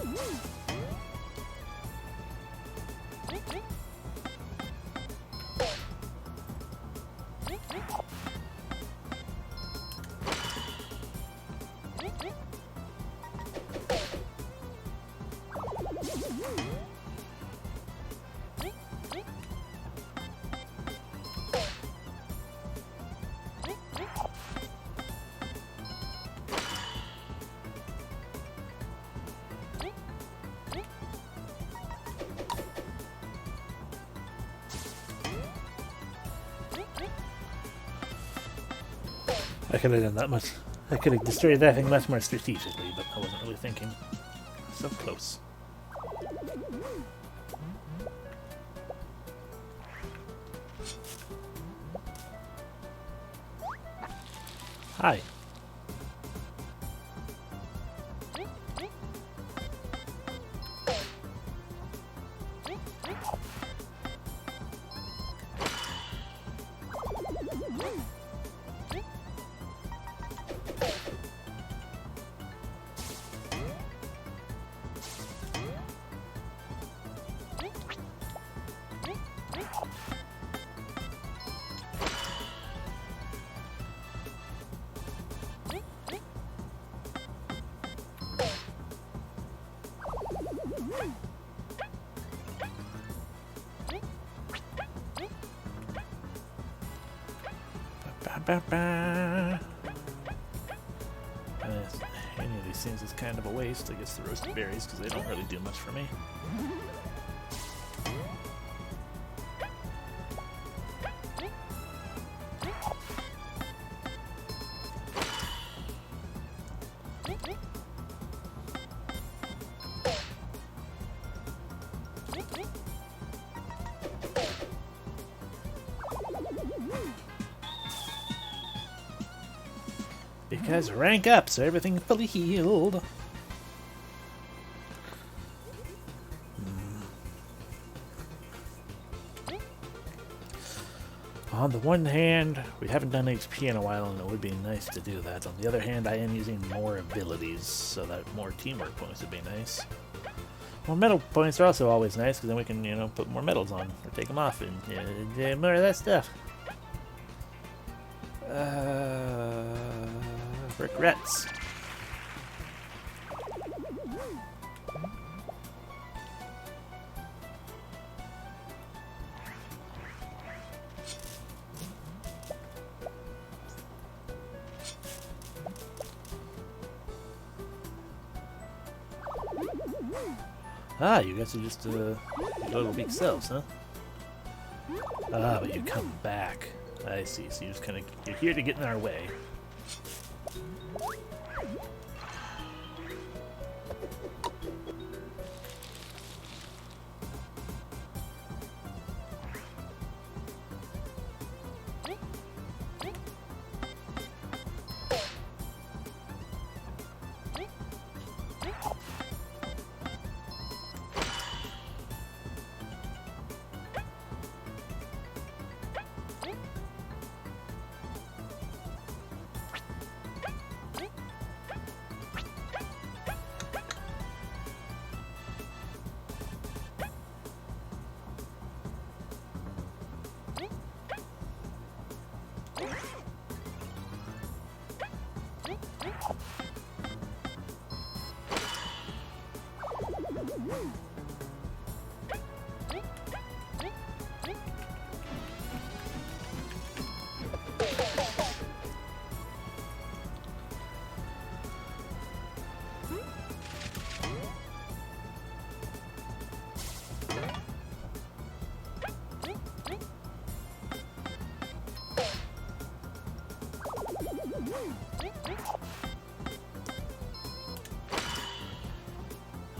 Speaker 1: I could have done that much. I could have destroyed that thing much more strategically, but I wasn't really thinking. So close. Hi. Any of these things is kind of a waste. I guess the roasted berries, because they don't really do much for me. Because rank up, so everything's fully healed. On the one hand, we haven't done HP in a while, and it would be nice to do that. On the other hand, I am using more abilities, so that more teamwork points would be nice. More medal points are also always nice, because then we can, you know, put more medals on, or take them off, and more of that stuff. Regrets. Ah, you guys are just your little weak selves, huh? Ah, but you come back. I see. So you just kind of you're here to get in our way.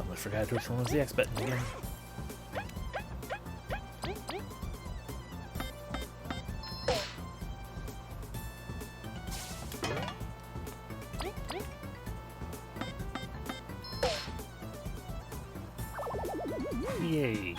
Speaker 1: I forgot which one was the X button again. Yay.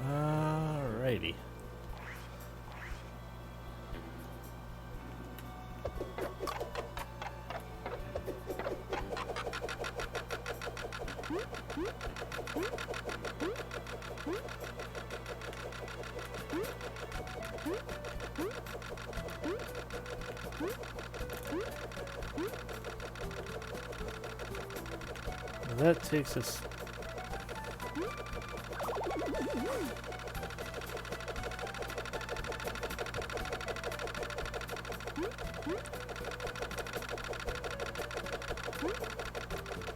Speaker 1: Alrighty. That takes us.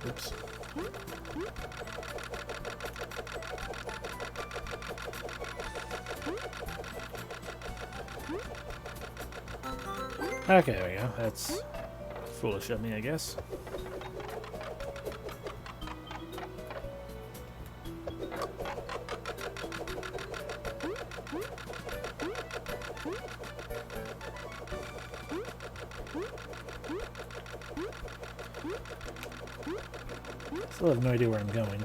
Speaker 1: Oops. Okay, there we go. That's foolish of me, I guess. Still have no idea where I'm going.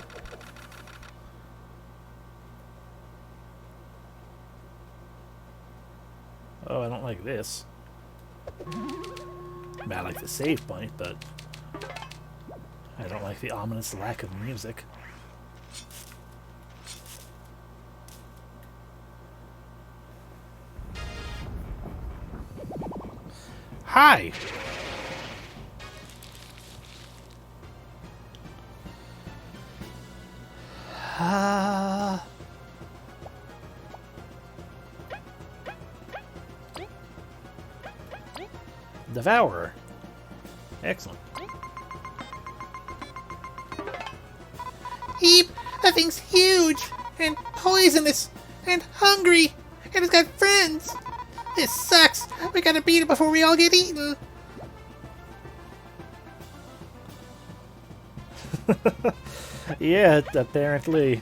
Speaker 1: Oh, I don't like this. I mean, I like the save point, but I don't like the ominous lack of music. Hi! Devourer. Excellent.
Speaker 2: Heap! That thing's huge! And poisonous! And hungry! And it's got friends! This sucks! We gotta beat it before we all get eaten!
Speaker 1: Yeah, apparently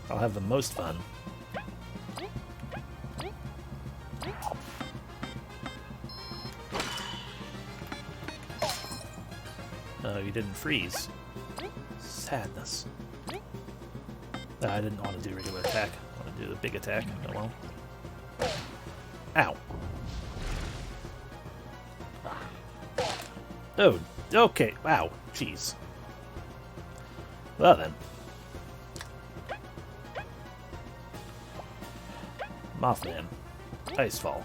Speaker 1: I'll have the most fun. Oh, you didn't freeze. Sadness. I didn't want to do regular attack. I want to do the big attack. Oh well. Ow. Oh, okay. Wow. Jeez. Well then. Mothman. Icefall.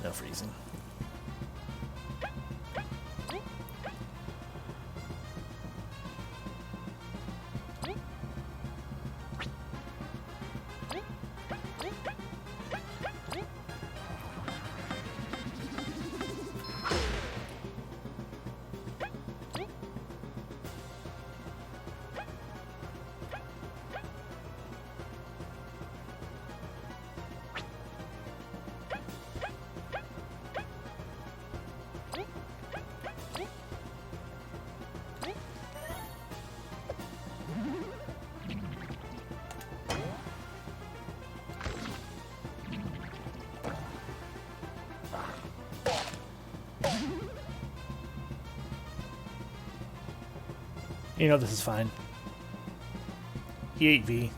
Speaker 1: No freezing. You know, this is fine. E8V.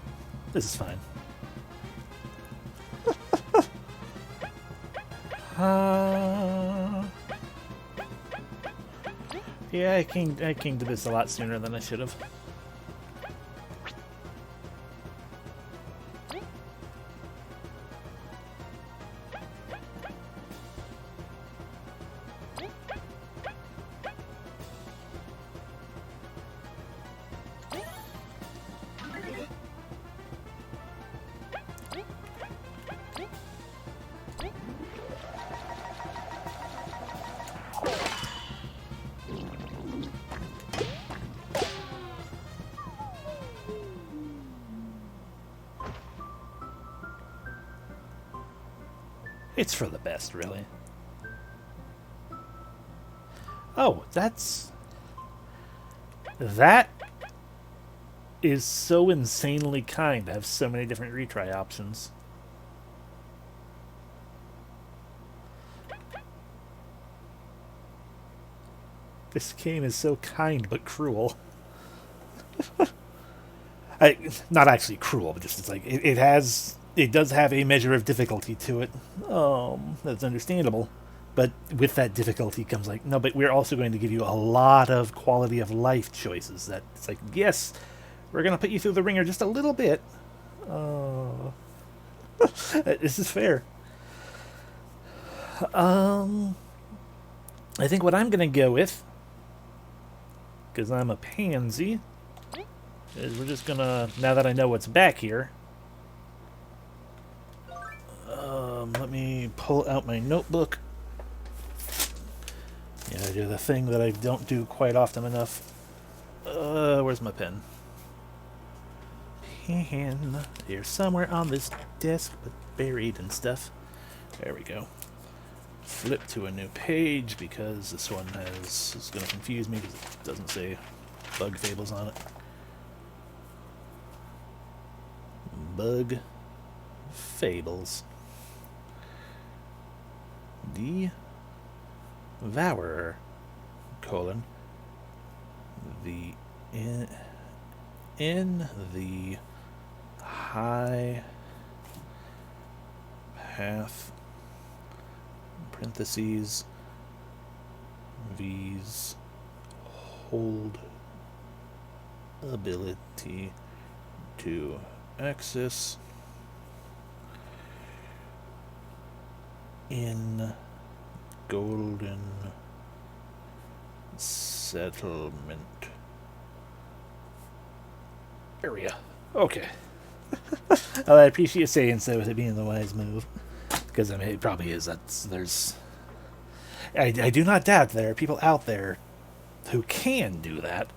Speaker 1: This is fine. Yeah, I came to this a lot sooner than I should have. It's for the best, really. Oh, that is so insanely kind to have so many different retry options. This game is so kind but cruel. Not actually cruel, but just it's like it does have a measure of difficulty to it. That's understandable. But with that difficulty comes like, no, but we're also going to give you a lot of quality of life choices. That it's like, yes, we're going to put you through the ringer just a little bit. Oh, this is fair. I think what I'm going to go with, because I'm a pansy, is we're just going to, now that I know what's back here, let me pull out my notebook. Yeah, I do the thing that I don't do quite often enough. Where's my pen? Pen. Here, somewhere on this desk, but buried and stuff. There we go. Flip to a new page because this one is going to confuse me because it doesn't say Bug Fables on it. Bug Fables. Devourer, colon, the in the high path, parentheses, V's hold ability to access in golden settlement area. Okay. Well, I appreciate you saying so with it being the wise move, because I mean it probably is. I do not doubt there are people out there who can do that,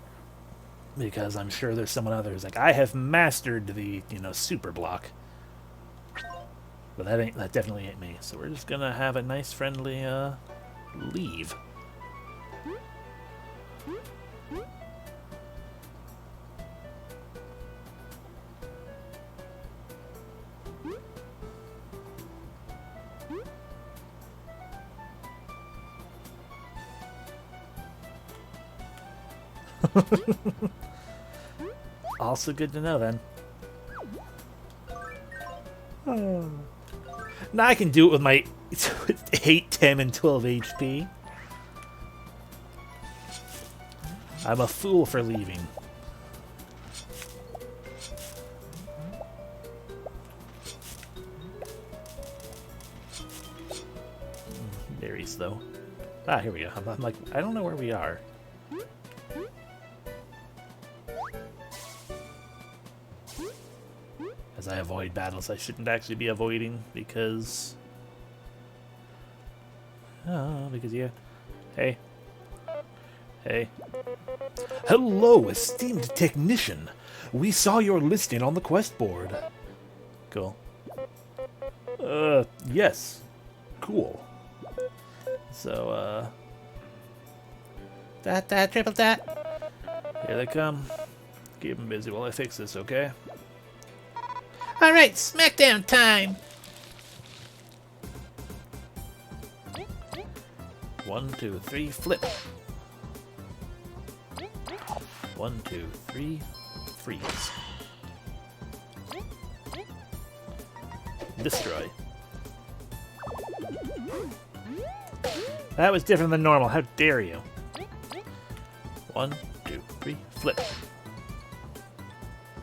Speaker 1: because I'm sure there's someone out there who's like, I have mastered the super block. But that definitely ain't me. So we're just gonna have a nice friendly leave. Also good to know then. Oh. Now I can do it with my 8, 10, and 12 HP. I'm a fool for leaving. place, though. Ah, here we go. I'm like, I don't know where we are. As I avoid battles I shouldn't actually be avoiding, because... Oh, because yeah. Hey. Hey.
Speaker 3: Hello, esteemed technician. We saw your listing on the quest board.
Speaker 1: Cool.
Speaker 3: Yes. Cool.
Speaker 1: So,
Speaker 2: Dot, triple dot.
Speaker 1: here they come. Keep them busy while I fix this, okay?
Speaker 2: Alright, Smackdown time!
Speaker 1: 1, 2, 3, flip. 1, 2, 3, freeze. Destroy. That was different than normal. How dare you? 1, 2, 3, flip.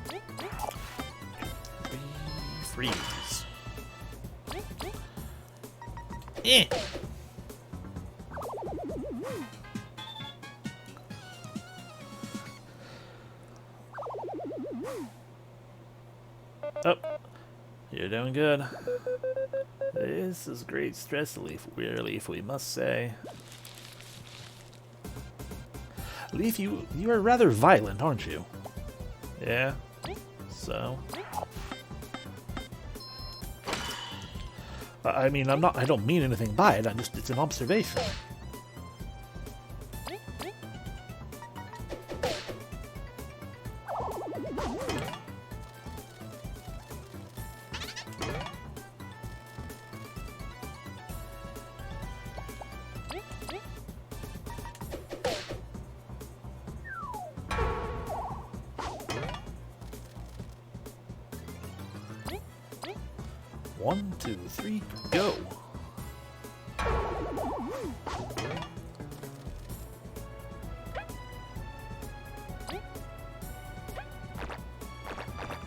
Speaker 1: 2, 3, freeze.
Speaker 2: Eh.
Speaker 1: Oh, you're doing good. This is great stress relief, we must say.
Speaker 3: Leaf, you are rather violent, aren't you?
Speaker 1: Yeah. So.
Speaker 3: I mean, I don't mean anything by it. It's an observation.
Speaker 1: One, two, three, go.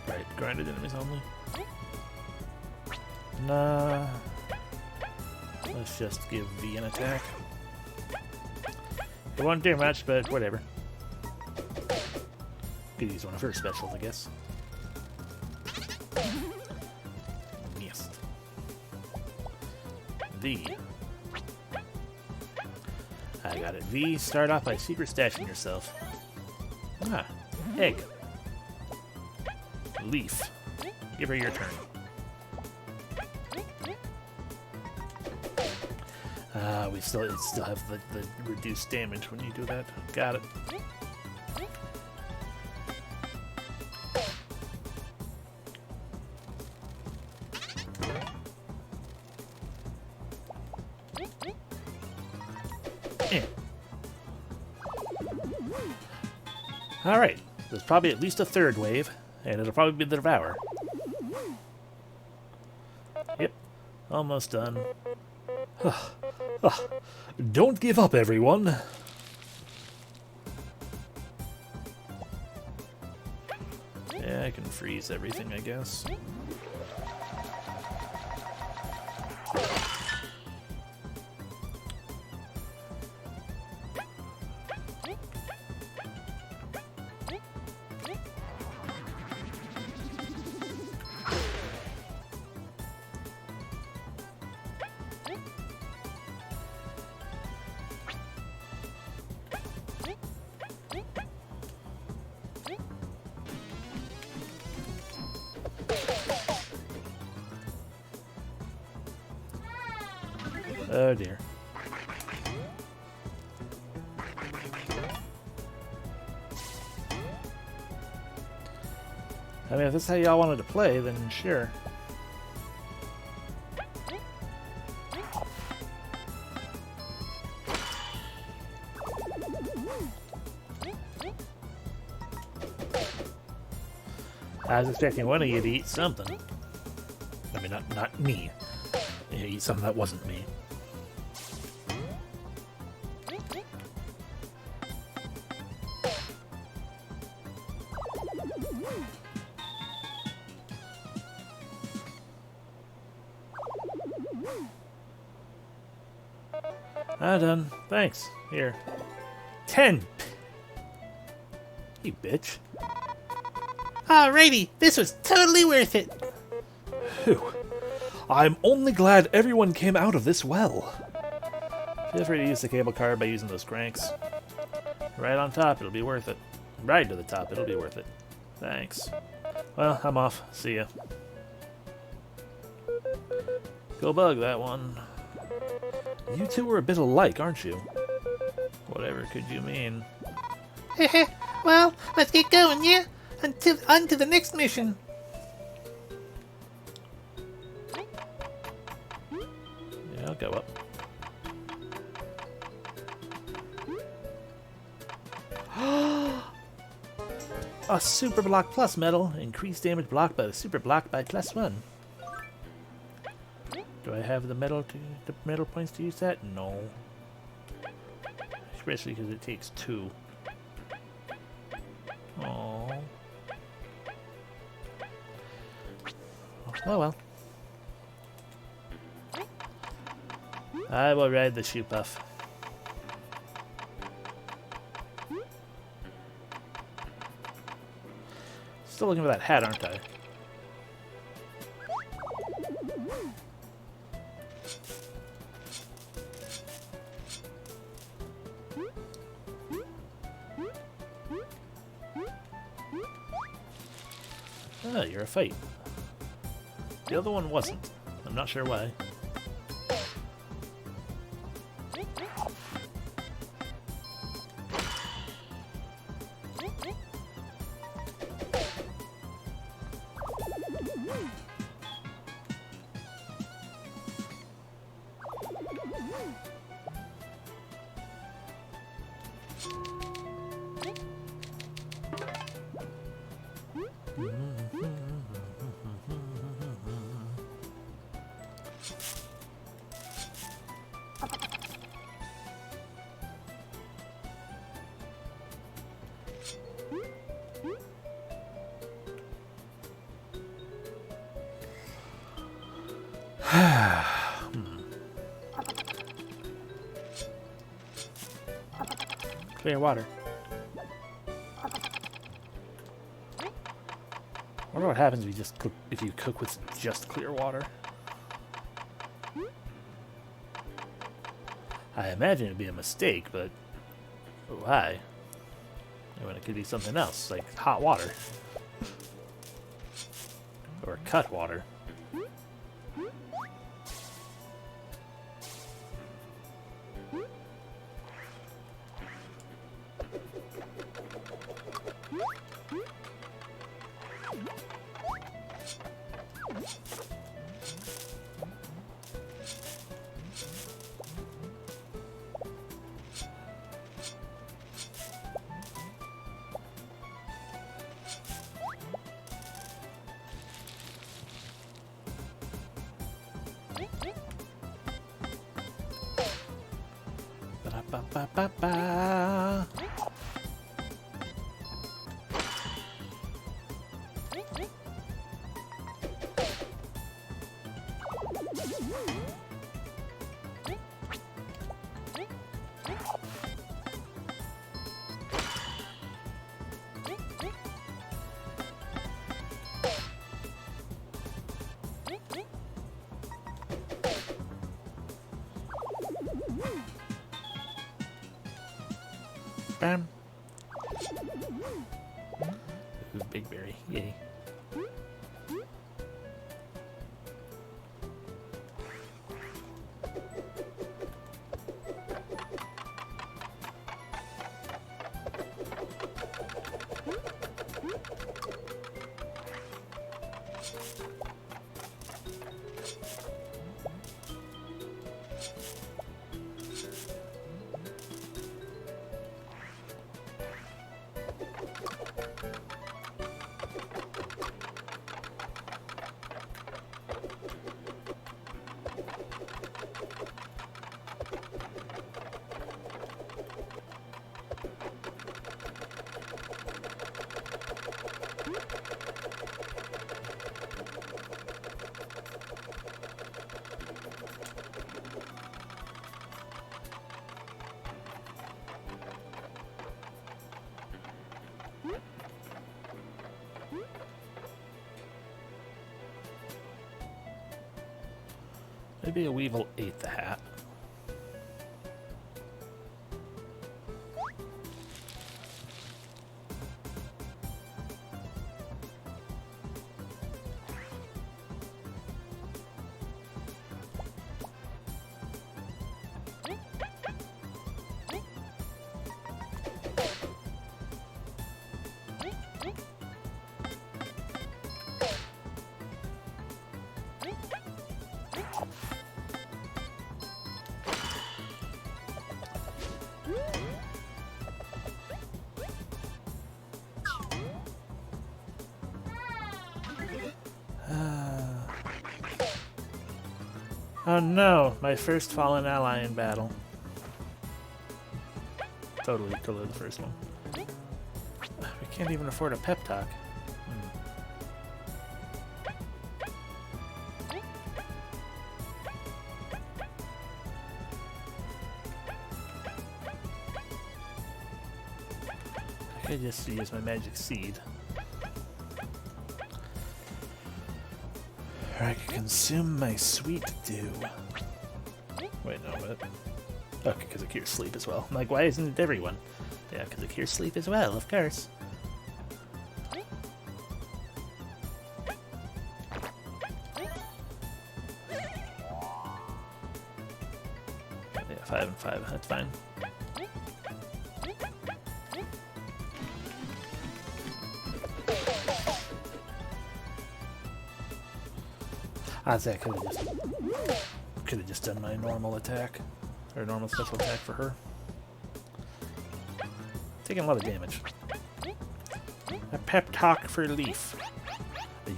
Speaker 1: Right, grinded enemies only. Nah. Let's just give V an attack. It won't do much, but whatever. Could use one of her specials, I guess. Missed. V. I got it. V, start off by secret stashing yourself. Ah, egg. Leaf. Give her your turn. We still have the reduced damage when you do that. Got it. Alright, there's probably at least a third wave, and it'll probably be the Devour. Yep, almost done.
Speaker 3: Don't give up, everyone.
Speaker 1: Yeah, I can freeze everything, I guess. Oh dear. I mean, if this is how y'all wanted to play, then sure. I was expecting one of you to eat something. I mean, not me. You eat something that wasn't me. Done. Thanks. Here. 10. You bitch.
Speaker 2: Alrighty, this was totally worth it.
Speaker 3: Phew. I'm only glad everyone came out of this well.
Speaker 1: Feel free to use the cable car by using those cranks. Right on top, it'll be worth it. Right to the top, it'll be worth it. Thanks. Well, I'm off. See ya. Go bug that one.
Speaker 3: You two are a bit alike, aren't you?
Speaker 1: Whatever could you mean?
Speaker 2: Well, let's get going, yeah? On to the next mission.
Speaker 1: Yeah, I'll go up. A Super Block Plus medal. Increased damage blocked by the Super Block by +1. Do I have the medal points to use that? No. Especially because it takes 2. Oh. Oh well. I will ride the shoe puff. Still looking for that hat, aren't I? Oh, you're a fight. The other one wasn't. I'm not sure why. Clear water. I wonder what happens if you cook with just clear water. I imagine it'd be a mistake, but why? I mean, it could be something else, like hot water. Or cut water. Ba-ba-ba-ba. Bam. Ooh, big berry. Yay. Maybe a Weevil ate the hat. Oh no, my first fallen ally in battle. Totally the first one. We can't even afford a pep talk. I could just use my magic seed. Or I could consume my sweet dew. Wait, no, what? Okay, because it cures sleep as well. I'm like, why isn't it everyone? Yeah, because it cures sleep as well, of course. Yeah, 5 and 5, that's fine. I'd say I could have just done my normal attack, or normal special attack for her. Taking a lot of damage. A pep talk for Leaf.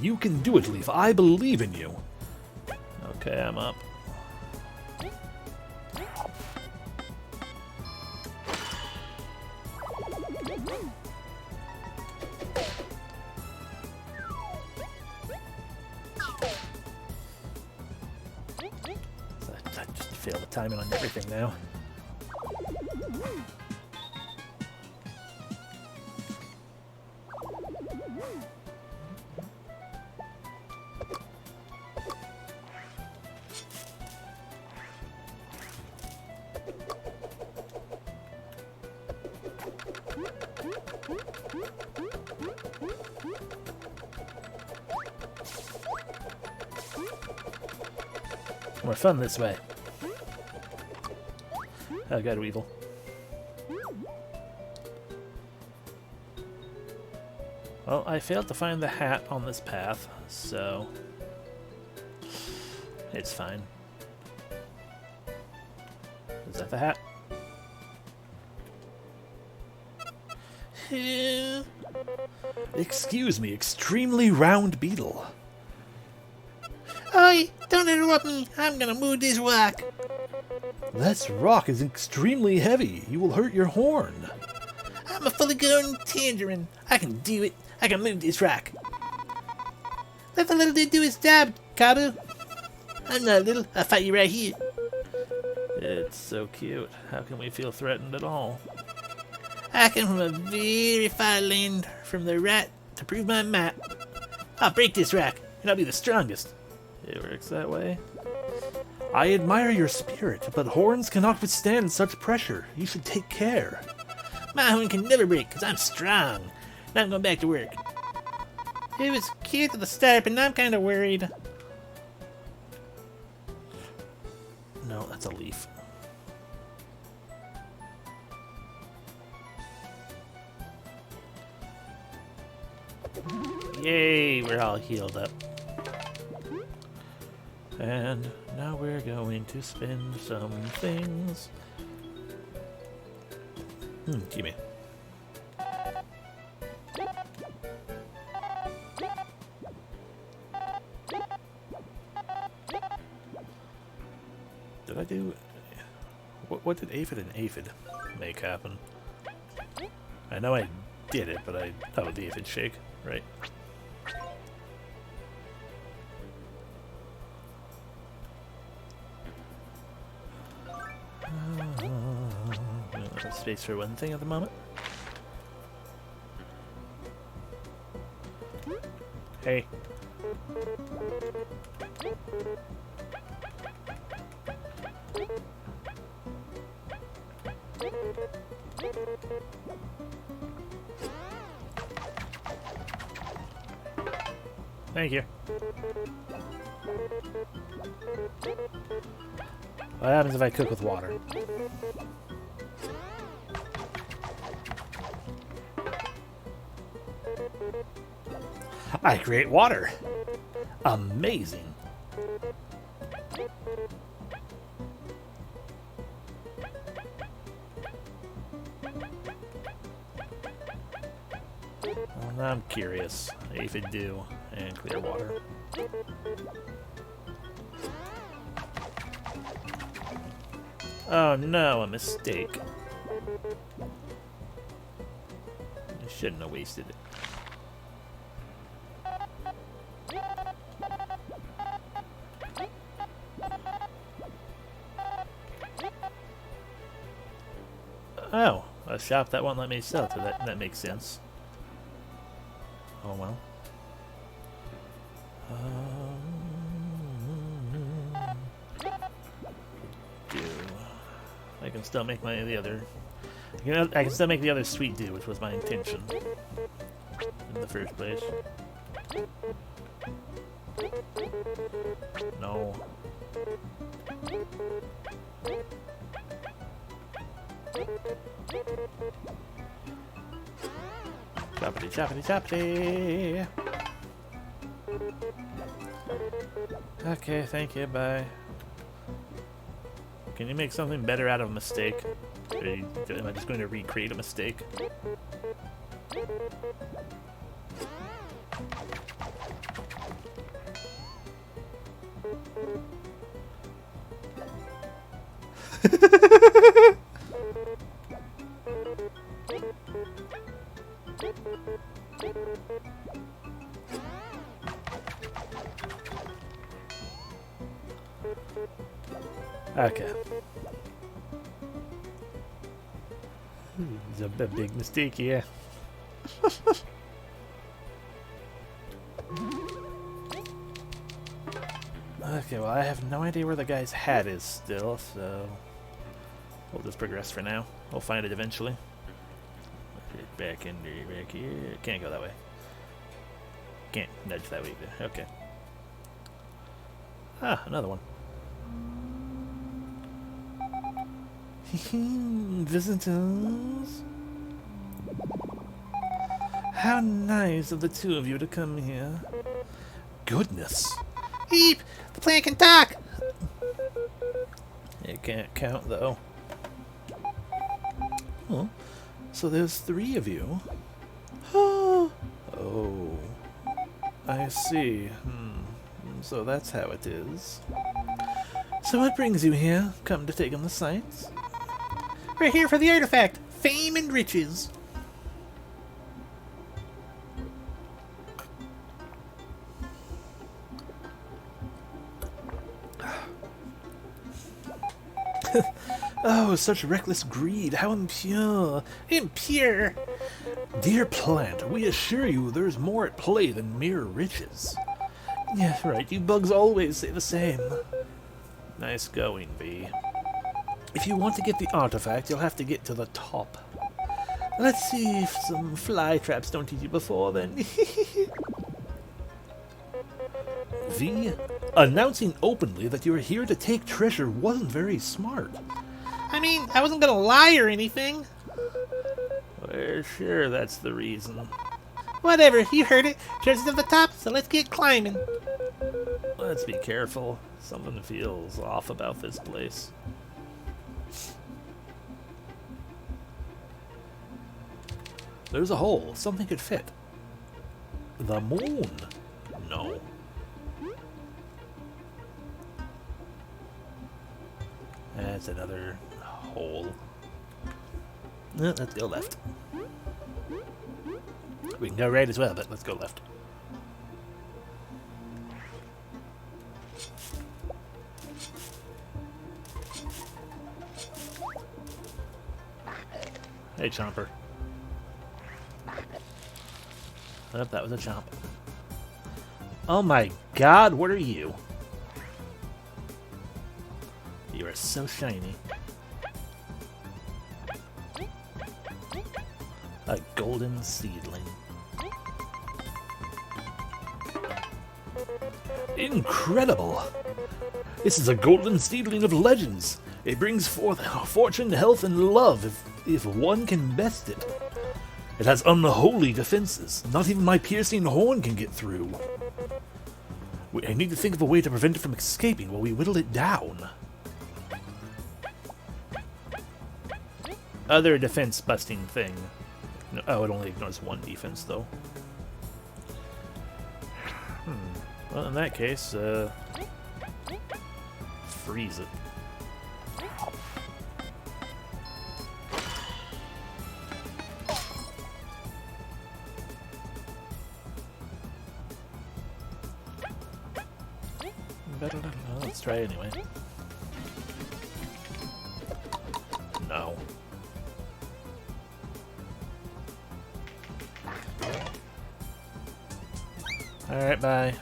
Speaker 3: You can do it, Leaf. I believe in you.
Speaker 1: Okay, I'm up. I just fail the timing on everything now. More fun this way. Oh god, Weevil. Well, I failed to find the hat on this path, so it's fine. Is that the hat?
Speaker 3: Excuse me, extremely round beetle.
Speaker 2: Oi, don't interrupt me. I'm gonna move this rock.
Speaker 3: This rock is extremely heavy. You will hurt your horn.
Speaker 2: I'm a fully grown tangerine. I can do it. I can move this rock. Let the little dude do his job, Kabu. I'm not little. I'll fight you right here.
Speaker 1: It's so cute. How can we feel threatened at all?
Speaker 2: I come from a very far land from the rat to prove my might. I'll break this rock, and I'll be the strongest.
Speaker 1: It works that way.
Speaker 3: I admire your spirit, but horns cannot withstand such pressure. You should take care.
Speaker 2: My horn can never break, because I'm strong. Now I'm going back to work. It was cute at the start, but now I'm kind of worried.
Speaker 1: No, that's a leaf. Yay, we're all healed up. And now we're going to spin some things. Gimme. Did I do... What did aphid and aphid make happen? I know I did it, but I thought with the aphid shake, right? Space for one thing at the moment. Hey. Thank you. What happens if I cook with water? I create water. Amazing. Well, I'm curious if it do and clear water. Oh no, a mistake. I shouldn't have wasted it. Oh, a shop that won't let me sell to that makes sense. Oh well. I can still make the other sweet do, which was my intention in the first place. No. Choppity, choppity, choppity. Okay, thank you, bye. Can you make something better out of a mistake? Or am I just going to recreate a mistake? Okay. It's a big mistake here. Okay, well, I have no idea where the guy's hat is still, so we'll just progress for now. We'll find it eventually. Back in there, back here. Can't go that way. Can't nudge that way either. Okay. Ah, another one. Visitors? How nice of the two of you to come here. Goodness.
Speaker 2: Eep! The plant can talk!
Speaker 1: It can't count, though. Oh, so there's 3 of you. Oh, I see. So that's how it is. So what brings you here? Come to take on the sights?
Speaker 2: We're here for the artifact, fame and riches.
Speaker 1: Oh, such reckless greed. How impure.
Speaker 2: Impure.
Speaker 1: Dear plant, we assure you there's more at play than mere riches. Yeah, right. You bugs always say the same. Nice going, V. If you want to get the artifact, you'll have to get to the top. Let's see if some fly traps don't eat you before then. V, announcing openly that you're here to take treasure wasn't very smart.
Speaker 2: I mean, I wasn't gonna lie or anything.
Speaker 1: Well, sure, that's the reason.
Speaker 2: Whatever, you heard it. Treasure's at the top, so let's get climbing.
Speaker 1: Let's be careful. Something feels off about this place. There's a hole. Something could fit. The moon. No. That's another hole. Let's go left. We can go right as well, but let's go left. Hey, Chomper. Oh, that was a chomp. Oh my god, what are you? You are so shiny. A golden seedling. Incredible! This is a golden seedling of legends. It brings forth fortune, health, and love if one can best it. It has unholy defenses. Not even my piercing horn can get through. I need to think of a way to prevent it from escaping while we whittle it down. Other defense-busting thing. No, oh, it only ignores one defense, though. Well, in that case, freeze it. Let's try anyway. No. Alright, bye.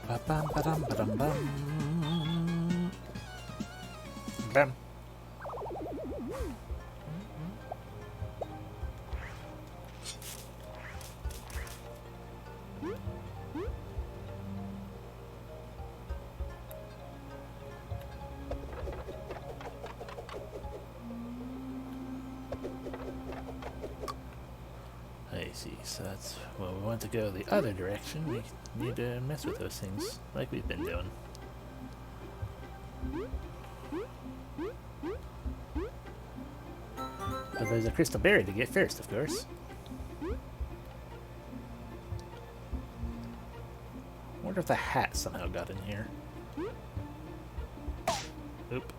Speaker 1: Ba-bum, ba-dum, ba-dum, bum. Bam. I see, so that's, well, we want to go the other direction. We need to mess with those things, like we've been doing. But there's a crystal berry to get first, of course. Wonder if the hat somehow got in here. Oop.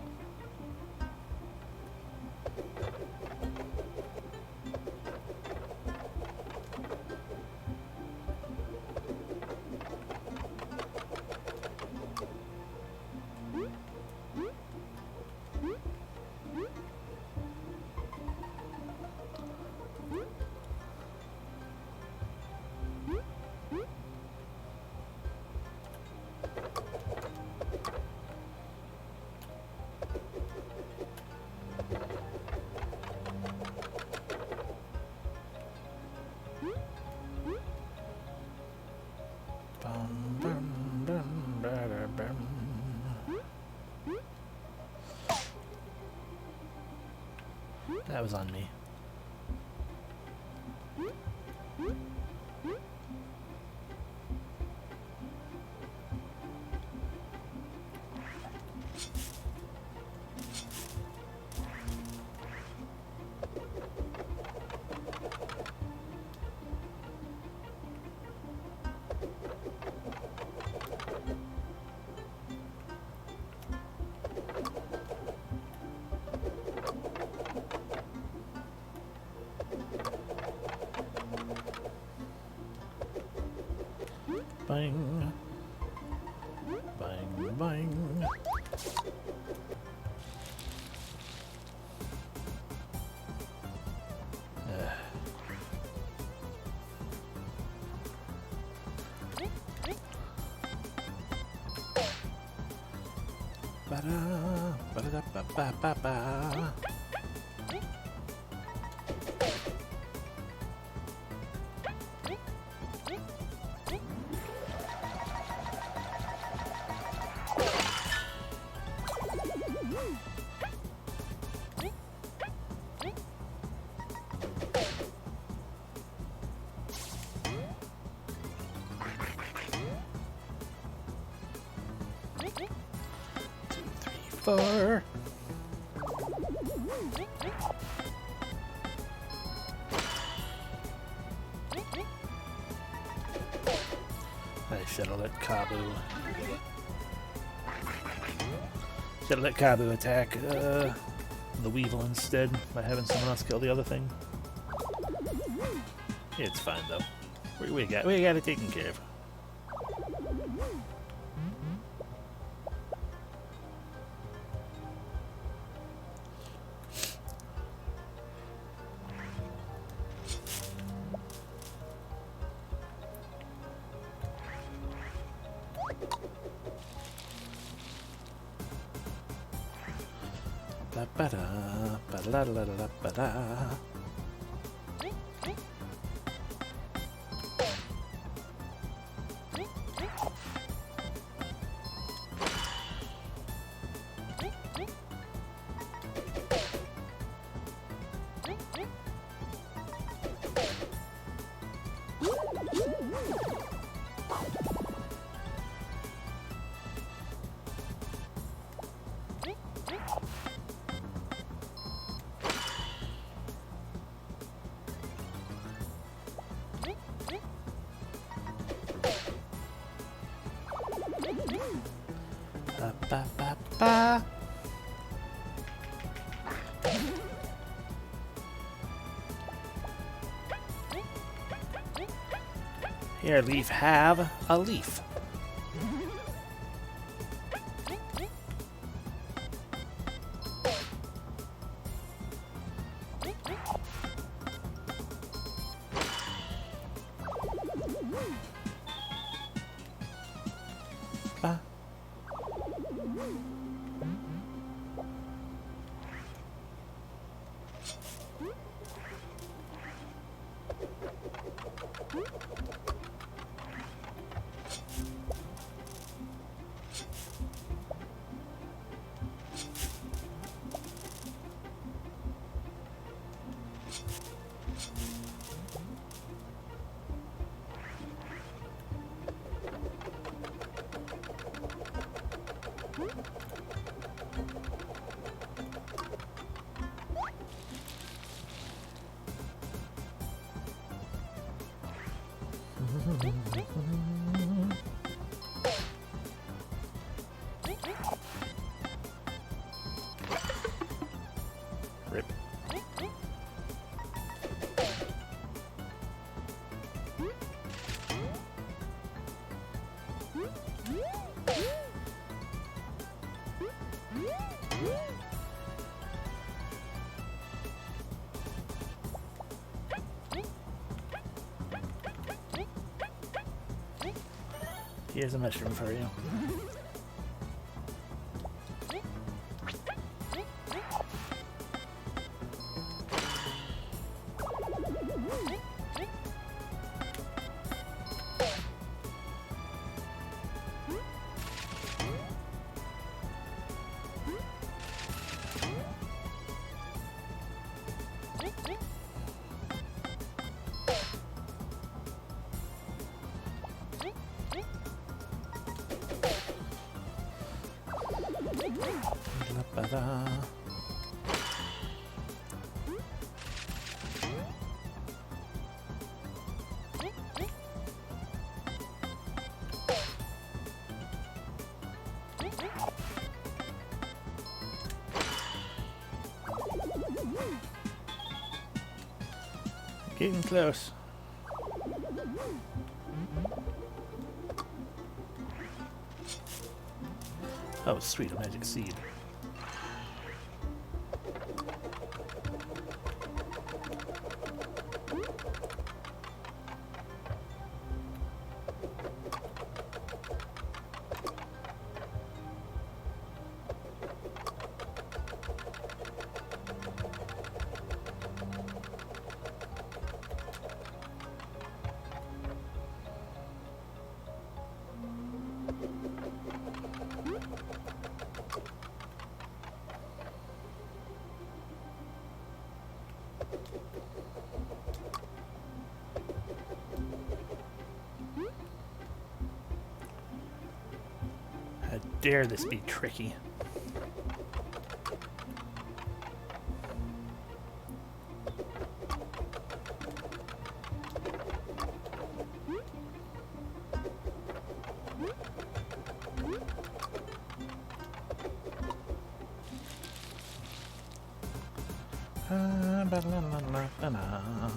Speaker 1: That was on me. Bang. Bang, bang. Ba-da, ba-da, ba-ba-ba-ba. Four. I should have let Kabu. Should have let Kabu attack the Weevil instead by having someone else kill the other thing. It's fine though. We got it taken care of. Ba-da, ba-da-da-da-da-da-da. Ba-ba-ba-ba. Here, leaf, have a leaf. Ba. Rip. Here's a mushroom for you. Ba-da. Getting close. Oh, sweet, a magic seed. How dare this be tricky? Ba-la-la-la-la-la.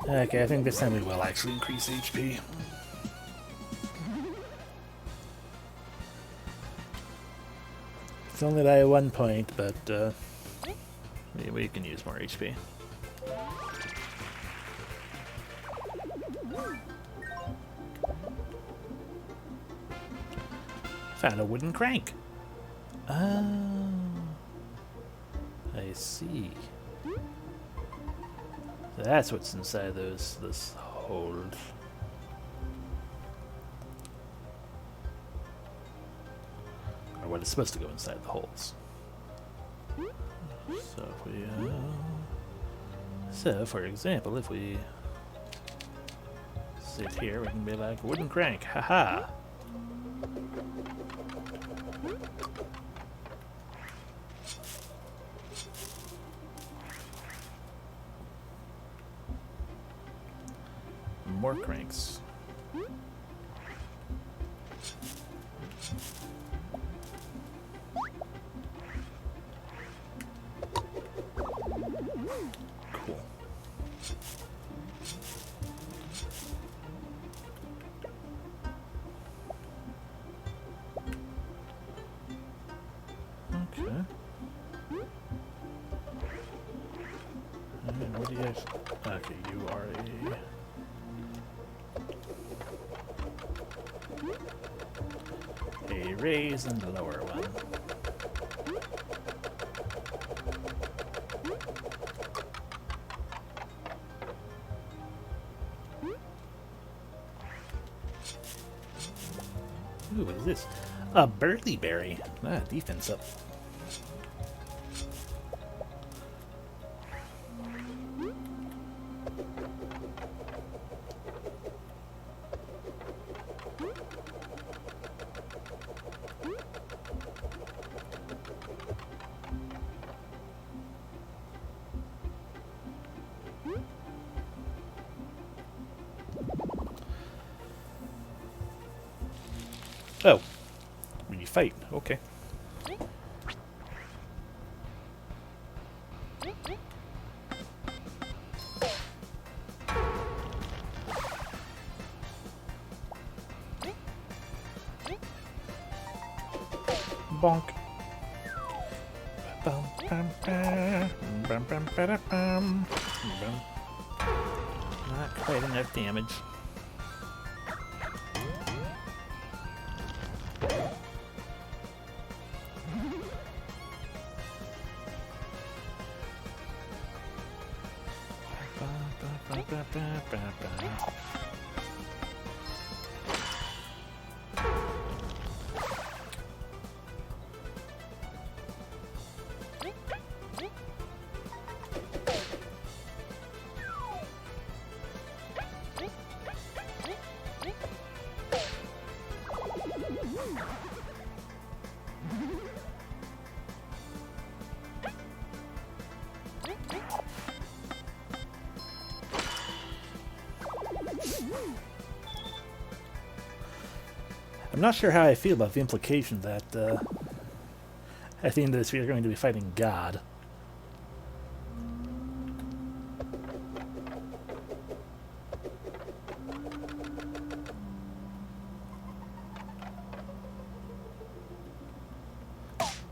Speaker 1: Okay, I think this time we will actually increase HP. It's only by 1 point, but we can use more HP. Found a wooden crank. Oh, I see. So that's what's inside this hold. Or what is supposed to go inside the holes. So if we, so for example, if we sit here, we can be like wooden crank, haha. More cranks. Cool. Okay. And what do you guys... Okay, you are a raise and the lower one. Ooh, what is this? A burly berry. Ah, defense up. Oh, when you fight, okay. Bonk. Bum, bum, bum, bum, bum, bum, bum. Not quite enough damage. I'm not sure how I feel about the implication that at the end of this we are going to be fighting God.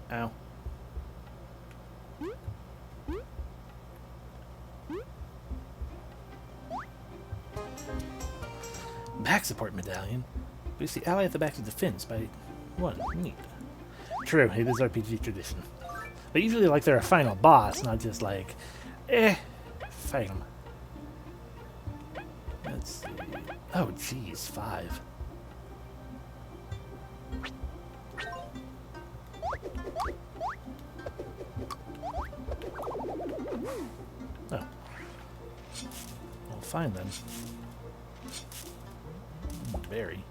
Speaker 1: Ow. Back support medallion. Boost the ally at the back of defense by 1. Neat. True, it is RPG tradition. But usually like they're a final boss, not just like, fight them. Let's see. Oh, geez, 5. Oh. Well, fine then. Very.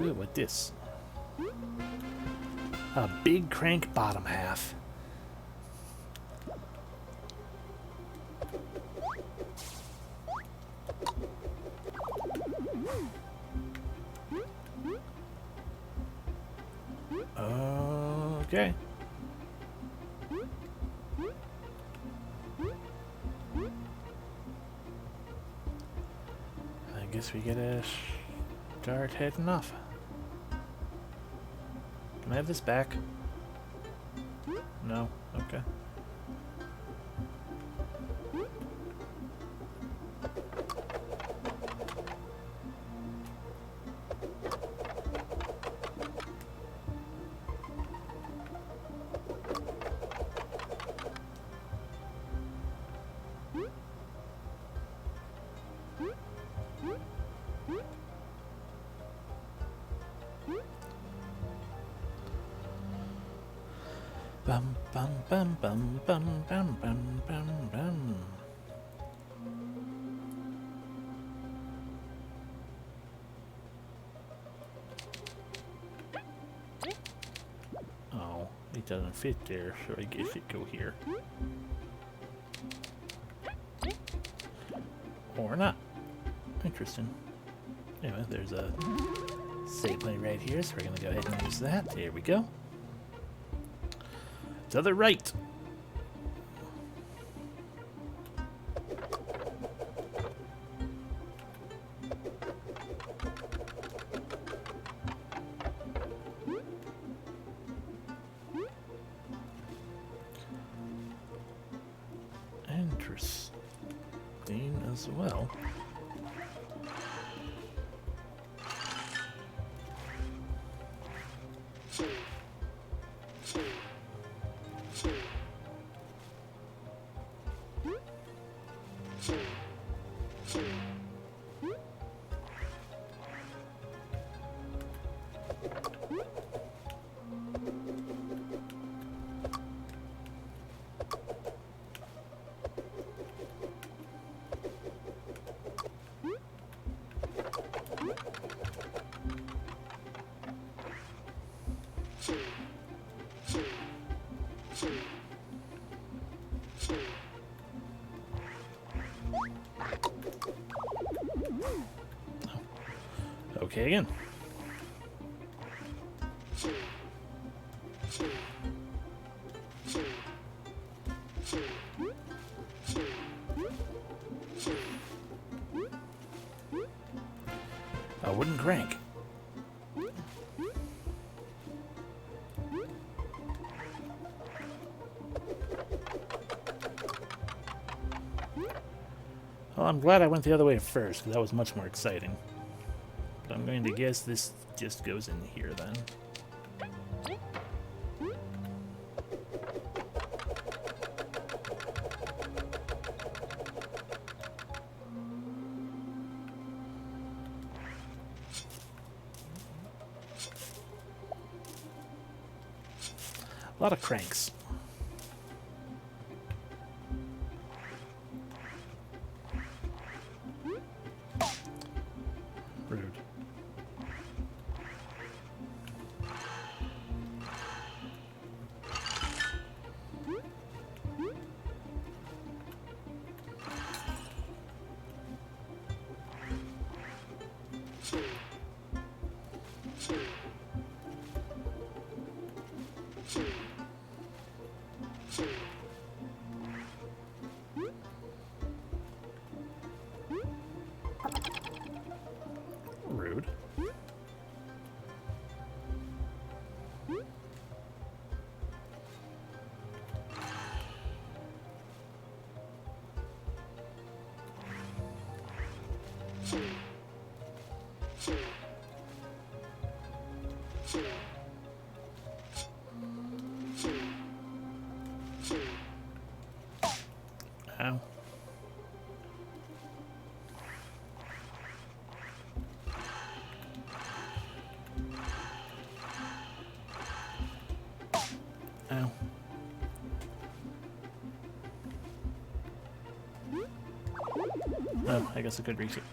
Speaker 1: Ooh, what this? A big crank bottom half. Okay. I guess we gotta start heading off. Can I have this back? No? Okay. Bum bum bum bum bum bum bum bum bum. Oh, it doesn't fit there, so I guess it go here. Or not. Interesting. Anyway, there's a sapling right here, so we're gonna go ahead and use that. There we go. To the right. Interesting as well. Okay, again. A wooden crank. Well, I'm glad I went the other way first, because that was much more exciting. But I'm going to guess this just goes in here then. A lot of cranks. Rude. Rude. Ow. Ow. Oh, I guess I could reach it.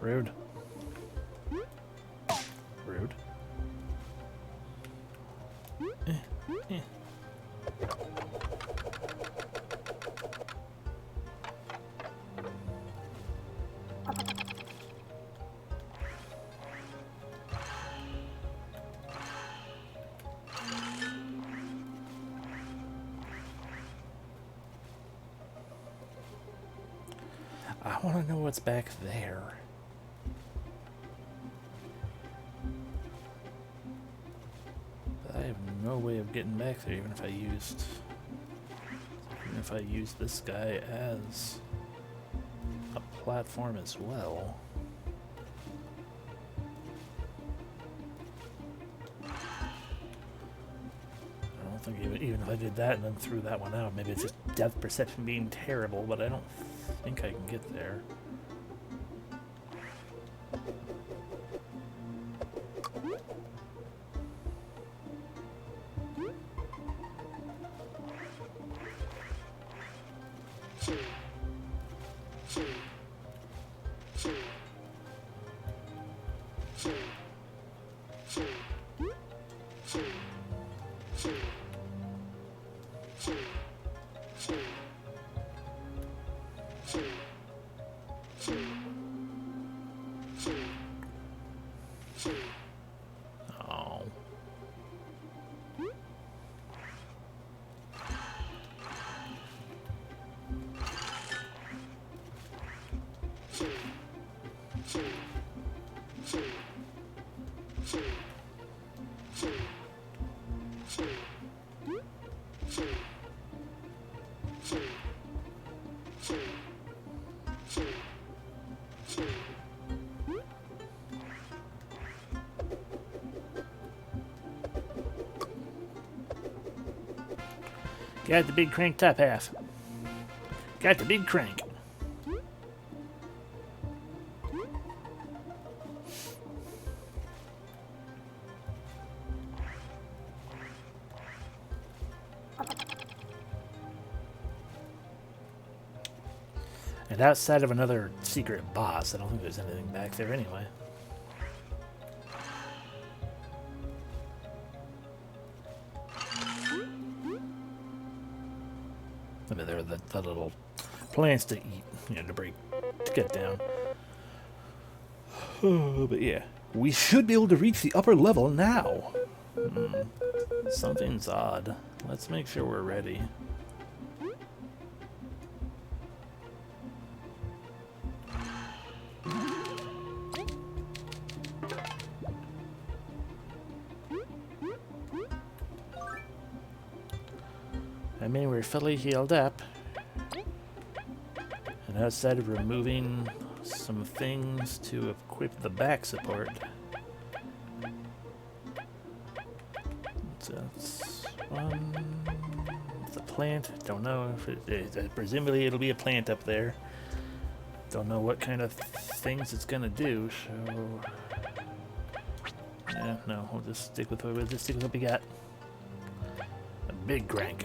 Speaker 1: Rude. Rude. I want to know what's back there. But I have no way of getting back there, even if I used this guy as a platform as well. I don't think even if I did that and then threw that one out, maybe it's just depth perception being terrible, but I don't think I can get there. Oh. Got the big crank top half. Got the big crank. And outside of another secret boss, I don't think there's anything back there anyway. I mean, there are the little plants to eat, you know, to get down. But yeah, we should be able to reach the upper level now. Something's odd. Let's make sure we're ready. I mean, we're fully healed up. And outside of removing some things to equip the back support. So that's one. It's a plant. Don't know if it is. Presumably it'll be a plant up there. Don't know what kind of things it's gonna do, so yeah, no, we'll just stick with what we got. A big crank.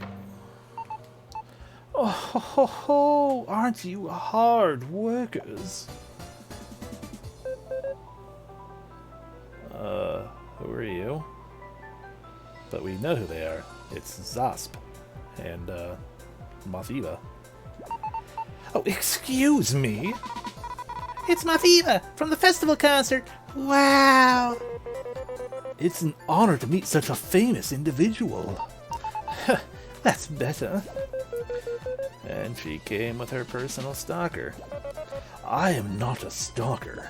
Speaker 1: Oh, ho, ho, ho. Aren't you hard workers? Who are you? But we know who they are. It's Zasp and Mafiva. Oh, excuse me.
Speaker 2: It's Mafiva from the festival concert. Wow.
Speaker 1: It's an honor to meet such a famous individual.
Speaker 2: That's better.
Speaker 1: And she came with her personal stalker. I am not a stalker.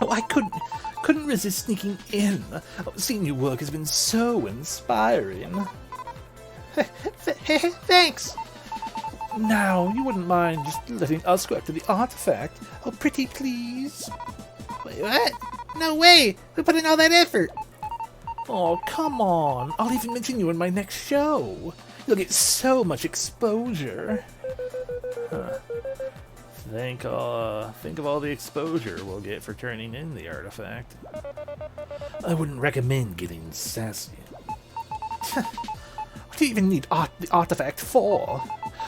Speaker 2: Oh, I couldn't resist sneaking in. Oh, seeing your work has been so inspiring. Thanks.
Speaker 1: Now, you wouldn't mind just letting us go after the artifact?
Speaker 2: Oh, pretty please. Wait, what? No way! We put in all that effort.
Speaker 1: Oh, come on. I'll even mention you in my next show. You'll get so much exposure. Huh. Think of all the exposure we'll get for turning in the artifact. I wouldn't recommend getting sassy.
Speaker 2: What do you even need the artifact for?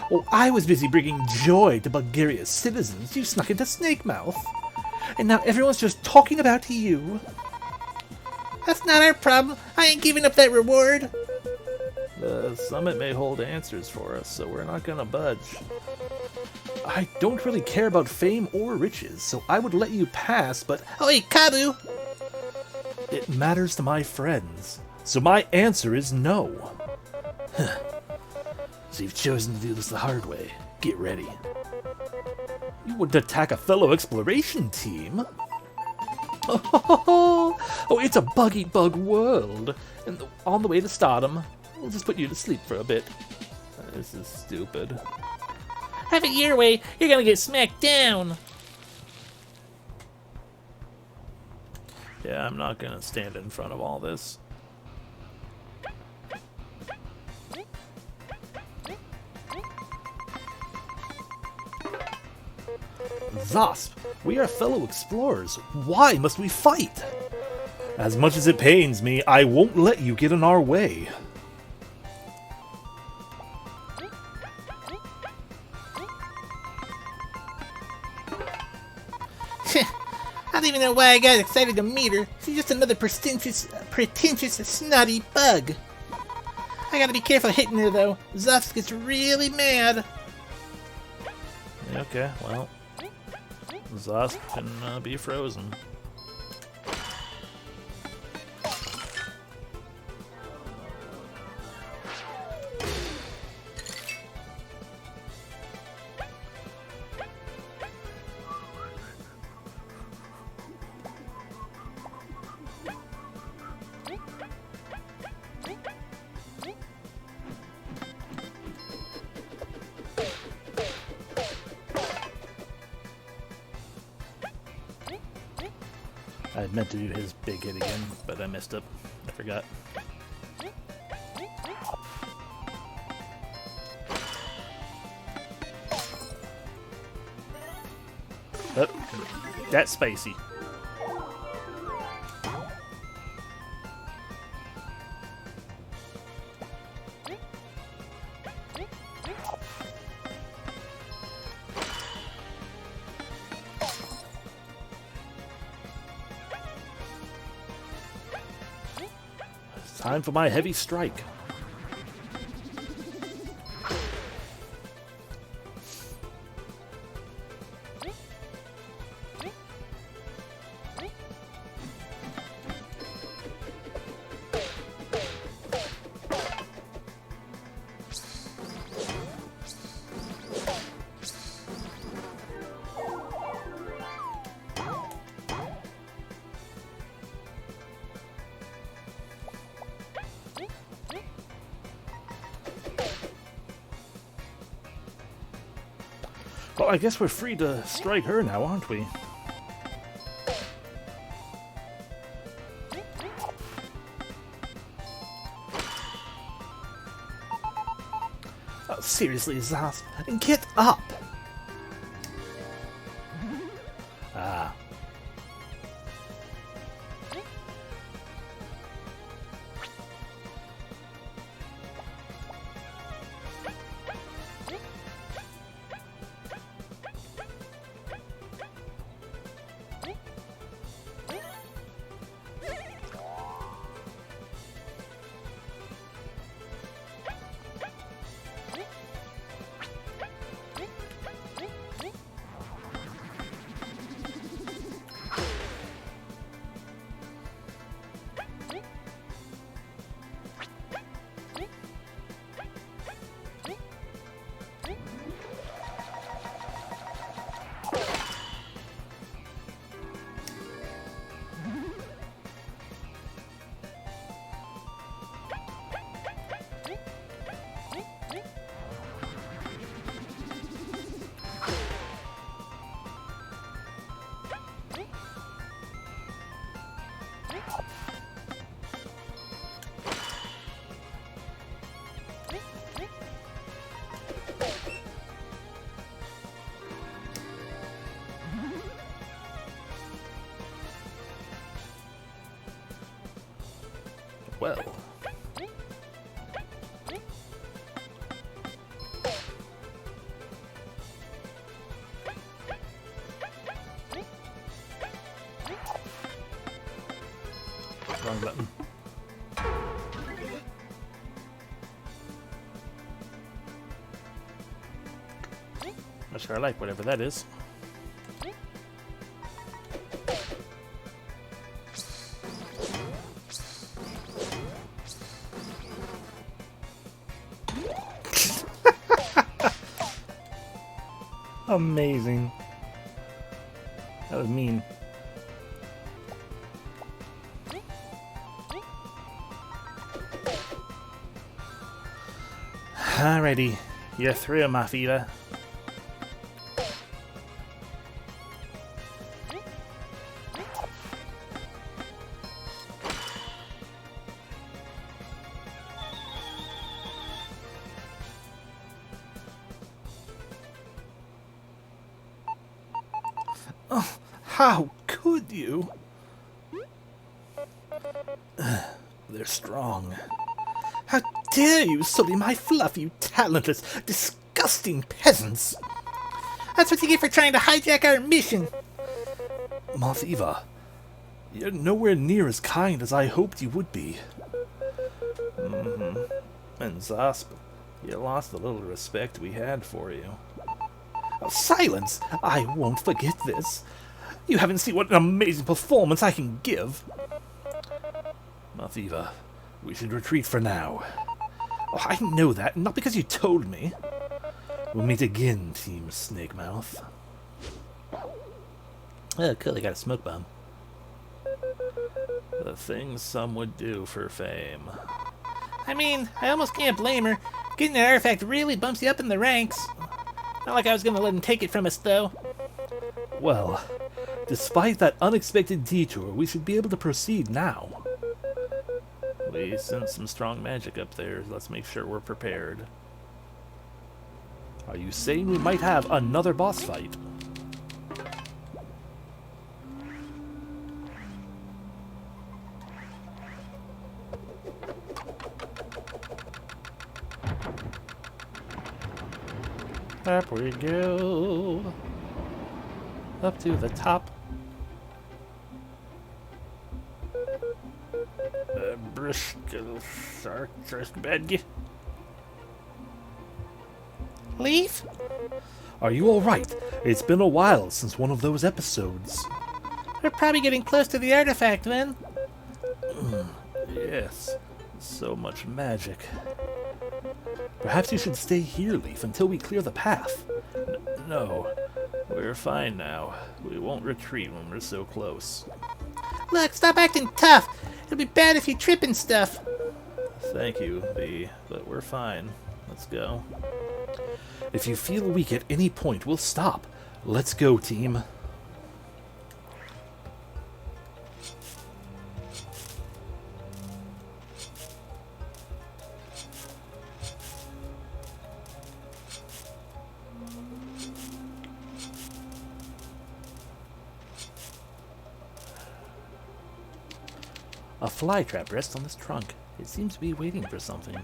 Speaker 1: Well, I was busy bringing joy to Bulgaria's citizens. You snuck into Snake Mouth. and now everyone's just talking about you.
Speaker 2: That's not our problem. I ain't giving up that reward.
Speaker 3: The summit may hold answers for us, so we're not gonna budge. I don't really care about fame or riches, so I would let you pass, but
Speaker 2: Oi, Kabu!
Speaker 3: it matters to my friends. So my answer is no. So you've chosen to do this the hard way. Get ready. You would attack a fellow exploration team? Oh, it's a bug-eat-bug world. And on the way to stardom, we'll just put you to sleep for a bit. This is stupid.
Speaker 2: Have it your way. You're gonna get smacked down.
Speaker 3: Yeah, I'm not gonna stand in front of all this. Zasp, we are fellow explorers. Why must we fight? As much as it pains me, I won't let you get in our way.
Speaker 2: I don't even know why I got excited to meet her. She's just another pretentious, snotty bug. I gotta be careful hitting her, though. Zops gets really mad.
Speaker 3: Okay, well, Zasp can be frozen. I had meant to do his big hit again, but I messed up. I forgot. Oh, that's spicy. Time for my heavy strike. Well, I guess we're free to strike her now, aren't we? Oh, seriously, Zasp, get up! Ah. Well.
Speaker 1: wrong button. Not sure I like whatever that is. Amazing. That was mean. Alrighty, you're through, my fever. Oh, how could you? They're strong. How dare you sully my fluff, you talentless, disgusting peasants!
Speaker 2: That's what you get for trying to hijack our mission.
Speaker 3: Malthiva, you're nowhere near as kind as I hoped you would be. And Zasp, you lost the little respect we had for you. Oh, silence! I won't forget this. You haven't seen what an amazing performance I can give. Malthiva, we should retreat for now. Oh, I know that, not because you told me. We'll meet again, Team Snakemouth.
Speaker 1: Oh, cool, they got a smoke bomb.
Speaker 3: The things some would do for fame.
Speaker 2: I mean, I almost can't blame her. Getting an artifact really bumps you up in the ranks. Not like I was gonna let him take it from us, though.
Speaker 3: Well, despite that unexpected detour, we should be able to proceed now. We sense some strong magic up there. Let's make sure we're prepared. Are you saying we might have another boss fight?
Speaker 1: Up we go. Up to the top. Bristol Sartress bed.
Speaker 2: Leaf?
Speaker 3: Are you alright? It's been a while since one of those episodes.
Speaker 2: We're probably getting close to the artifact, then.
Speaker 3: Yes, so much magic. Perhaps you should stay here, Leaf, until we clear the path. No, we're fine now. We won't retreat when we're so close.
Speaker 2: Look, stop acting tough. It'll be bad if you trip and stuff.
Speaker 3: Thank you, V, but we're fine. Let's go. If you feel weak at any point, we'll stop. Let's go, team. A fly trap rests on this trunk. It seems to be waiting for something.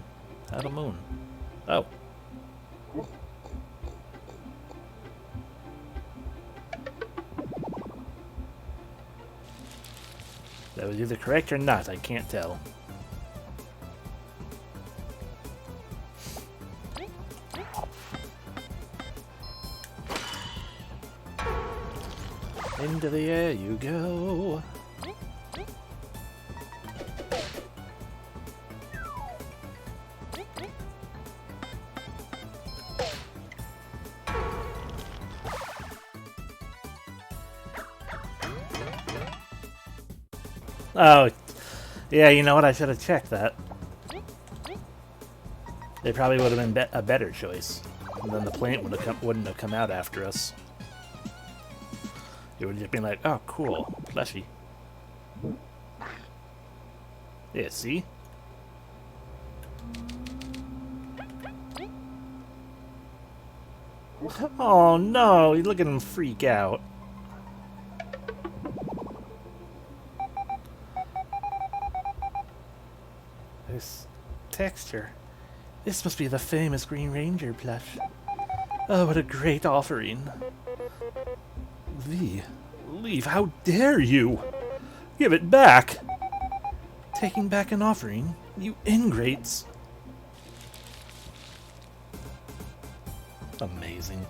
Speaker 3: How the moon. Oh.
Speaker 1: That was either correct or not, I can't tell. Into the air you go. Oh, yeah, you know what? I should have checked that. They probably would have been a better choice. And then the plant wouldn't have come out after us. It would have just been like, oh, cool, plushy. Yeah, see? Oh no, look at him freak out. This texture. This must be the famous Green Ranger plush. Oh, what a great offering.
Speaker 3: V, leave, how dare you? Give it back!
Speaker 1: Taking back an offering? You ingrates! Amazing.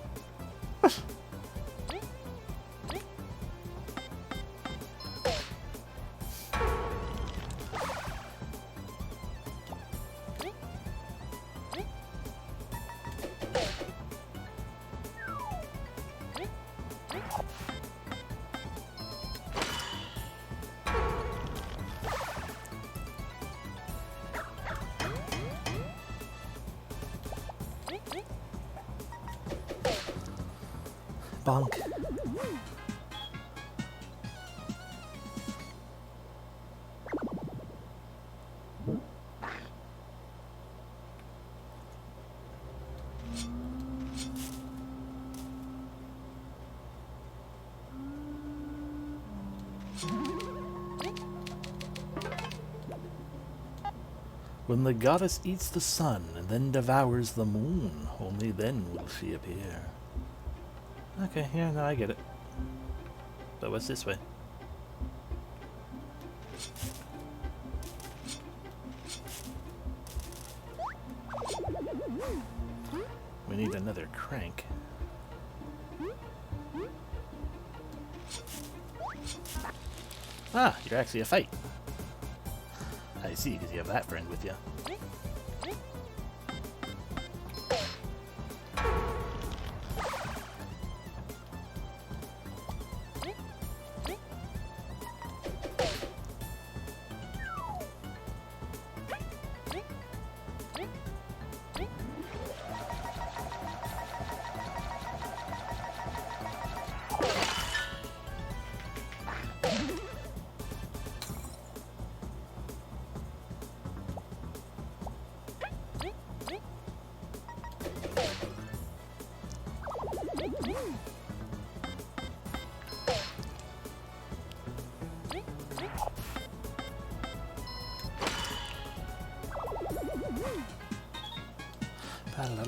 Speaker 1: Bonk. When the goddess eats the sun and then devours the moon, only then will she appear. Okay, yeah, no, I get it. But what's this way? We need another crank. Ah, you're actually a fight. I see, because you have that friend with you.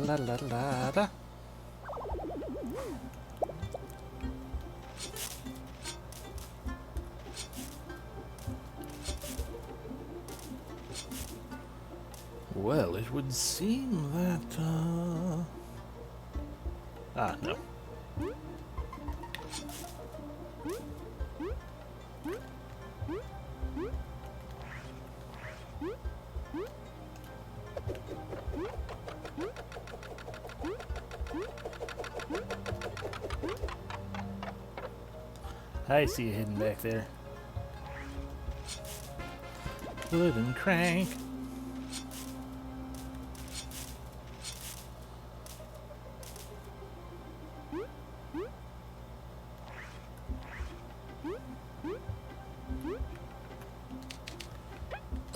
Speaker 1: La la la la. Well, it would seem that, Ah, no. I see you hidden back there. Wooden crank.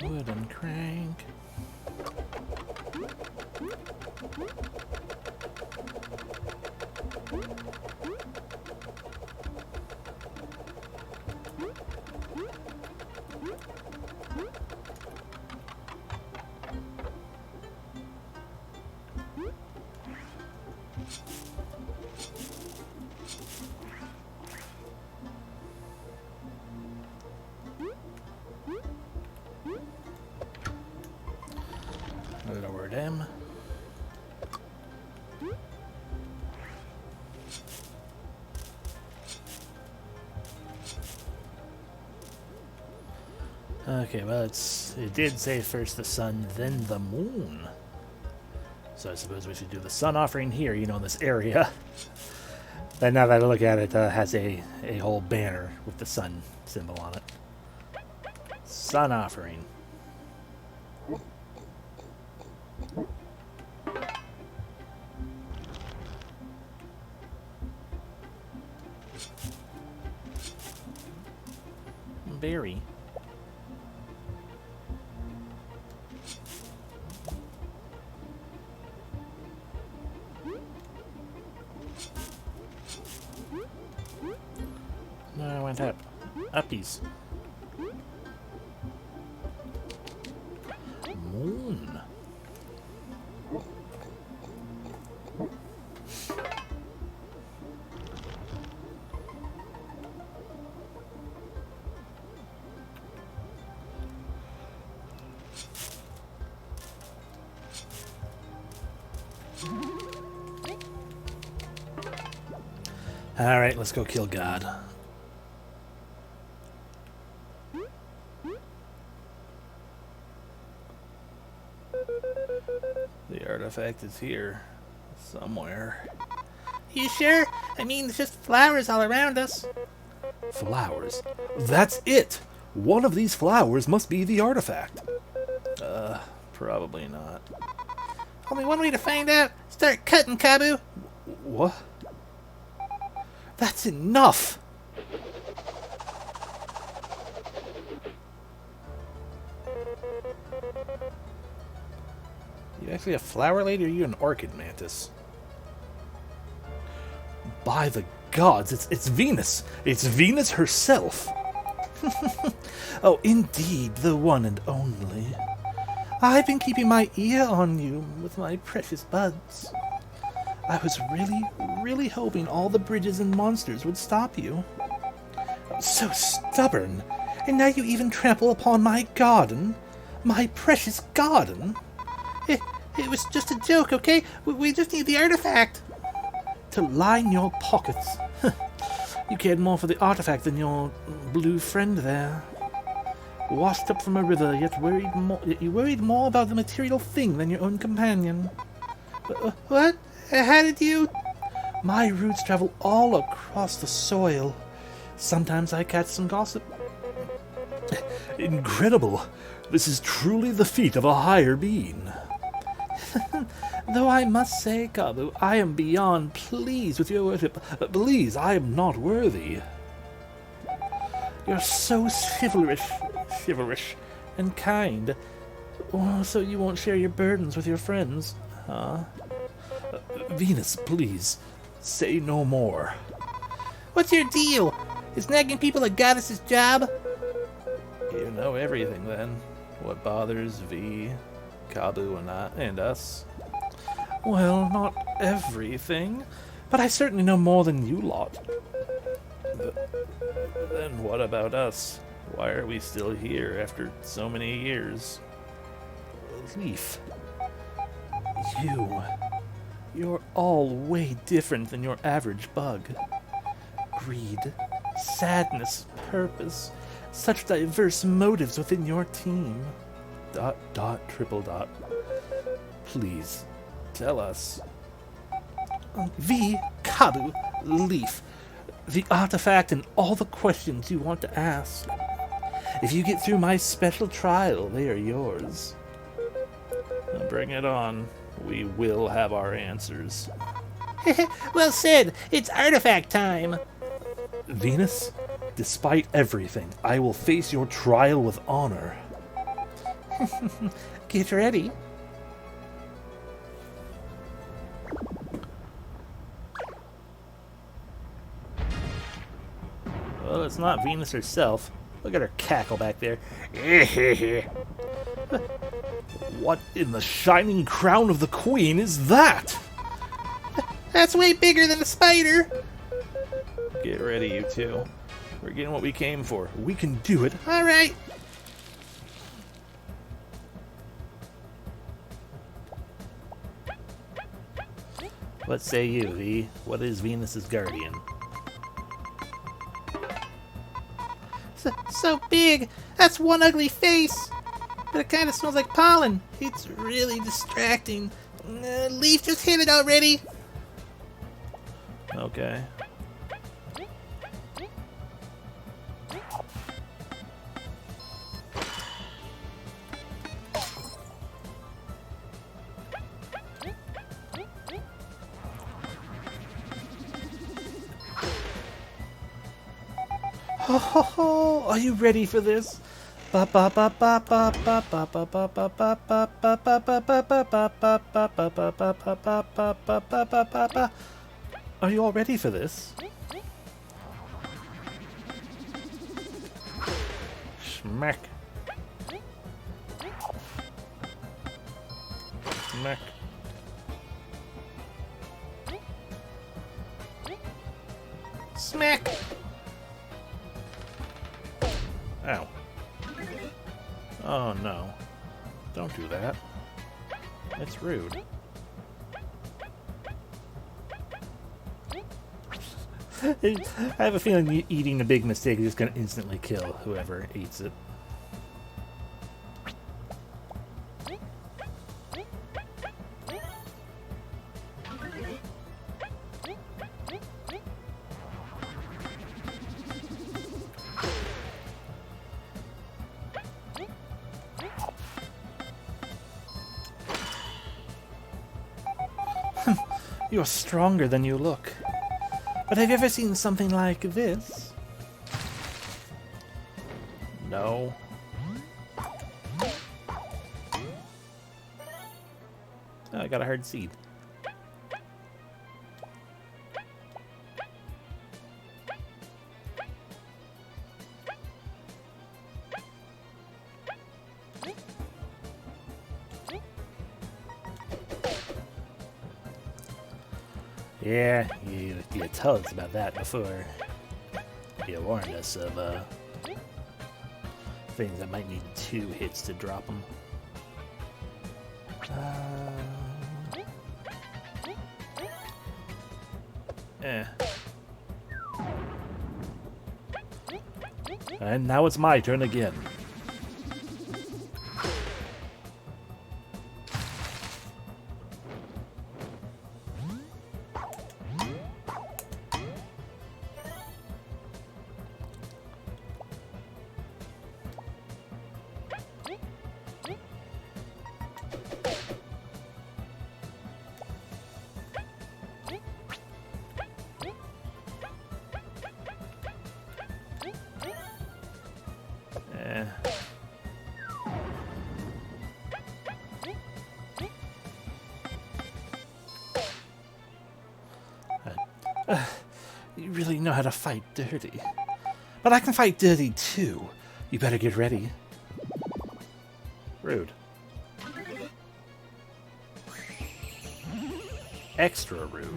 Speaker 1: Wooden crank. Lower them. Okay, well, it did say first the sun, then the moon. So I suppose we should do the sun offering here, you know, in this area. And now that I look at it, has a whole banner with the sun symbol on it. Sun offering. Berry. No, I went up. Uppies. Moon. Alright, let's go kill God. The artifact is here. Somewhere.
Speaker 2: You sure? I mean, there's just flowers all around us.
Speaker 3: Flowers? That's it! One of these flowers must be the artifact.
Speaker 1: Probably not.
Speaker 2: Only one way to find out. Start cutting, Kabu.
Speaker 3: What? That's enough!
Speaker 1: You actually a flower lady, or are you an orchid mantis?
Speaker 3: By the gods, it's Venus! It's Venus herself! Oh, indeed, the one and only. I've been keeping my ear on you with my precious buds. I was really hoping all the bridges and monsters would stop you. So stubborn, and now you even trample upon my garden? My precious garden?
Speaker 2: It was just a joke, okay? We just need the artifact.
Speaker 3: To line your pockets. You cared more for the artifact than your blue friend there. Washed up from a river, yet you worried more about the material thing than your own companion.
Speaker 2: What? How did you...
Speaker 3: My roots travel all across the soil. Sometimes I catch some gossip. Incredible! This is truly the feat of a higher being. Though I must say, Kabu, I am beyond pleased with your worship. Please, I am not worthy. You're so chivalrous and kind. Oh, so you won't share your burdens with your friends, huh? Venus, please, say no more.
Speaker 2: What's your deal? Is nagging people a goddess's job?
Speaker 1: You know everything then. What bothers V, Kabu, and us?
Speaker 3: Well, not everything, but I certainly know more than you lot.
Speaker 1: Then what about us? Why are we still here after so many years?
Speaker 3: Leaf, you're all way different than your average bug. Greed, sadness, purpose, such diverse motives within your team. ... Please, tell us. V, Kabu, Leaf, the artifact and all the questions you want to ask. If you get through my special trial, they are yours.
Speaker 1: Now bring it on. We will have our answers.
Speaker 2: Well said. It's artifact time.
Speaker 3: Venus, despite everything, I will face your trial with honor.
Speaker 2: Get ready.
Speaker 1: Well, it's not Venus herself. Look at her cackle back there.
Speaker 3: What in the shining crown of the queen is that?
Speaker 2: That's way bigger than a spider.
Speaker 1: Get ready, you two. We're getting what we came for.
Speaker 3: We can do it.
Speaker 2: All right.
Speaker 1: What say you, V? What is Venus's guardian?
Speaker 2: So big. That's one ugly face. But it kind of smells like pollen. It's really distracting. Leaf just hit it already.
Speaker 1: Okay.
Speaker 3: Ho ho ho! Are you ready for this? Are you all ready for this?
Speaker 1: Smack. Smack.
Speaker 2: Smack.
Speaker 1: Ow. Oh no. Don't do that. It's rude. I have a feeling eating a big mistake is just going to instantly kill whoever eats it.
Speaker 3: You're stronger than you look. But have you ever seen something like this?
Speaker 1: No. Oh, I got a hard seed. Yeah, you told us about that before. You warned us of things that might need 2 hits to drop them. And now it's my turn again.
Speaker 3: You really know how to fight dirty. But I can fight dirty too. You better get ready.
Speaker 1: Rude. Extra rude.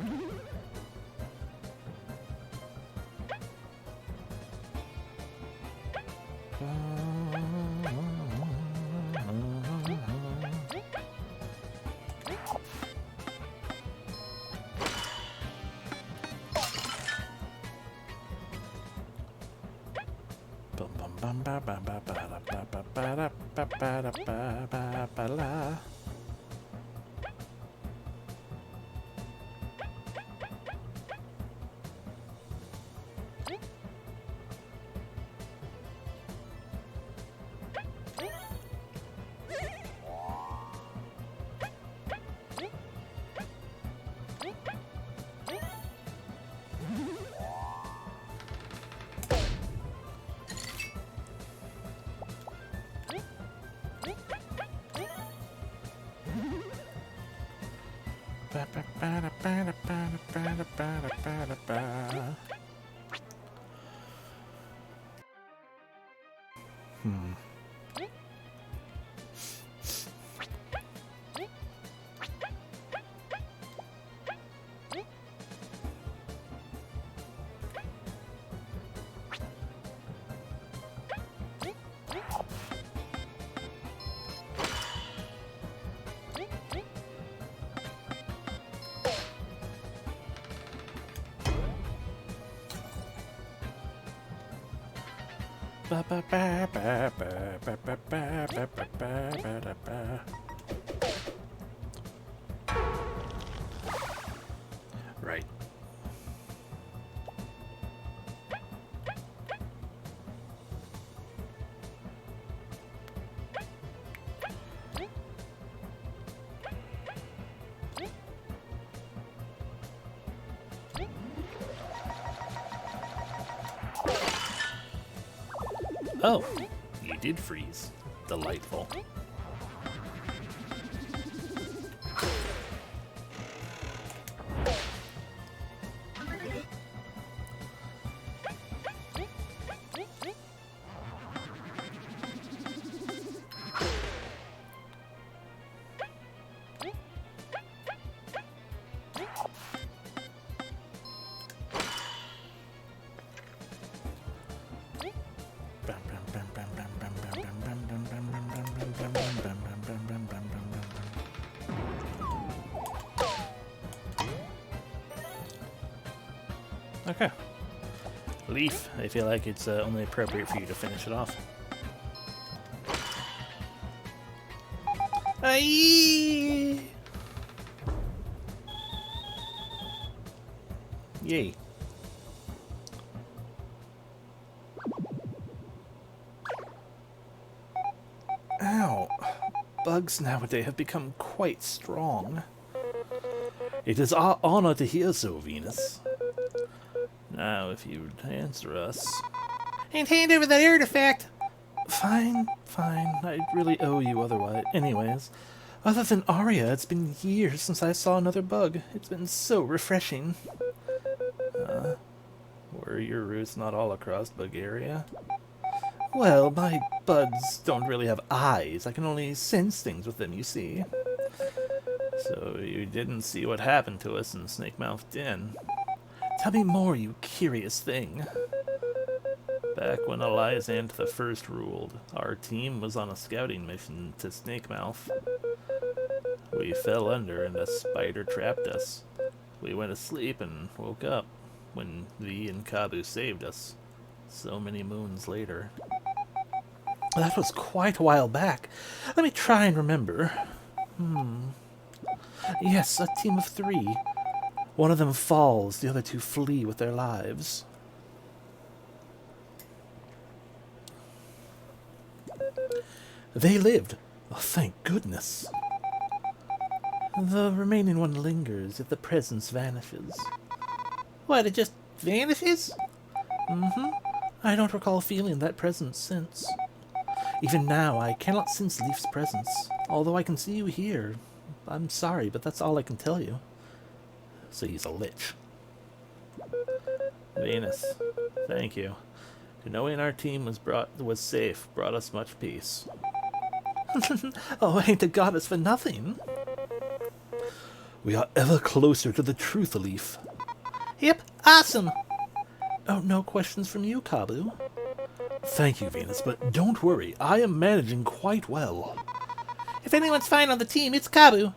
Speaker 1: Right. Oh, you did freeze. Delightful. Okay. Leaf, I feel like it's only appropriate for you to finish it off.
Speaker 2: Aye.
Speaker 1: Yay.
Speaker 3: Ow. Bugs nowadays have become quite strong. It is our honor to hear so, Venus. Now, if you'd answer us...
Speaker 2: And hand over that artifact.
Speaker 3: Fine, fine. I really owe you otherwise. Anyways, other than Arya, it's been years since I saw another bug. It's been so refreshing. Were your roots not all across Bulgaria? Well, my buds don't really have eyes. I can only sense things with them, you see. So you didn't see what happened to us in Snakemouth Den. Tell me more, you curious thing. Back when Elyzant the First ruled, our team was on a scouting mission to Snakemouth. We fell under and a spider trapped us. We went to sleep and woke up when V and Kabu saved us. So many moons later. That was quite a while back. Let me try and remember. Yes, a team of 3. One of them falls, the other 2 flee with their lives. They lived. Oh, thank goodness. The remaining one lingers if the presence vanishes.
Speaker 2: What, it just vanishes?
Speaker 3: I don't recall feeling that presence since. Even now, I cannot sense Leaf's presence, although I can see you here. I'm sorry, but that's all I can tell you. So he's a lich. Venus, thank you. Knowing our team was safe brought us much peace. Oh, ain't the goddess for nothing. We are ever closer to the truth, Leaf.
Speaker 2: Yep, awesome.
Speaker 3: Oh, no questions from you, Kabu? Thank you, Venus, but don't worry. I am managing quite well.
Speaker 2: If anyone's fine on the team, it's Kabu.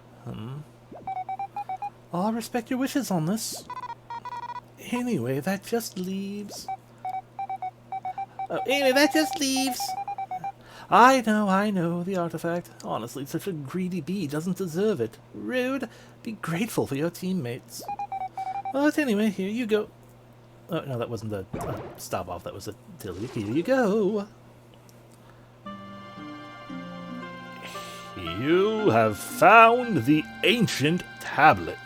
Speaker 3: I'll respect your wishes on this. Anyway, that just leaves... I know, the artifact. Honestly, such a greedy bee doesn't deserve it. Rude. Be grateful for your teammates. But anyway, here you go. Oh, no, that wasn't a stop off, that was a Tilly. Here you go. You have found the ancient tablet.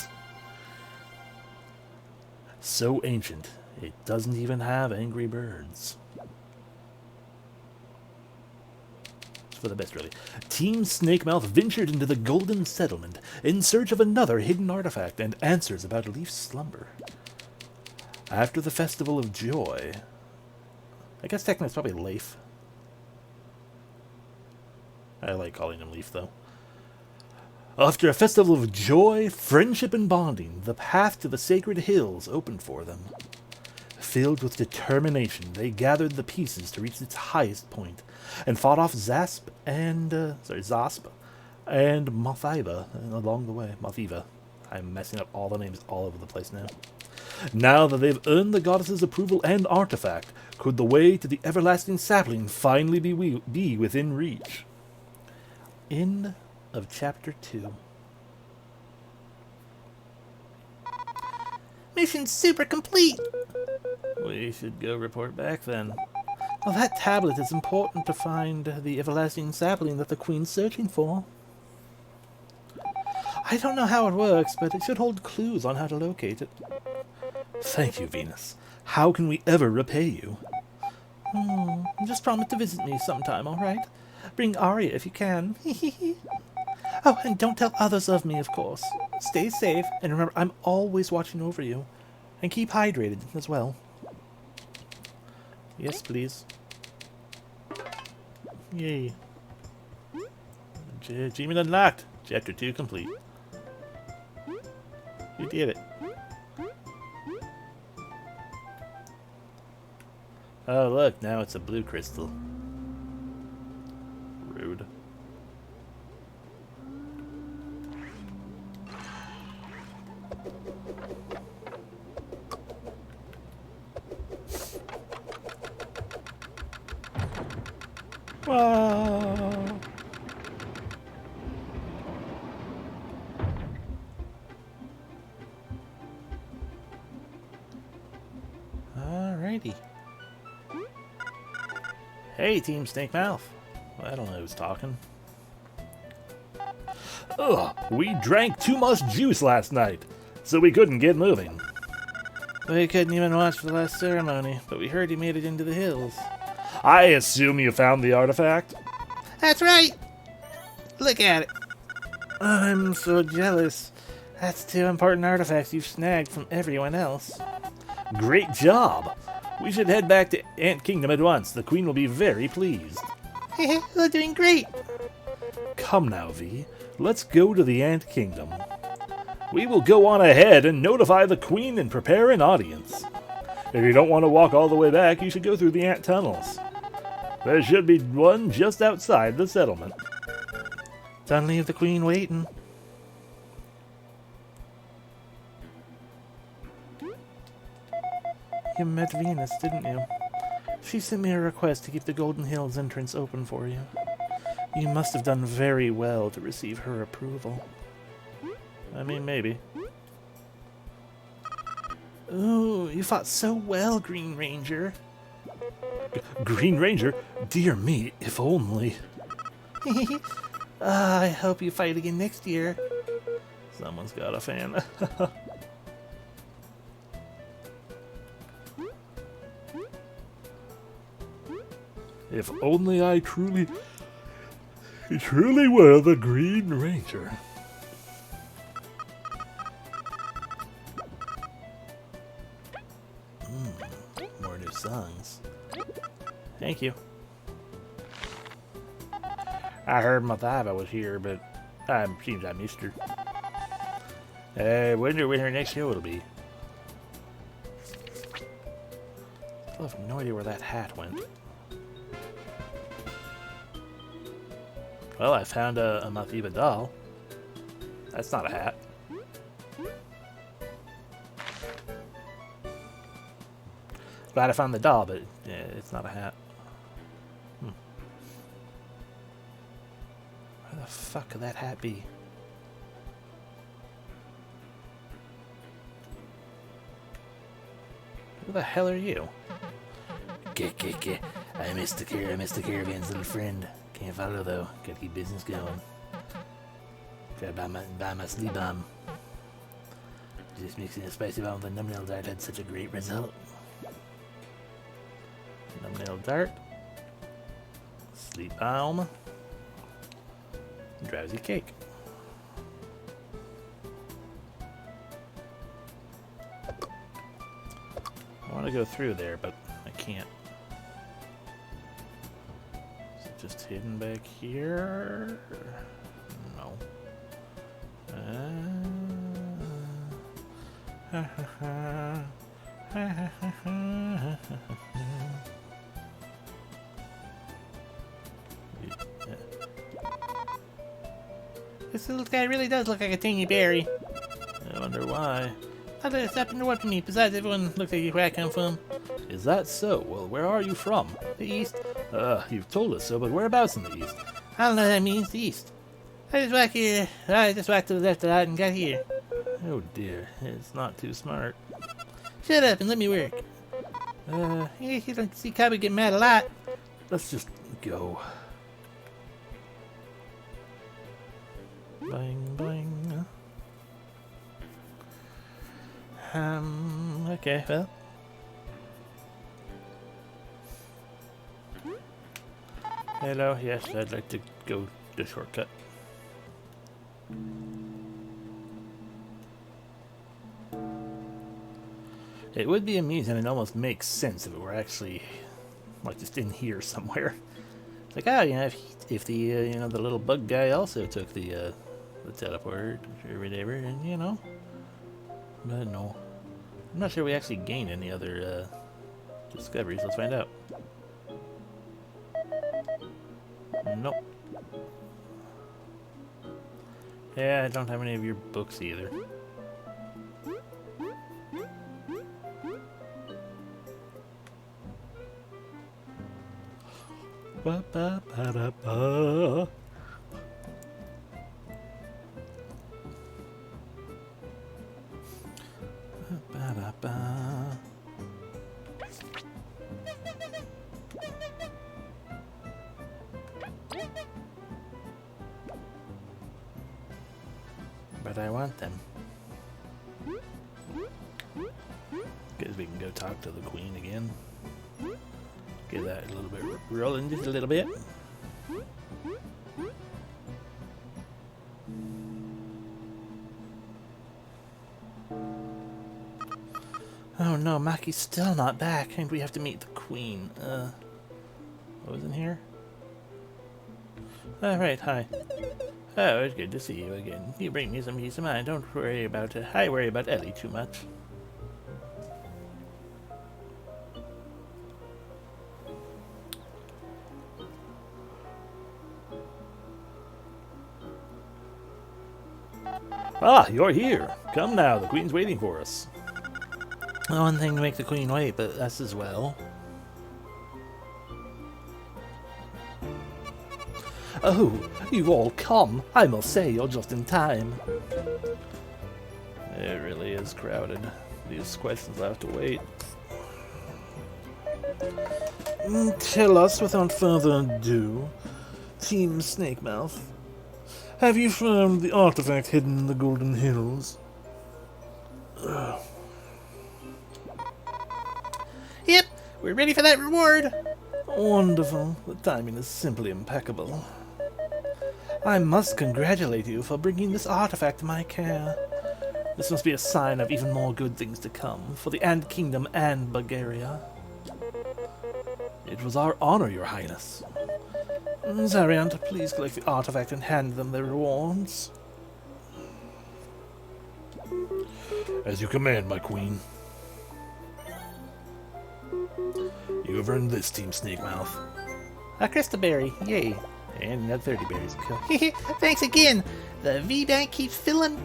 Speaker 3: So ancient, it doesn't even have angry birds. It's for the best, really. Team Snakemouth ventured into the Golden Settlement in search of another hidden artifact and answers about Leaf's slumber. After the Festival of Joy... I guess technically it's probably Leaf. I like calling him Leaf, though. After a festival of joy, friendship, and bonding, the path to the sacred hills opened for them. Filled with determination, they gathered the pieces to reach its highest point, and fought off Zasp and Mothiva along the way. Mothiva. I'm messing up all the names all over the place now. Now that they've earned the goddess's approval and artifact, could the way to the everlasting sapling finally be within reach? End of Chapter 2.
Speaker 2: Mission super complete.
Speaker 3: We should go report back then. Well, that tablet is important to find the everlasting sapling that the Queen's searching for. I don't know how it works, but it should hold clues on how to locate it. Thank you, Venus. How can we ever repay you? Just promise to visit me sometime, all right? Bring Arya if you can. Oh, and don't tell others of me, of course. Stay safe, and remember, I'm always watching over you. And keep hydrated as well. Yes, please. Yay. Achievement unlocked. Chapter 2 complete. You did it. Oh, look, now it's a blue crystal. Rude.
Speaker 1: Ah. Alrighty. Hey, Team Snake Mouth. Well, I don't know who's talking. Ugh, we drank too much juice last night, so we couldn't get moving. We couldn't even watch the last ceremony, but we heard he made it into the hills. I assume you found the artifact?
Speaker 2: That's right. Look at it.
Speaker 1: I'm so jealous. That's 2 important artifacts you've snagged from everyone else. Great job! We should head back to Ant Kingdom at once. The Queen will be very pleased.
Speaker 2: We're doing great.
Speaker 1: Come now, V. Let's go to the Ant Kingdom. We will go on ahead and notify the Queen and prepare an audience. If you don't want to walk all the way back, you should go through the ant tunnels. There should be one just outside the settlement. Don't leave the Queen waiting. You met Venus, didn't you? She sent me a request to keep the Golden Hills entrance open for you. You must have done very well to receive her approval. I mean, maybe. Ooh, you fought so well, Green Ranger. Green Ranger? Dear me, if only. I hope you fight again next year. Someone's got a fan. If only I truly were the Green Ranger. More new songs. Thank you. I heard my Mathiva was here, but seems I missed her. I wonder when her next show will be. I have no idea where that hat went. Well, I found a Mathiva doll. That's not a hat. Glad I found the doll, but yeah, it's not a hat. Where the fuck could that hat be? Who the hell are you? I missed the caravan's little friend. Can't follow though. Gotta keep business going. Gotta buy my sleep bomb. Just mixing a spicy bomb with a numbnail dart had such a great result. Numbnail dart. Sleep bomb. Drowsy cake. I want to go through there, but I can't. Is it just hidden back here? No.
Speaker 2: This little guy really does look like a teeny berry.
Speaker 1: I wonder why.
Speaker 2: How did it stop interrupting me? Besides, everyone looks like where I come from.
Speaker 1: Is that so? Well, where are you from?
Speaker 2: The east.
Speaker 1: You've told us so, but whereabouts in the east?
Speaker 2: I don't know what that means, the east. I just walked here. I just walked to the left a lot and got here.
Speaker 1: Oh dear, it's not too smart.
Speaker 2: Shut up and let me work. You don't see Cobby get mad a lot.
Speaker 1: Let's just go. Bang, bang. Okay, well. Hello, yes, I'd like to go the shortcut. It would be amusing and almost makes sense if it were actually, like, just in here somewhere. It's like, oh, you know, if the, you know, the little bug guy also took the teleport or whatever, and, you know. But no. I'm not sure we actually gained any other, discoveries. Let's find out. Nope. Yeah, I don't have any of your books either.
Speaker 3: Ba-ba-ba-da-ba. Ba-da-ba. But I want them. Guess we can go talk to the queen again. Get that a little bit rolling just a little bit. Oh no, Maki's still not back, and we have to meet the queen. What was in here? Alright, hi. Oh, it's good to see you again. You bring me some peace of mind. Don't worry about it. I worry about Ellie too much. Ah, you're here. Come now, the queen's waiting for us. One thing to make the queen wait, but us as well. Oh, you've all come. I must say, you're just in time. It really is crowded. These questions have to wait. Tell us without further ado, Team Snakemouth, have you found the artifact hidden in the Golden Hills?
Speaker 2: Yep, we're ready for that reward.
Speaker 3: Wonderful. The timing is simply impeccable. I must congratulate you for bringing this artifact to my care. This must be a sign of even more good things to come for the Ant Kingdom and Bulgaria. It was our honor, Your Highness. Zariant, please collect the artifact and hand them their rewards. As you command, my queen. You have earned this, Team Snakemouth.
Speaker 2: A crystal berry, yay.
Speaker 3: And that 30 berries.
Speaker 2: Thanks again. The V-Bank keeps filling.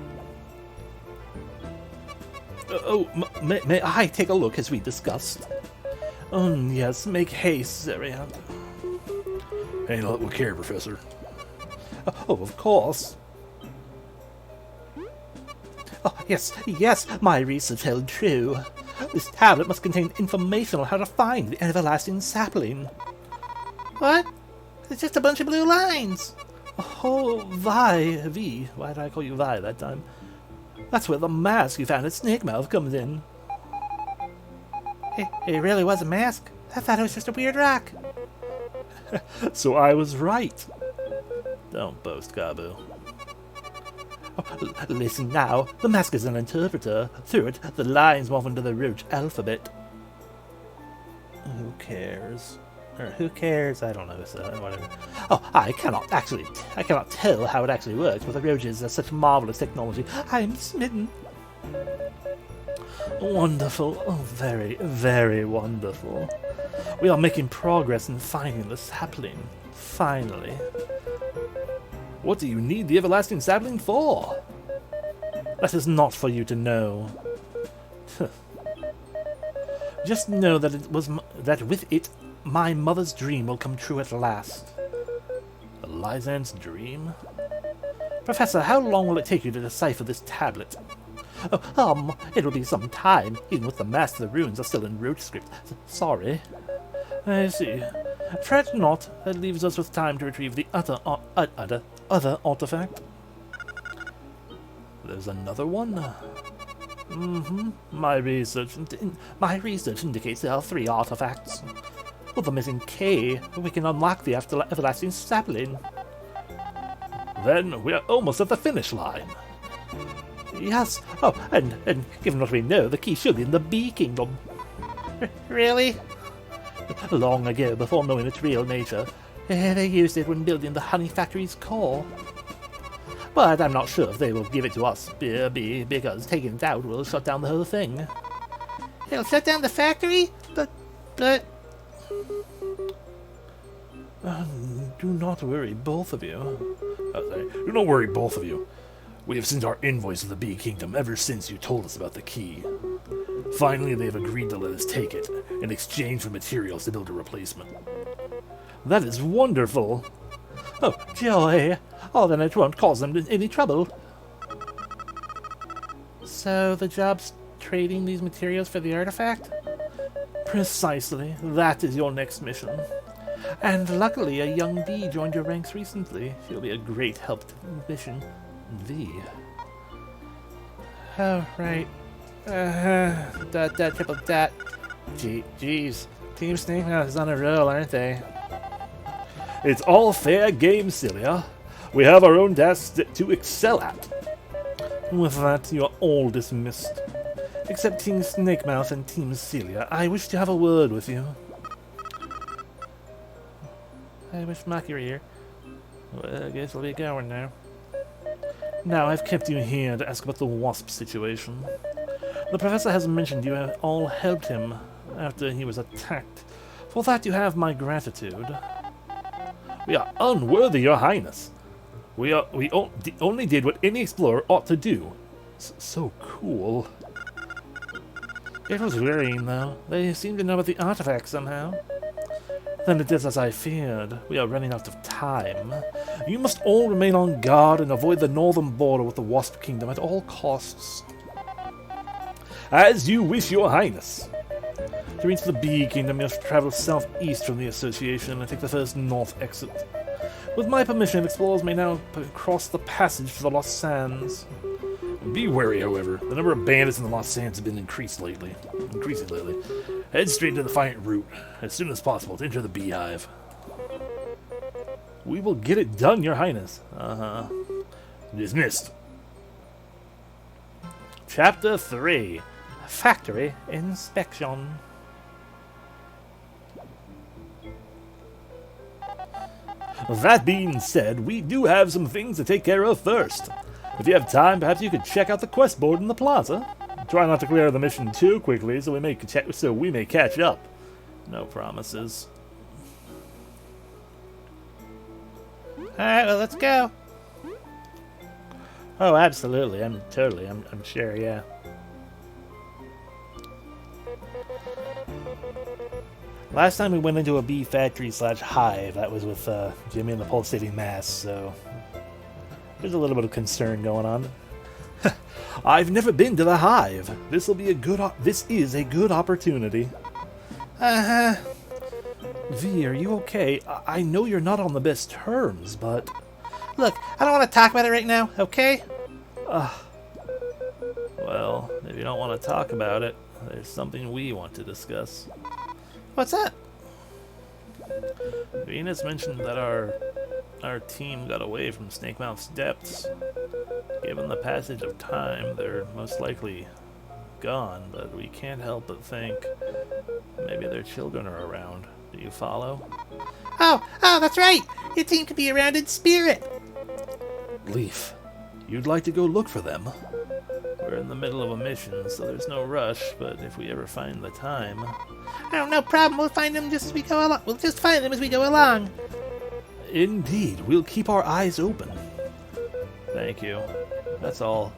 Speaker 3: May I take a look as we discussed? Yes, make haste, Zariant. Handle it with care, Professor. Oh, of course.
Speaker 2: Oh, yes, my research held true. This tablet must contain information on how to find the everlasting sapling. What? It's just a bunch of blue lines.
Speaker 3: Oh, Vi. Why did I call you Vi that time? That's where the mask you found at Snakemouth comes in.
Speaker 2: It really was a mask? I thought it was just a weird rock.
Speaker 3: So I was right. Don't boast, Gabu.
Speaker 2: Oh, listen now. The mask is an interpreter. Through it, the lines morph into the root alphabet.
Speaker 3: Who cares? Or
Speaker 2: who cares? I don't know. So
Speaker 3: whatever.
Speaker 2: Oh, I cannot tell how it actually works, but the roaches are such marvelous technology. I am smitten.
Speaker 3: Wonderful. Oh, very, very wonderful. We are making progress in finding the sapling. Finally. What do you need the everlasting sapling for? That is not for you to know. Just know that that with it, my mother's dream will come true at last. Lysand's dream? Professor, how long will it take you to decipher this tablet?
Speaker 2: Oh, it'll be some time, even with the mask. The runes are still in root script. Sorry.
Speaker 3: I see. Fret not, that leaves us with time to retrieve the other artifact. There's another one? My research indicates there are 3 artifacts. With the missing key, we can unlock the everlasting sapling. Then we are almost at the finish line.
Speaker 2: Yes. Oh, and given what we know, the key should be in the Bee Kingdom.
Speaker 3: Really?
Speaker 2: Long ago, before knowing its real nature, they used it when building the honey factory's core. But I'm not sure if they will give it to us, because taking it out will shut down the whole thing. It'll shut down the factory? But...
Speaker 3: do not worry, both of you. Do not worry, both of you. We have sent our invoice to the Bee Kingdom ever since you told us about the key. Finally, they have agreed to let us take it, in exchange for materials to build a replacement. That is wonderful. Oh, joy. Oh, then it won't cause them any trouble.
Speaker 2: So the job's trading these materials for the artifact?
Speaker 3: Precisely. That is your next mission.
Speaker 2: And luckily, a young bee joined your ranks recently.
Speaker 3: She'll be a great help to the mission. V.
Speaker 2: Oh, right. Triple dot. Jeez. Team Snake Mouse is on a roll, aren't they?
Speaker 3: It's all fair game, Celia. We have our own tasks to excel at. With that, you are all dismissed. Except Team Snake Mouth and Team Celia. I wish to have a word with you.
Speaker 2: I wish Maki were here.
Speaker 3: Well, I guess we'll be going now. Now, I've kept you here to ask about the wasp situation. The professor has mentioned you have all helped him after he was attacked. For that, you have my gratitude. We are unworthy, Your Highness. We only did what any explorer ought to do. So cool.
Speaker 2: It was worrying, though. They seem to know about the artifact somehow.
Speaker 3: Then it is as I feared. We are running out of time. You must all remain on guard and avoid the northern border with the Wasp Kingdom at all costs. As you wish, Your Highness. To reach the Bee Kingdom, you must travel southeast from the Association and take the first north exit. With my permission, explorers may now cross the passage for the Lost Sands. Be wary, however. The number of bandits in the Lost Sands has been increasing lately. Head straight to the Defiant route as soon as possible to enter the Beehive. We will get it done, Your Highness. Dismissed. Chapter 3. Factory Inspection. That being said, we do have some things to take care of first. If you have time, perhaps you could check out the quest board in the plaza. Try not to clear the mission too quickly so we may catch up. No promises.
Speaker 2: Alright, well, let's go.
Speaker 1: Oh, absolutely. I'm sure, yeah. Last time we went into a bee factory / hive, that was with Jimmy and the pulsating mass, so there's a little bit of concern going on.
Speaker 3: I've never been to the hive. This is a good opportunity. V, are you okay? I know you're not on the best terms, but...
Speaker 2: Look, I don't want to talk about it right now, okay?
Speaker 3: Well, if you don't want to talk about it, there's something we want to discuss.
Speaker 2: What's that?
Speaker 3: Venus mentioned that our team got away from Snake Mouth's depths. Given the passage of time, they're most likely gone, but we can't help but think maybe their children are around. Do you follow?
Speaker 2: Oh, that's right! Your team could be around in spirit!
Speaker 3: Leaf, you'd like to go look for them? We're in the middle of a mission, so there's no rush, but if we ever find the time...
Speaker 2: Oh, no problem. We'll find them just as we go along. We'll just find them as we go along.
Speaker 3: Indeed. We'll keep our eyes open. Thank you. That's all.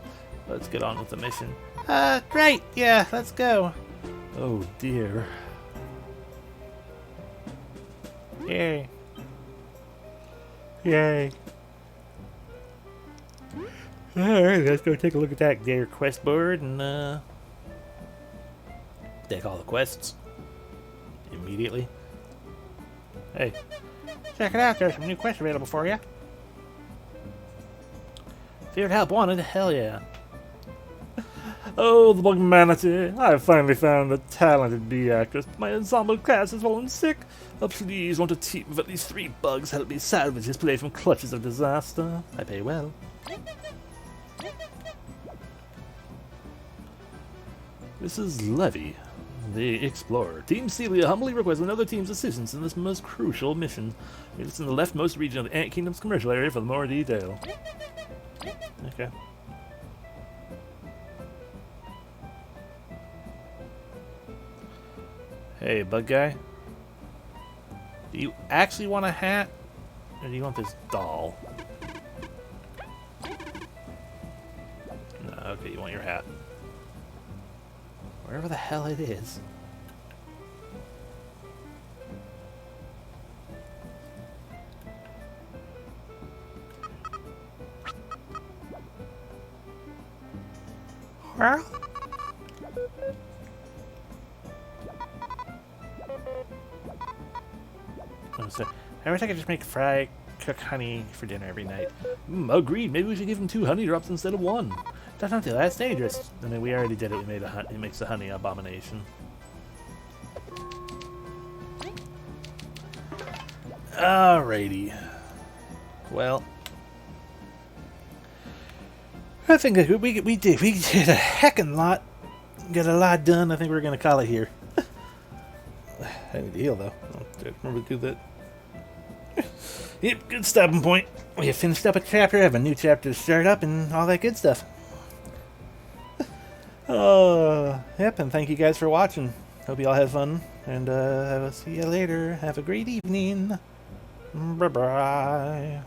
Speaker 3: Let's get on with the mission.
Speaker 2: Great. Yeah, let's go.
Speaker 3: Oh, dear.
Speaker 1: Yay. Yay. Alright, let's go take a look at that there quest board and take all the quests immediately. Hey, check it out, there's some new quests available for you. Feared help wanted, hell yeah.
Speaker 3: Oh, the bug manatee. I've finally found a talented bee actress. My ensemble class has fallen sick. Please, want a team of at least 3 bugs help me salvage this place from clutches of disaster. I pay well. This is Levy, the explorer. Team Celia humbly requests another team's assistance in this most crucial mission. It's in the leftmost region of the Ant Kingdom's commercial area for more detail. Okay. Hey, bug guy. Do you actually want a hat? Or do you want this doll? No, okay, you want your hat. Wherever the hell it is.
Speaker 2: Well,
Speaker 1: So, I wish I could just make cook honey for dinner every night. Agreed. Maybe we should give him 2 honey drops instead of 1. Don't do that. That's dangerous. I mean, we already did it. We made it makes a honey abomination. Alrighty. Well,
Speaker 2: I think that we did a heckin' lot. Got a lot done. I think we're gonna call it here.
Speaker 1: I need to heal though. Oh, remember to do that. Yep, good stopping point.
Speaker 2: We have finished up a chapter, have a new chapter to start up, and all that good stuff. Yep, and thank you guys for watching. Hope you all have fun, and I will see you later. Have a great evening. Bye-bye.